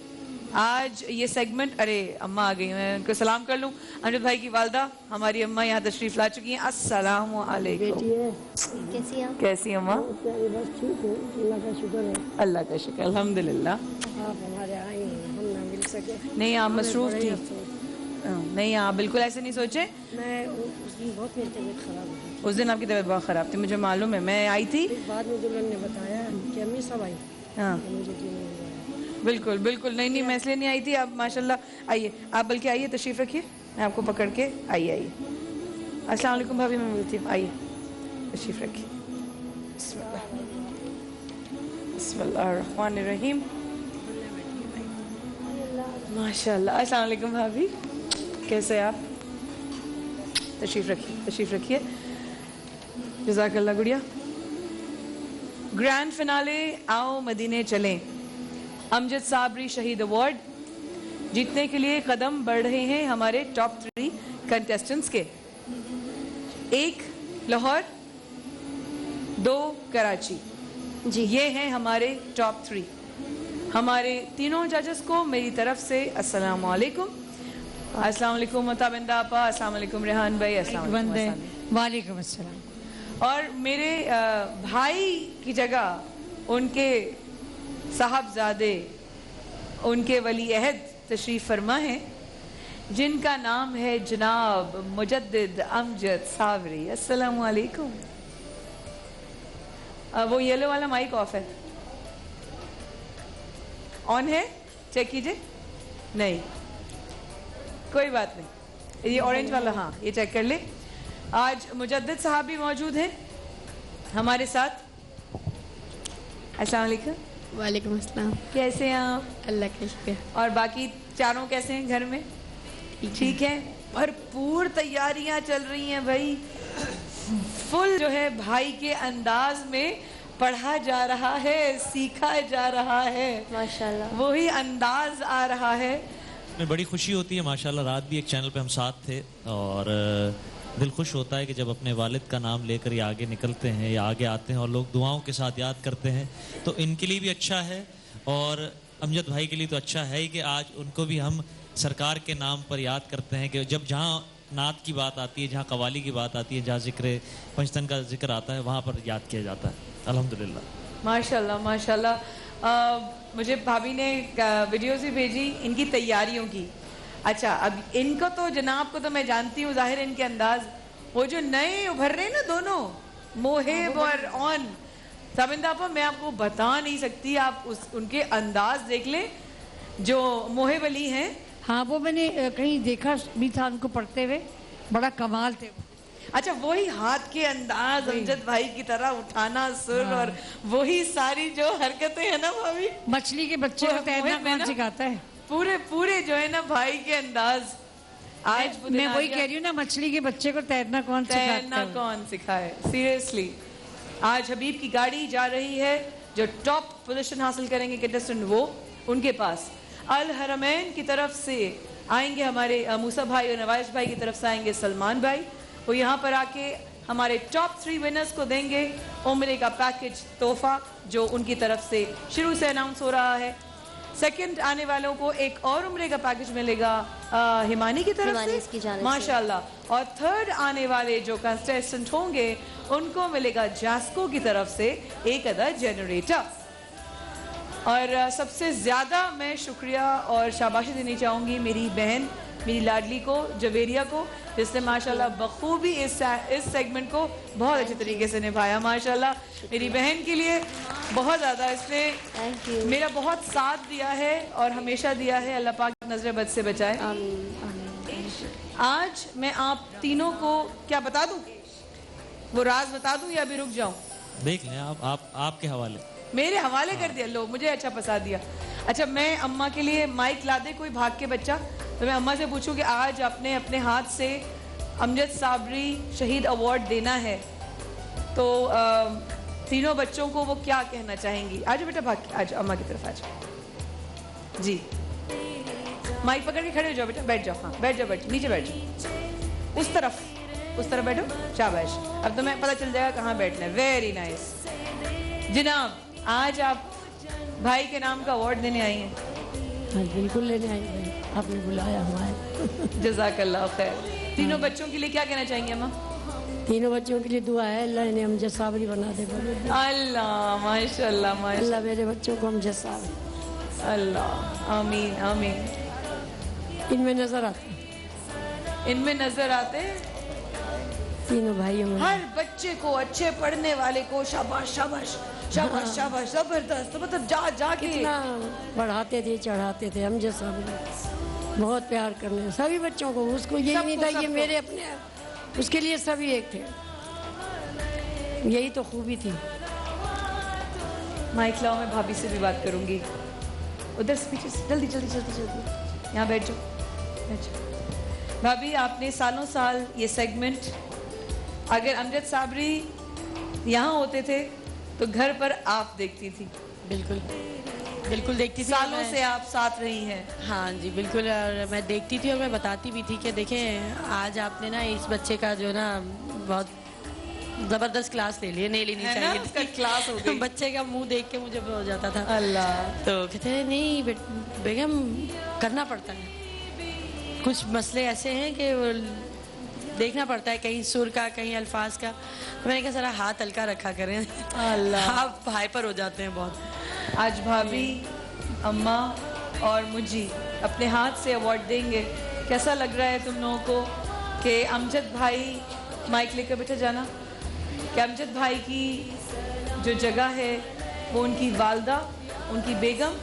आज ये सेगमेंट, अरे अम्मा आ गई, मैं उनको सलाम कर लूँ। अमजद भाई की वालदा हमारी अम्मा यहाँ तशरीफ ला चुकी हैं। अस्सलामु अलैकुम। कैसी अम्मा? बस ठीक है, अल्लाह का शुक्र है। अल्लाह का शुक्र, अल्हम्दुलिल्लाह। आप हमारे आए हैं, हम ना मिल सके। नहीं, आप मसरूफ थी। नहीं, आप बिल्कुल ऐसे नहीं सोचे। मैं उस दिन बहुत मेरी तबीयत खराब हुई। उस दिन आपकी तबीयत बहुत खराब थी, मुझे मालूम है। मैं आई थी, बाद में दुल्हन ने बताया कि अम्मी सब आई। हाँ मुझे बिल्कुल बिल्कुल। नहीं, मैं इसलिए नहीं आई थी। आप माशाल्लाह आइए, आप बल्कि आइए, तशरीफ़ रखिए, मैं आपको पकड़ के आइए। अस्सलाम वालेकुम भाभी, मैं मिलती हूँ। आइए, तशरीफ़ रखिए। बिस्मिल्लाहिर्रहमानिर्रहीम। माशाल्लाह। अस्सलाम वालेकुम भाभी, कैसे आप? तशरीफ़ रखिए। जज़ाकल्लाह गुड़िया। ग्रैंड फिनाले आओ मदीने चलें, अमजद साबरी शहीद अवार्ड जीतने के लिए कदम बढ़ रहे हैं हमारे टॉप 3 कंटेस्टेंट्स के। 1 लाहौर, 2 कराची जी, ये हैं हमारे टॉप 3। हमारे तीनों जजेस को मेरी तरफ से अस्सलाम वालेकुम। अस्सलाम वालेकुम मुताबिंदा आपा, अस्सलाम वालेकुम रेहान भाई, अस्सलाम वालेकुम अस्सलाम। और मेरे भाई की जगह उनके साहबजादे, उनके वली अहद तशरीफ़ फरमा है, जिनका नाम है जनाब मुजद्दिद अमजद साबरी। अस्सलामु अलैकुम। वो येलो वाला माइक ऑफ है। ऑन है, चेक कीजिए। नहीं, कोई बात नहीं, ये ऑरेंज वाला, हाँ ये चेक कर ले। आज मुजद्दिद साहब भी मौजूद हैं हमारे साथ। अस्सलाम वालेकुम। वालेकुम अस्सलाम। कैसे हैं आप? अल्लाह का शुक्र। और बाकी चारों कैसे हैं घर में? ठीक है। भरपूर तैयारियां चल रही हैं भाई, फुल जो है भाई के अंदाज में पढ़ा जा रहा है, सीखा जा रहा है, माशाल्लाह वही अंदाज आ रहा है। में बड़ी खुशी होती है माशाल्लाह। रात भी एक चैनल पे हम साथ थे और दिल खुश होता है कि जब अपने वालिद का नाम लेकर ये आगे निकलते हैं या आगे आते हैं और लोग दुआओं के साथ याद करते हैं, तो इनके लिए भी अच्छा है और अमजद भाई के लिए तो अच्छा है ही कि आज उनको भी हम सरकार के नाम पर याद करते हैं कि जब जहाँ नात की बात आती है, जहाँ कवाली की बात आती है, जहाँ जिक्र पंचतन का जिक्र आता है, वहाँ पर याद किया जाता है। अल्हम्दुलिल्लाह। माशाल्लाह माशाल्लाह। मुझे भाभी ने वीडियोस भी भेजी इनकी तैयारियों की। अच्छा, अब इनको तो जनाब को तो मैं जानती हूँ, जाहिर इनके अंदाज, वो जो नए उभर रहे हैं ना दोनों, मोहिब और ऑन, साबिंदा आपा मैं आपको बता नहीं सकती, आप उनके अंदाज देख लें। जो मोहिब अली हैं, हाँ वो मैंने कहीं देखा भी था उनको पढ़ते हुए, बड़ा कमाल थे। अच्छा, वही हाथ के अंदाज अमजद भाई की तरह उठाना सुर, हाँ। और वही सारी जो हरकतें हैं ना भाभी, मछली के बच्चे को तैरना कौन सिखाता है? पूरे जो है ना भाई के अंदाज। आज मैं वही कह रही हूँ ना, मछली के बच्चे को तैरना कौन सिखाए? सीरियसली, आज हबीब की गाड़ी जा रही है, जो टॉप पोजीशन हासिल करेंगे कंटेस्टेंट वो उनके पास। अल हरमैन की तरफ से आएंगे हमारे मूसा भाई और नवाज भाई की तरफ से आएंगे सलमान भाई। वो यहाँ पर आके हमारे टॉप 3 विनर्स को देंगे उम्रे का पैकेज तोहफा, जो उनकी तरफ से शुरू से अनाउंस हो रहा है। सेकंड आने वालों को एक और उम्रे का पैकेज मिलेगा हिमानी की तरफ से, माशाल्लाह। और थर्ड आने वाले जो कंटेस्टेंट होंगे उनको मिलेगा जास्को की तरफ से एक अदर जनरेटर। और सबसे ज़्यादा मैं शुक्रिया और शाबाशी देनी चाहूँगी मेरी बहन, मेरी लाडली को, जवेरिया को, जिसने माशाल्लाह बखूबी इस सेगमेंट को बहुत अच्छे तरीके से निभाया। माशाल्लाह मेरी बहन के लिए बहुत ज़्यादा इसने मेरा बहुत साथ दिया है और हमेशा दिया है। अल्लाह पाक नजर बद से बचाए। आज मैं आप तीनों को क्या बता दूं, वो राज बता दूं या अभी रुक जाऊं? देख लें आप आपके हवाले। मेरे हवाले कर दिया, लो मुझे अच्छा फंसा दिया। अच्छा, मैं अम्मा के लिए माइक ला दे कोई भाग के बच्चा, तो मैं अम्मा से पूछूं कि आज आपने अपने हाथ से अमजद साबरी शहीद अवार्ड देना है, तो तीनों बच्चों को वो क्या कहना चाहेंगी? आज बेटा भाग के, आज अम्मा की तरफ आ जाओ जी, माइक पकड़ के खड़े हो जाओ बेटा, बैठ जाओ, हाँ बैठ जाओ, नीचे बैठ जाओ, उस तरफ बैठो, शाबाश। अब तो मैं पता चल जाएगा कहाँ बैठना है। वेरी नाइस जनाब, आज आप भाई के नाम का अवार्ड देने आई हैं? हाँ बिल्कुल लेने आई हैं, आपने बुलाया हुआ है। जज़ाकल्लाह खैर। तीनों बच्चों के लिए क्या कहना चाहेंगे अम्मा? तीनों बच्चों के लिए दुआ है, अल्लाह इन्हें अमजद साबरी बना दे। अल्लाह माशाल्लाह माशाल्लाह, अल्लाह मेरे बच्चों को अमजद साबरी, अल्लाह आमीन आमीन। इनमें नजर आते तीनों भाइयों में, हर बच्चे को, अच्छे पढ़ने वाले को शाबाश शाबाश शाबाश शाबाश, जबरदस्त। मतलब जा के कितना बढ़ाते थे, चढ़ाते थे अमजद साबरी, बहुत प्यार करने सभी बच्चों को। उसको ये नहीं था ये मेरे अपने, उसके लिए सभी एक थे, यही तो खूबी थी। माइक लाओ, मैं भाभी से भी बात करूंगी। उधर से पीछे से, जल्दी जल्दी जल्दी जल्दी, यहाँ बैठ जाओ। भाभी, आपने सालों साल ये सेगमेंट, अगर अमजद साबरी यहाँ होते थे तो घर पर आप देखती थी? बिल्कुल बिल्कुल देखती थी। सालों से आप साथ रही हैं? हाँ जी बिल्कुल, और मैं देखती थी और मैं बताती भी थी कि देखें आज आपने ना इस बच्चे का जो ना बहुत जबरदस्त क्लास ले ली, नहीं लेनी चाहिए थी, क्लास हो गई। बच्चे का मुंह देख के मुझे हो जाता था अल्लाह, तो कहते हैं नहीं बेगम करना पड़ता है, कुछ मसले ऐसे हैं कि देखना पड़ता है, कहीं सुर का कहीं अल्फाज का। तो मैंने कहा जरा हाथ हल्का रखा करें, अल्लाह आप हाइपर हो जाते हैं बहुत। आज भाभी, अम्मा और मुझी अपने हाथ से अवार्ड देंगे। कैसा लग रहा है तुम लोगों को कि अमजद भाई, माइक लेकर बैठे जाना, कि अमजद भाई की जो जगह है वो उनकी वालदा, उनकी बेगम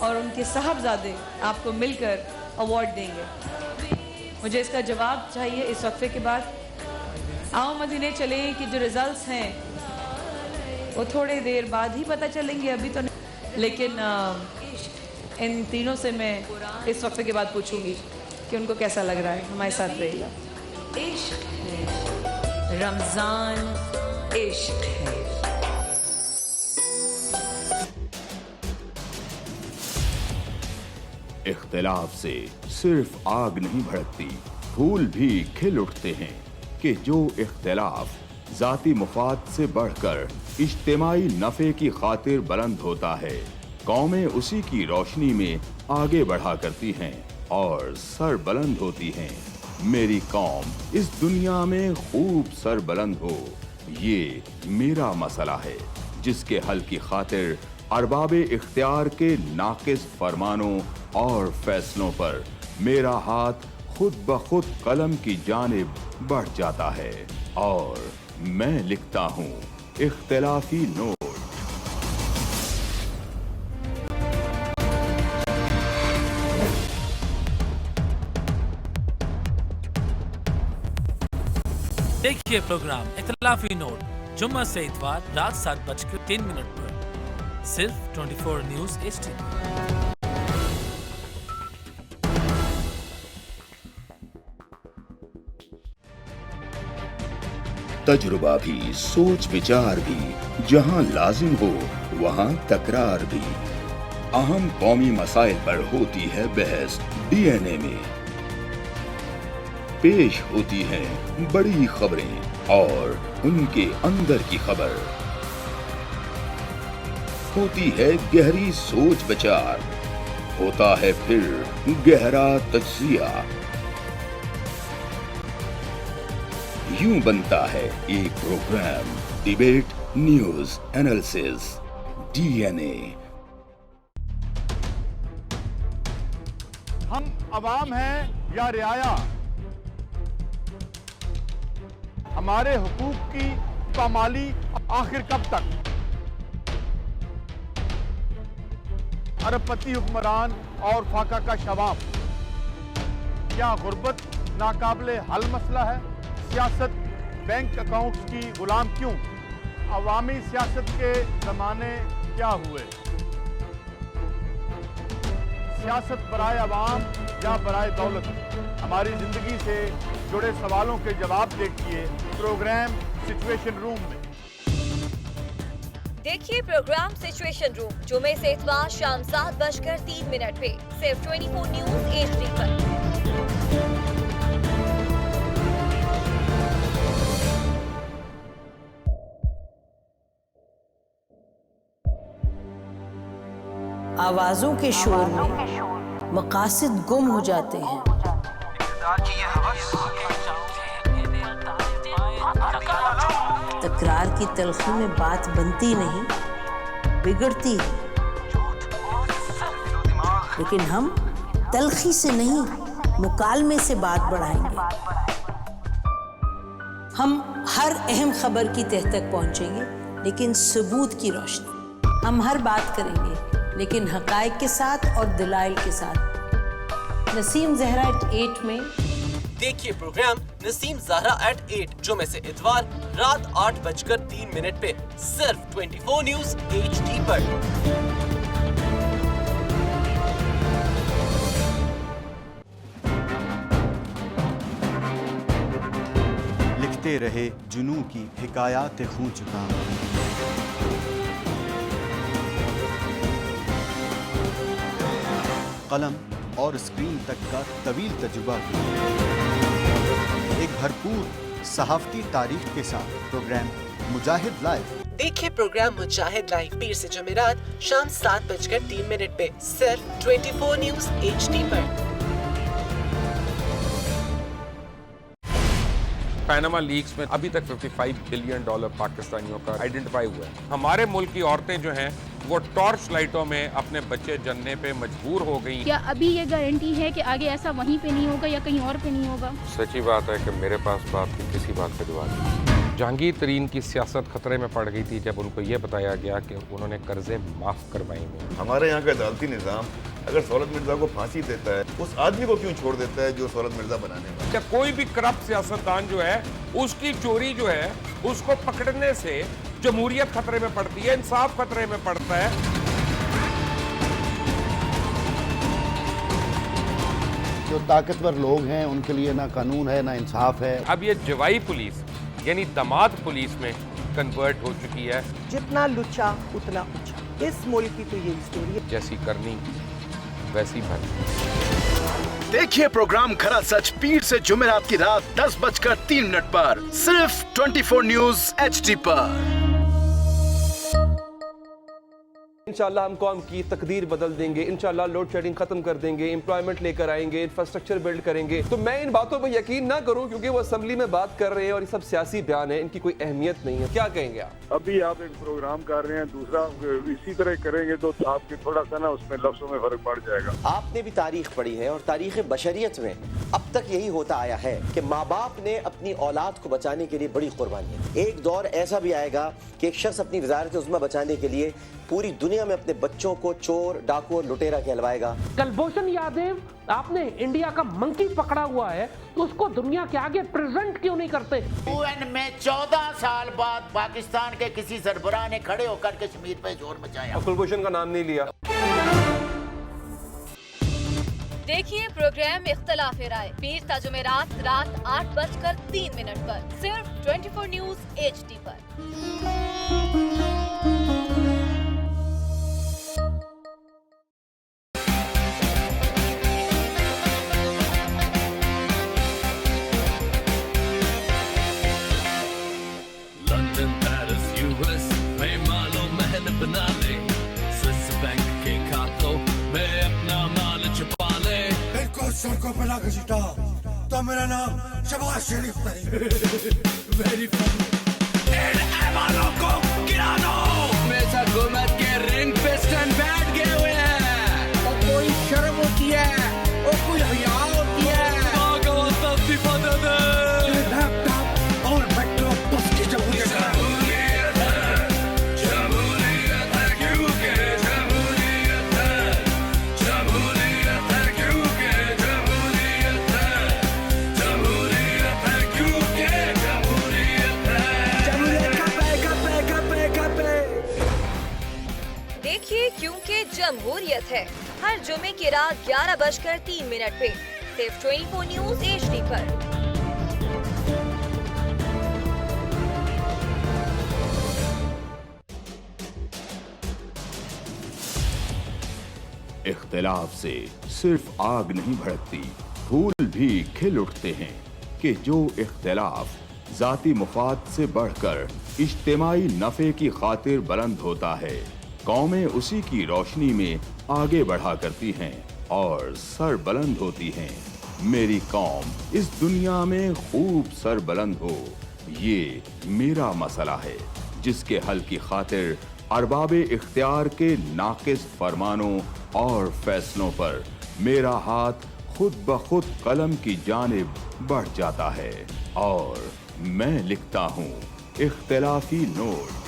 और उनके साहबजादे आपको मिलकर अवार्ड देंगे। मुझे इसका जवाब चाहिए इस वक्फे के बाद। आओ मदीने चले कि जो रिजल्ट्स हैं वो थोड़ी देर बाद ही पता चलेंगे, अभी तो नहीं। लेकिन इन तीनों से मैं इस वक्फे के बाद पूछूंगी कि उनको कैसा लग रहा है। हमारे साथ रहिएगा। इश्क है रमजान, इश्क है। इख्तिलाफ से सिर्फ आग नहीं भड़कती, फूल भी खिल उठते हैं कि जो इख्तिलाफ जाती मुफाद से बढ़कर इज्तिमाई नफ़े की खातिर बुलंद होता है, कौमें उसी की रोशनी में आगे बढ़ा करती हैं और सर बुलंद होती हैं। मेरी कौम इस दुनिया में खूब सर बुलंद हो, ये मेरा मसला है जिसके हल की खातिर अरबाब इख्तियार के नाकिस फरमानों और फैसलों पर मेरा हाथ खुद ब खुद कलम की जानिब बढ़ जाता है और मैं लिखता हूँ इख्तिलाफी नोट। देखिए प्रोग्राम इख्तिलाफी नोट जुम्मा से इतवार रात 7:03 पर सिर्फ 24 न्यूज़ HD। तजुर्बा भी, सोच विचार भी, जहां लाजिम हो वहां तकरार भी। अहम कौमी मसाइल पर होती है बहस DNA में। पेश होती हैं बड़ी खबरें और उनके अंदर की खबर। होती है गहरी सोच विचार, होता है फिर गहरा तज्जिया। यूं बनता है एक program debate news analysis DNA। हम अवाम हैं या रियाया, हमारे हुकूक की पामाली आखिर कब तक? अरबपति हुक्मरान और फाका का शवाब, क्या गुर्बत नाकाबिले हल मसला है? सियासत बैंक अकाउंट्स की गुलाम क्यों? अवामी सियासत के जमाने क्या हुए? सियासत बराए अवाम या बराए दौलत? हमारी जिंदगी से जुड़े सवालों के जवाब देखिए प्रोग्राम सिचुएशन रूम में। देखिए प्रोग्राम सिचुएशन रूम जुमे से इतवार शाम 7:03 पे सिर्फ 24 न्यूज़ HD पर। आवाजों के शोर में मकासद गुम हो जाते हैं। तकरार की तलखी में बात बनती नहीं, बिगड़ती है। लेकिन हम तलखी से नहीं, मुकालमे से बात बढ़ाएंगे। हम हर अहम खबर की तह तक पहुंचेंगे, लेकिन सबूत की रोशनी। हम हर बात करेंगे, लेकिन हकायक के साथ और दलाइल के साथ। नसीम ज़हरा @8 में देखिए प्रोग्राम नसीम ज़हरा @8 जुमे से इतवार रात 8:03 पे सिर्फ 24 न्यूज़ HD पर। लिखते रहे जुनू की हिकायात खूं चुका। कलम और स्क्रीन तक का तवील तजुर्बा एक भरपूर सहाफती तारीख के साथ प्रोग्राम मुजाहिद लाइव। देखिए प्रोग्राम मुजाहिद लाइव पीर से जुमेरात शाम 7:03 पे सिर्फ 24 न्यूज़ HD पर। पैनामा लीक्स में अभी तक $55 बिलियन पाकिस्तानियों का आइडेंटिफाई हुआ है। हमारे मुल्क की औरतें जो हैं वो टॉर्च लाइटों में अपने बच्चे जनने पे मजबूर हो गई। क्या अभी ये गारंटी है कि आगे ऐसा वहीं पे नहीं होगा या कहीं और पे नहीं होगा? सच्ची बात है कि मेरे पास बात की किसी बात का जवाब नहीं। जहांगीर तरीन की सियासत खतरे में पड़ गई थी जब उनको ये बताया गया कि उन्होंने कर्जे माफ़ करवाएंगे। हमारे यहाँ का अदालती निज़ाम अगर सौलत मिर्ज़ा को फांसी देता है, उस आदमी को क्यों छोड़ देता है जो सौलत मिर्ज़ा बनाने वाला? क्या कोई भी करप्ट सियासतदान जो है उसकी चोरी जो है उसको पकड़ने से जमहूरियत खतरे में पड़ती है, इंसाफ खतरे में पड़ता है। जो ताकतवर लोग हैं उनके लिए ना कानून है ना इंसाफ है। अब ये जवाई पुलिस यानी दामाद पुलिस में कन्वर्ट हो चुकी है। जितना लुच्चा उतना ऊंचा, इस मुल्क की तो यही स्टोरी है। जैसी करनी वैसी भरनी। देखिए प्रोग्राम खरा सच पीर से जुमेरात की रात 10:03 पर सिर्फ 24 न्यूज HD पर। इंशाल्लाह हम कौम की तकदीर बदल देंगे, इंशाल्लाह लोड शेडिंग खत्म कर देंगे, एम्प्लॉयमेंट लेकर आएंगे, इंफ्रास्ट्रक्चर बिल्ड करेंगे। तो मैं इन बातों पर यकीन ना करूं क्योंकि वो असेंबली में बात कर रहे हैं और ये सब सियासी बयान है, इनकी कोई अहमियत नहीं है। क्या कहेंगे आप? अभी आप एक प्रोग्राम कर रहे हैं, दूसरा इसी तरह करेंगे तो आपके थोड़ा सा ना उसमें लफ्जों में फर्क पड़ जाएगा। आपने भी तारीख पढ़ी है और तारीख बशरियत में अब तक यही होता आया है कि माँ बाप ने अपनी औलाद को बचाने के लिए बड़ी कुर्बानियां। एक दौर ऐसा भी आएगा कि एक शख्स अपनी वज़ारत उज़्मा बचाने के लिए पूरी दुनिया में अपने बच्चों को चोर, डाकू और लुटेरा कहलवाएगा। कुलभूषण यादव, आपने इंडिया का मंकी पकड़ा हुआ है तो उसको दुनिया के आगे प्रेजेंट क्यों नहीं करते? UN में 14 साल बाद पाकिस्तान के किसी सरबराह ने खड़े होकर कश्मीर पे जोर मचाया। कुलभूषण का नाम नहीं लिया। देखिए प्रोग्राम इख्तिलाफ राय पीर ता जुमेरात रात 8:03 पर सिर्फ 24 न्यूज HD पर। लंदन, पेरिस, US में मालो महल बना ले, स्विस बैंक के खातों में अपना माल छुपा ले। इनको सड़कों पर लाकर घसीटा तो मेरा नाम शहबाज शरीफ नहीं। Very funny. इन ऐवानों को गिरा दो। मेरे हुकूमत के रिंग पे स्टैंड बैठ गए हुए हैं। और कोई शर्म होती है और कोई हया होती है। इस्तीफा दे दे। लैपटॉप और मेट्रो बस की जमहूरियत है। जमहूरियत है क्योंकि जमहूरियत है। जमहूरियत है क्योंकि जमहूरियत है। जमहूरियत है क्योंकि जमहूरियत है। जमहूरियत का पे। देखिए क्योंकि जमहूरियत है हर जुमे की रात 11:03 पे सिर्फ 24 न्यूज HD पर। इख्तिलाफ से सिर्फ आग नहीं भड़कती, फूल भी खिल उठते हैं कि जो इख्तिलाफ जाती मुफाद से बढ़कर इज्तिमाई नफे की खातिर बुलंद होता है, कौमें उसी की रोशनी में आगे बढ़ा करती हैं और सर बुलंद होती हैं। मेरी कौम इस दुनिया में खूब सर बुलंद हो, ये मेरा मसला है जिसके हल की खातिर अरबाब इख्तियार के नाकिस फरमानों और फैसलों पर मेरा हाथ खुद ब खुद कलम की जानिब बढ़ जाता है और मैं लिखता हूँ इख्तिलाफी नोट।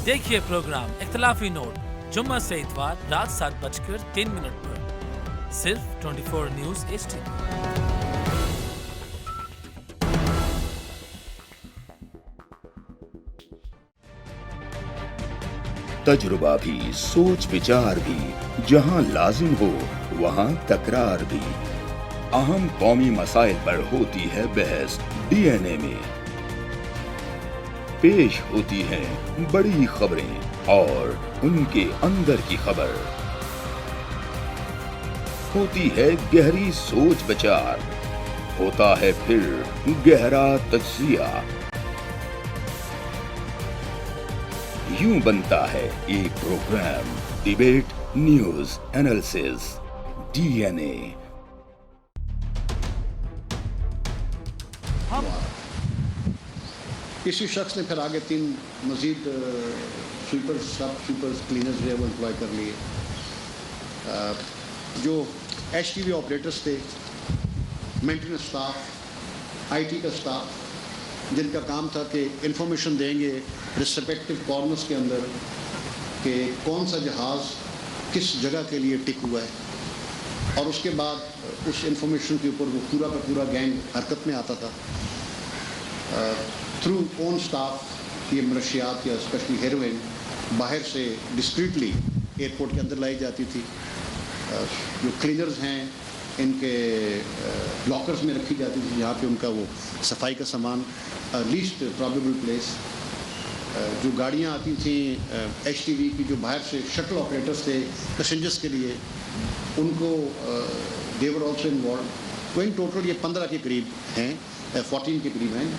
देखिए प्रोग्राम इख्तिलाफी नोट जुम्मा से इतवार रात 7:03 पर सिर्फ 24 न्यूज HD। तजुर्बा भी, सोच विचार भी, जहां लाजिम हो वहां तकरार भी। अहम कौमी मसाइल पर होती है बहस DNA में। पेश होती हैं बड़ी खबरें और उनके अंदर की खबर। होती है गहरी सोच विचार, होता है फिर गहरा तज्जिया। यूं बनता है एक program debate news analysis DNA। हम किसी शख्स ने फिर आगे 3 मज़ीद स्वीपर्स, सब स्वीपर्स, क्लीनर्स जो है वो एम्प्लॉय कर लिए। जो HTV ऑपरेटर्स थे, मेंटेनेंस स्टाफ, IT का स्टाफ, जिनका काम था कि इंफॉर्मेशन देंगे रिस्पेक्टिव कॉर्नर्स के अंदर कि कौन सा जहाज़ किस जगह के लिए टिक हुआ है, और उसके बाद उस इंफॉर्मेशन के ऊपर वो पूरा का पूरा गैंग हरकत में आता था। थ्रू ओन स्टाफ ये मनशियात या स्पेशली हेरोइन बाहर से डिस्क्रीटली एयरपोर्ट के अंदर लाई जाती थी। जो क्लीनर्स हैं इनके लॉकर्स में रखी जाती थी, जहाँ पे उनका वो सफाई का सामान, लीस्ट प्रोबेबल प्लेस। जो गाड़ियाँ आती थी HTV की, जो बाहर से शटल ऑपरेटर्स थे पैसेंजर्स के लिए, उनको देवर ऑल्सो इन्वॉल्व। तो इन टोटल ये 15 के करीब हैं, 14 के करीब हैं,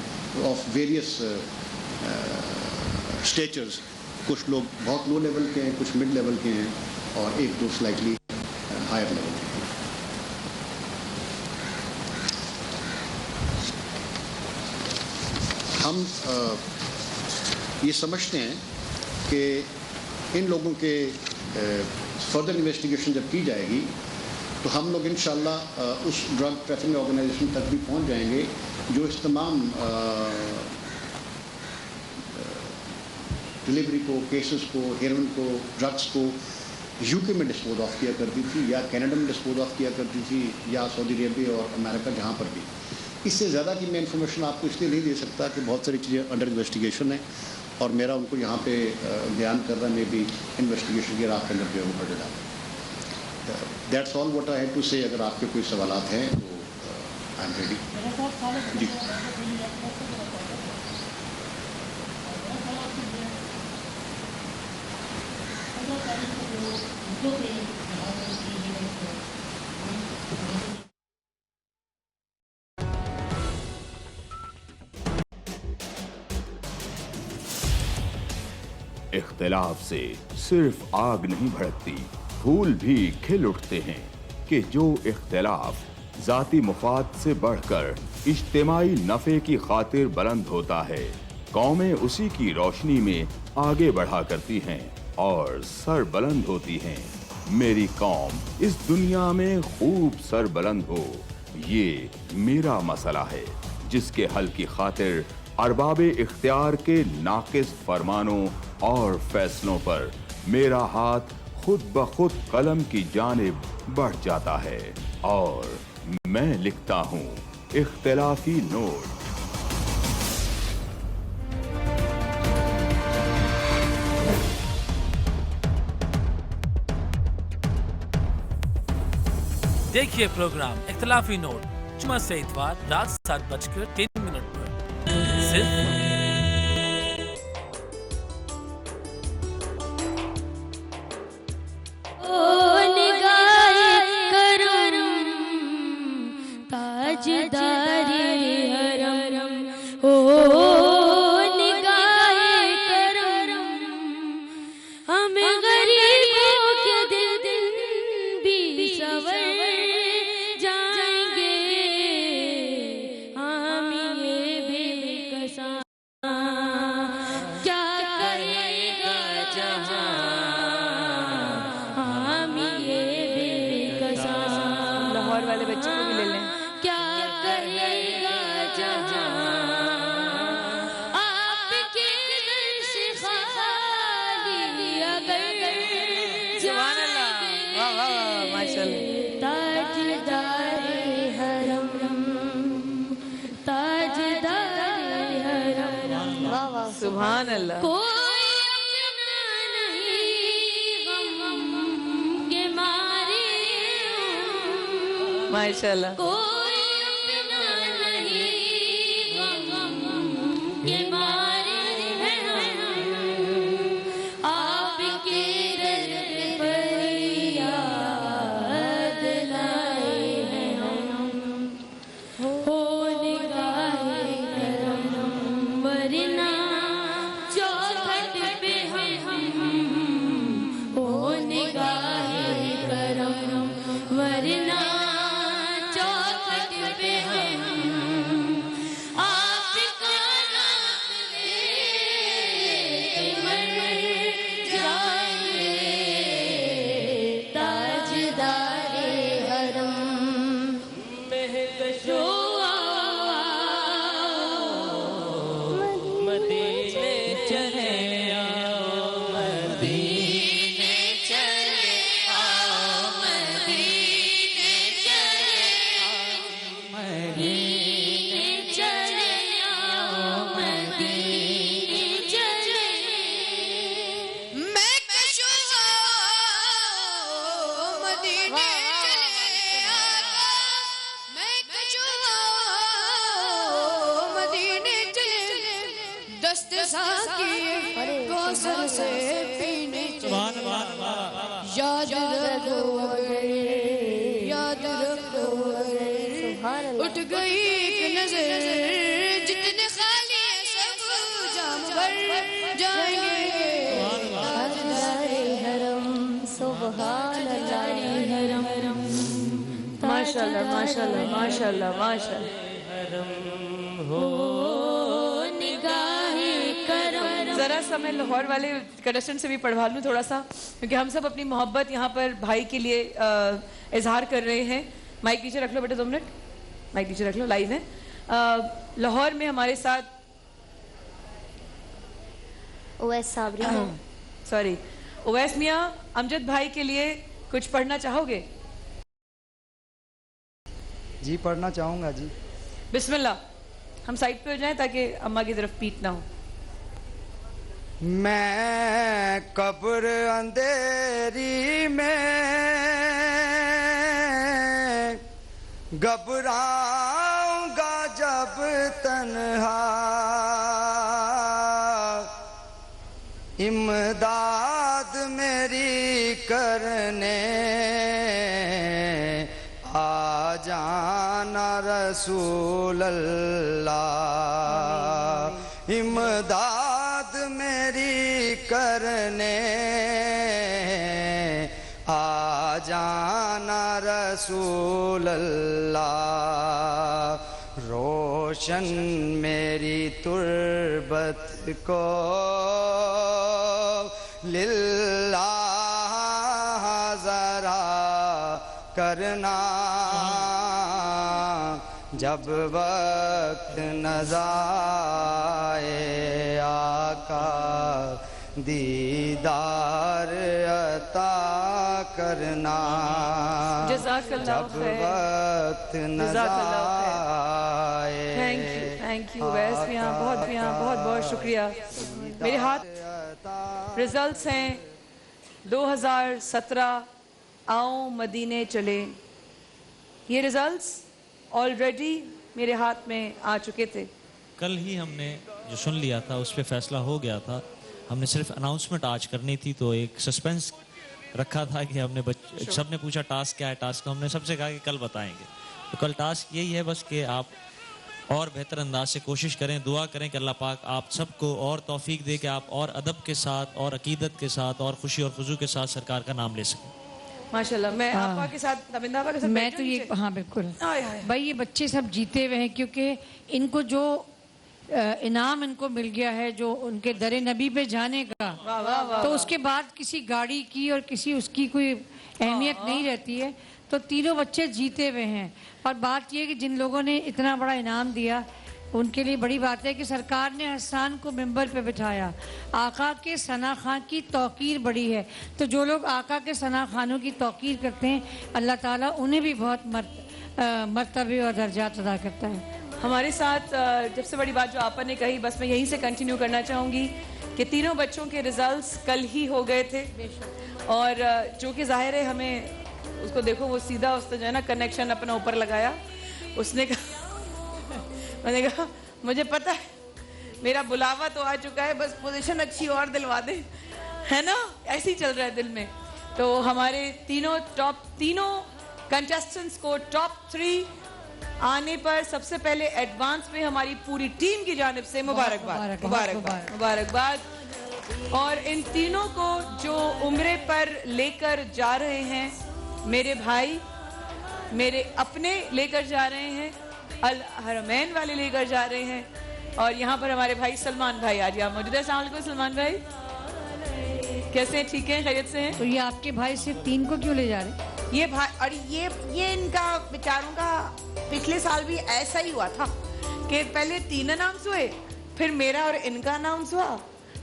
ऑफ वेरियस स्टेचर्स। कुछ लोग बहुत लो लेवल के हैं, कुछ मिड लेवल के हैं, और एक दो स्लाइटली हायर लेवल के। हम ये समझते हैं कि इन लोगों के फर्दर इन्वेस्टिगेशन जब की जाएगी तो हम लोग इंशाल्लाह उस ड्रग ट्रैफिकिंग ऑर्गेनाइजेशन तक भी पहुंच जाएंगे जो इस तमाम डिलीवरी को, केसेस को, हेरोइन को, ड्रग्स को UK में डिस्पोज ऑफ किया करती थी, या कनाडा में डिस्पोज ऑफ किया करती थी, या सऊदी अरेबिया और अमेरिका, जहाँ पर भी। इससे ज़्यादा की मैं इन्फॉर्मेशन आपको इसलिए नहीं दे सकता कि बहुत सारी चीज़ें अंडर इन्वेस्टिगेशन है, और मेरा उनको यहाँ पे बयान करना में भी इन्वेस्टिगेशन के राह के अंदर जो है वो पड़ जाता है। That's all what I have to say. अगर आपके कोई सवालात हैं तो आई एम रेडी। जी। इख्तिलाफ से सिर्फ आग नहीं भड़कती, फूल भी खिल उठते हैं कि जो इख्तिलाफ जाती मुफाद से बढ़कर इज्तिमाई नफ़े की खातिर बुलंद होता है, कौमें उसी की रोशनी में आगे बढ़ा करती हैं और सर बुलंद होती हैं। मेरी कौम इस दुनिया में खूब सर बुलंद हो, ये मेरा मसला है, जिसके हल की खातिर अरबाब इख्तियार के नाकिस फरमानों और फैसलों पर मेरा हाथ खुद ब खुद कलम की जानिब बढ़ जाता है और मैं लिखता हूँ इख्तिलाफी नोट। देखिए प्रोग्राम इख्तिलाफी नोट जुम्मा से इतवार रात 7:03 पर सिर्फ सुभान अल्लाह। माशाल्लाह। वरना चौखट चले आओ मदीने चले आओ मदीने चले आओ मदीने चले आओ मदीने चले मैं कशो मदीने चले आका मैं कशो मदीने चले दस्त साकी कौसर से पीने चले याद रखो याद रखो उठ गई एक नजर जितने खाली है सब जाम भर जाएंगे माशाल्लाह माशाल्लाह माशाल्लाह माशाल्लाह जरा सा मैं लाहौर वाले कंटेस्टेंट से भी पढ़वा लूँ थोड़ा सा, क्योंकि हम सब अपनी मोहब्बत यहाँ पर भाई के लिए इजहार कर रहे हैं। माइक नीचे रख लो बेटा 2 मिनट, माइक नीचे रख लो, लाइव है। लाहौर में हमारे साथ उवैस साबरी सॉरी उवैस मियाँ अमजद भाई के लिए कुछ पढ़ना चाहोगे? जी पढ़ना चाहूँगा जी। बिस्मिल्लाह, हम साइड पे हो जाएं ताकि अम्मा की तरफ पीट ना हो। मैं कब्र अंधेरी में घबराऊंगा जब तन्हा, इमदाद मेरी करने आ जाना रसूल अल्लाह, इमदाद मेरी करने आ जाना रसूल अल्लाह, रोशन मेरी तुर्बत को लिल्लाह जरा करना, जब वक्त नज़ाए आका दीदार अता करना, जब वक्त नज़ाए। थैंक यू वैस मियाँ, बहुत बहुत शुक्रिया। मेरे हाथ रिजल्ट्स हैं 2017 आओ मदीने चले। ये रिजल्ट्स ऑलरेडी मेरे हाथ में आ चुके थे। कल ही हमने जो सुन लिया था उस पर फैसला हो गया था। हमने सिर्फ अनाउंसमेंट आज करनी थी, तो एक सस्पेंस रखा था कि हमने सबने पूछा टास्क क्या है, टास्क हमने सबसे कहा कि कल बताएंगे। तो कल टास्क यही है बस कि आप और बेहतर अंदाज से कोशिश करें, दुआ करें कि अल्लाह पाक आप सबको और तौफीक दे कि आप और अदब के साथ और अकीदत के साथ और खुशी और खुजू के साथ सरकार का नाम ले सकें। माशाल्लाह। मैं आपा के साथ नबिंदा आपा के साथ मैं तो ये हाँ बिल्कुल भाई ये बच्चे सब जीते हुए हैं, क्योंकि इनको जो इनाम इनको मिल गया है जो उनके दरे नबी पे जाने का, तो उसके बाद किसी गाड़ी की और किसी उसकी कोई अहमियत नहीं रहती है। तो तीनों बच्चे जीते हुए हैं। और बात ये कि जिन लोगों ने इतना बड़ा इनाम दिया उनके लिए बड़ी बात है कि सरकार ने हसन को मिंबर पे बिठाया। आका के सना खान की तौकीर बड़ी है, तो जो लोग आका के सना खानों की तौकीर करते हैं अल्लाह ताला उन्हें भी बहुत मर्तबे और दर्जात अदा करता है। हमारे साथ सबसे बड़ी बात जो आपा ने कही, बस मैं यहीं से कंटिन्यू करना चाहूँगी कि तीनों बच्चों के रिजल्ट्स कल ही हो गए थे, और जो कि जाहिर है हमें उसको देखो वो सीधा उसने जो है ना कनेक्शन अपना ऊपर लगाया। उसने कहा मैंने कहा मुझे पता है मेरा बुलावा तो आ चुका है, बस पोजीशन अच्छी और दिलवा दे, है ना, ऐसे ही चल रहा है दिल में। तो हमारे तीनों कंटेस्टेंट्स को टॉप 3 आने पर सबसे पहले एडवांस में हमारी पूरी टीम की जानिब से मुबारकबाद मुबारकबाद मुबारकबाद। और इन तीनों को जो उम्रे पर लेकर जा रहे हैं, मेरे भाई मेरे अपने लेकर जा रहे हैं, अल हरमैन वाले लेकर जा रहे हैं, और यहाँ पर हमारे भाई सलमान भाई आज यहाँ मौजूद है। अस्सलाम वालेकुम सलमान भाई, कैसे हैं? ठीक हैं, खैरियत से हैं? तो ये आपके भाई सिर्फ 3 को क्यों ले जा रहे हैं? ये भाई और ये इनका बेचारों का पिछले साल भी ऐसा ही हुआ था कि पहले 3 अनाउंस हुए, फिर मेरा और इनका अनाउंस हुआ,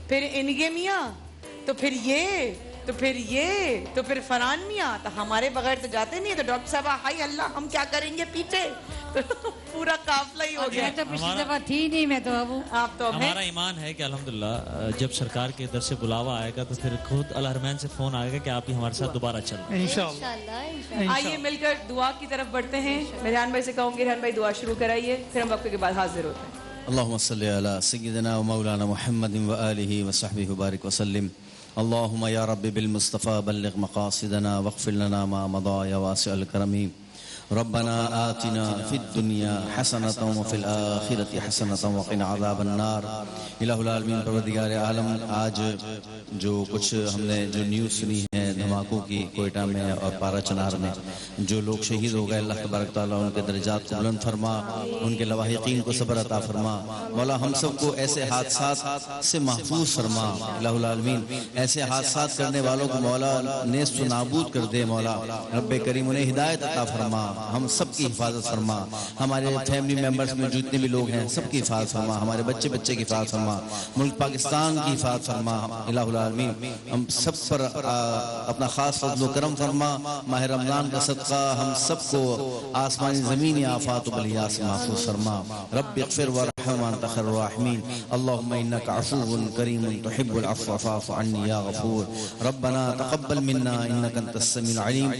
پھر انگے میاں تو پھر یہ تو پھر یہ تو پھر فرحان میاں تو ہمارے بغیر تو جاتے نہیں. تو ڈاکٹر صاحب ہائی اللہ ہم کیا کریں گے پیچھے, تو پورا قافلہ ہی ہو گیا. میں تو پچھلی دفعہ تھی نہیں, میں تو ابو آپ تو ہمارا ایمان ہے کہ الحمدللہ جب سرکار کے در سے بلاوا آئے گا تو پھر خود الحرمین سے فون آئے گا کہ آپ ہی ہمارے ساتھ دوبارہ چلیں انشاءاللہ. آئیے مل کر دعا کی طرف بڑھتے ہیں. میں ریحان بھائی سے کہوں گی ریحان بھائی دعا شروع کرائیے, پھر ہم وقت کے بعد حاضر ہوتے ہیں. اللهم صل على سيدنا ومولانا محمد وآله وصحبه وبارك وسلم. اللهم يا رب بالمصطفى بلغ مقاصدنا واغفر لنا ما مضى يا واسع الكرم. ربنا آتنا في الدنيا حسنة وفي الآخرة حسنة وقنا عذاب النار. الہ العالمین پروردگار عالم, آج جو کچھ ہم نے جو نیوز سنی ہے دھماکوں کی کوئٹہ میں اور پارا چنار میں, جو لوگ شہید ہو گئے, اللہ تبارک تعالیٰ ان کے درجات کو بلند فرما, ان کے لواحقین کو صبر عطا فرما. مولا ہم سب کو ایسے حادثات سے محفوظ فرما. الہ العالمین ایسے حادثات کرنے والوں کو مولا نیست و نابود کر دے. مولا رب کریم انہیں ہدایت عطا فرما, ہم سب کی حفاظت فرما. ہمارے فیملی ممبرز میں جتنے بھی لوگ ہیں سب کی حفاظت فرما. ہمارے بچے کی حفاظت فرما. ملک پاکستان کی حفاظت فرما. الہ العالمین ہم سب پر اپنا خاص فضل و کرم فرما. ماہ رمضان کا صدقہ ہم سب کو آسمانی زمینی آفات و بلیات سے محفوظ فرما. رب اغفر وارحم وانت خیر الراحمین. اللہم انک عفو کریم تحب العفو فاعف عنی یا غفور. ربنا تقبل منا انک انت السمیع العلیم.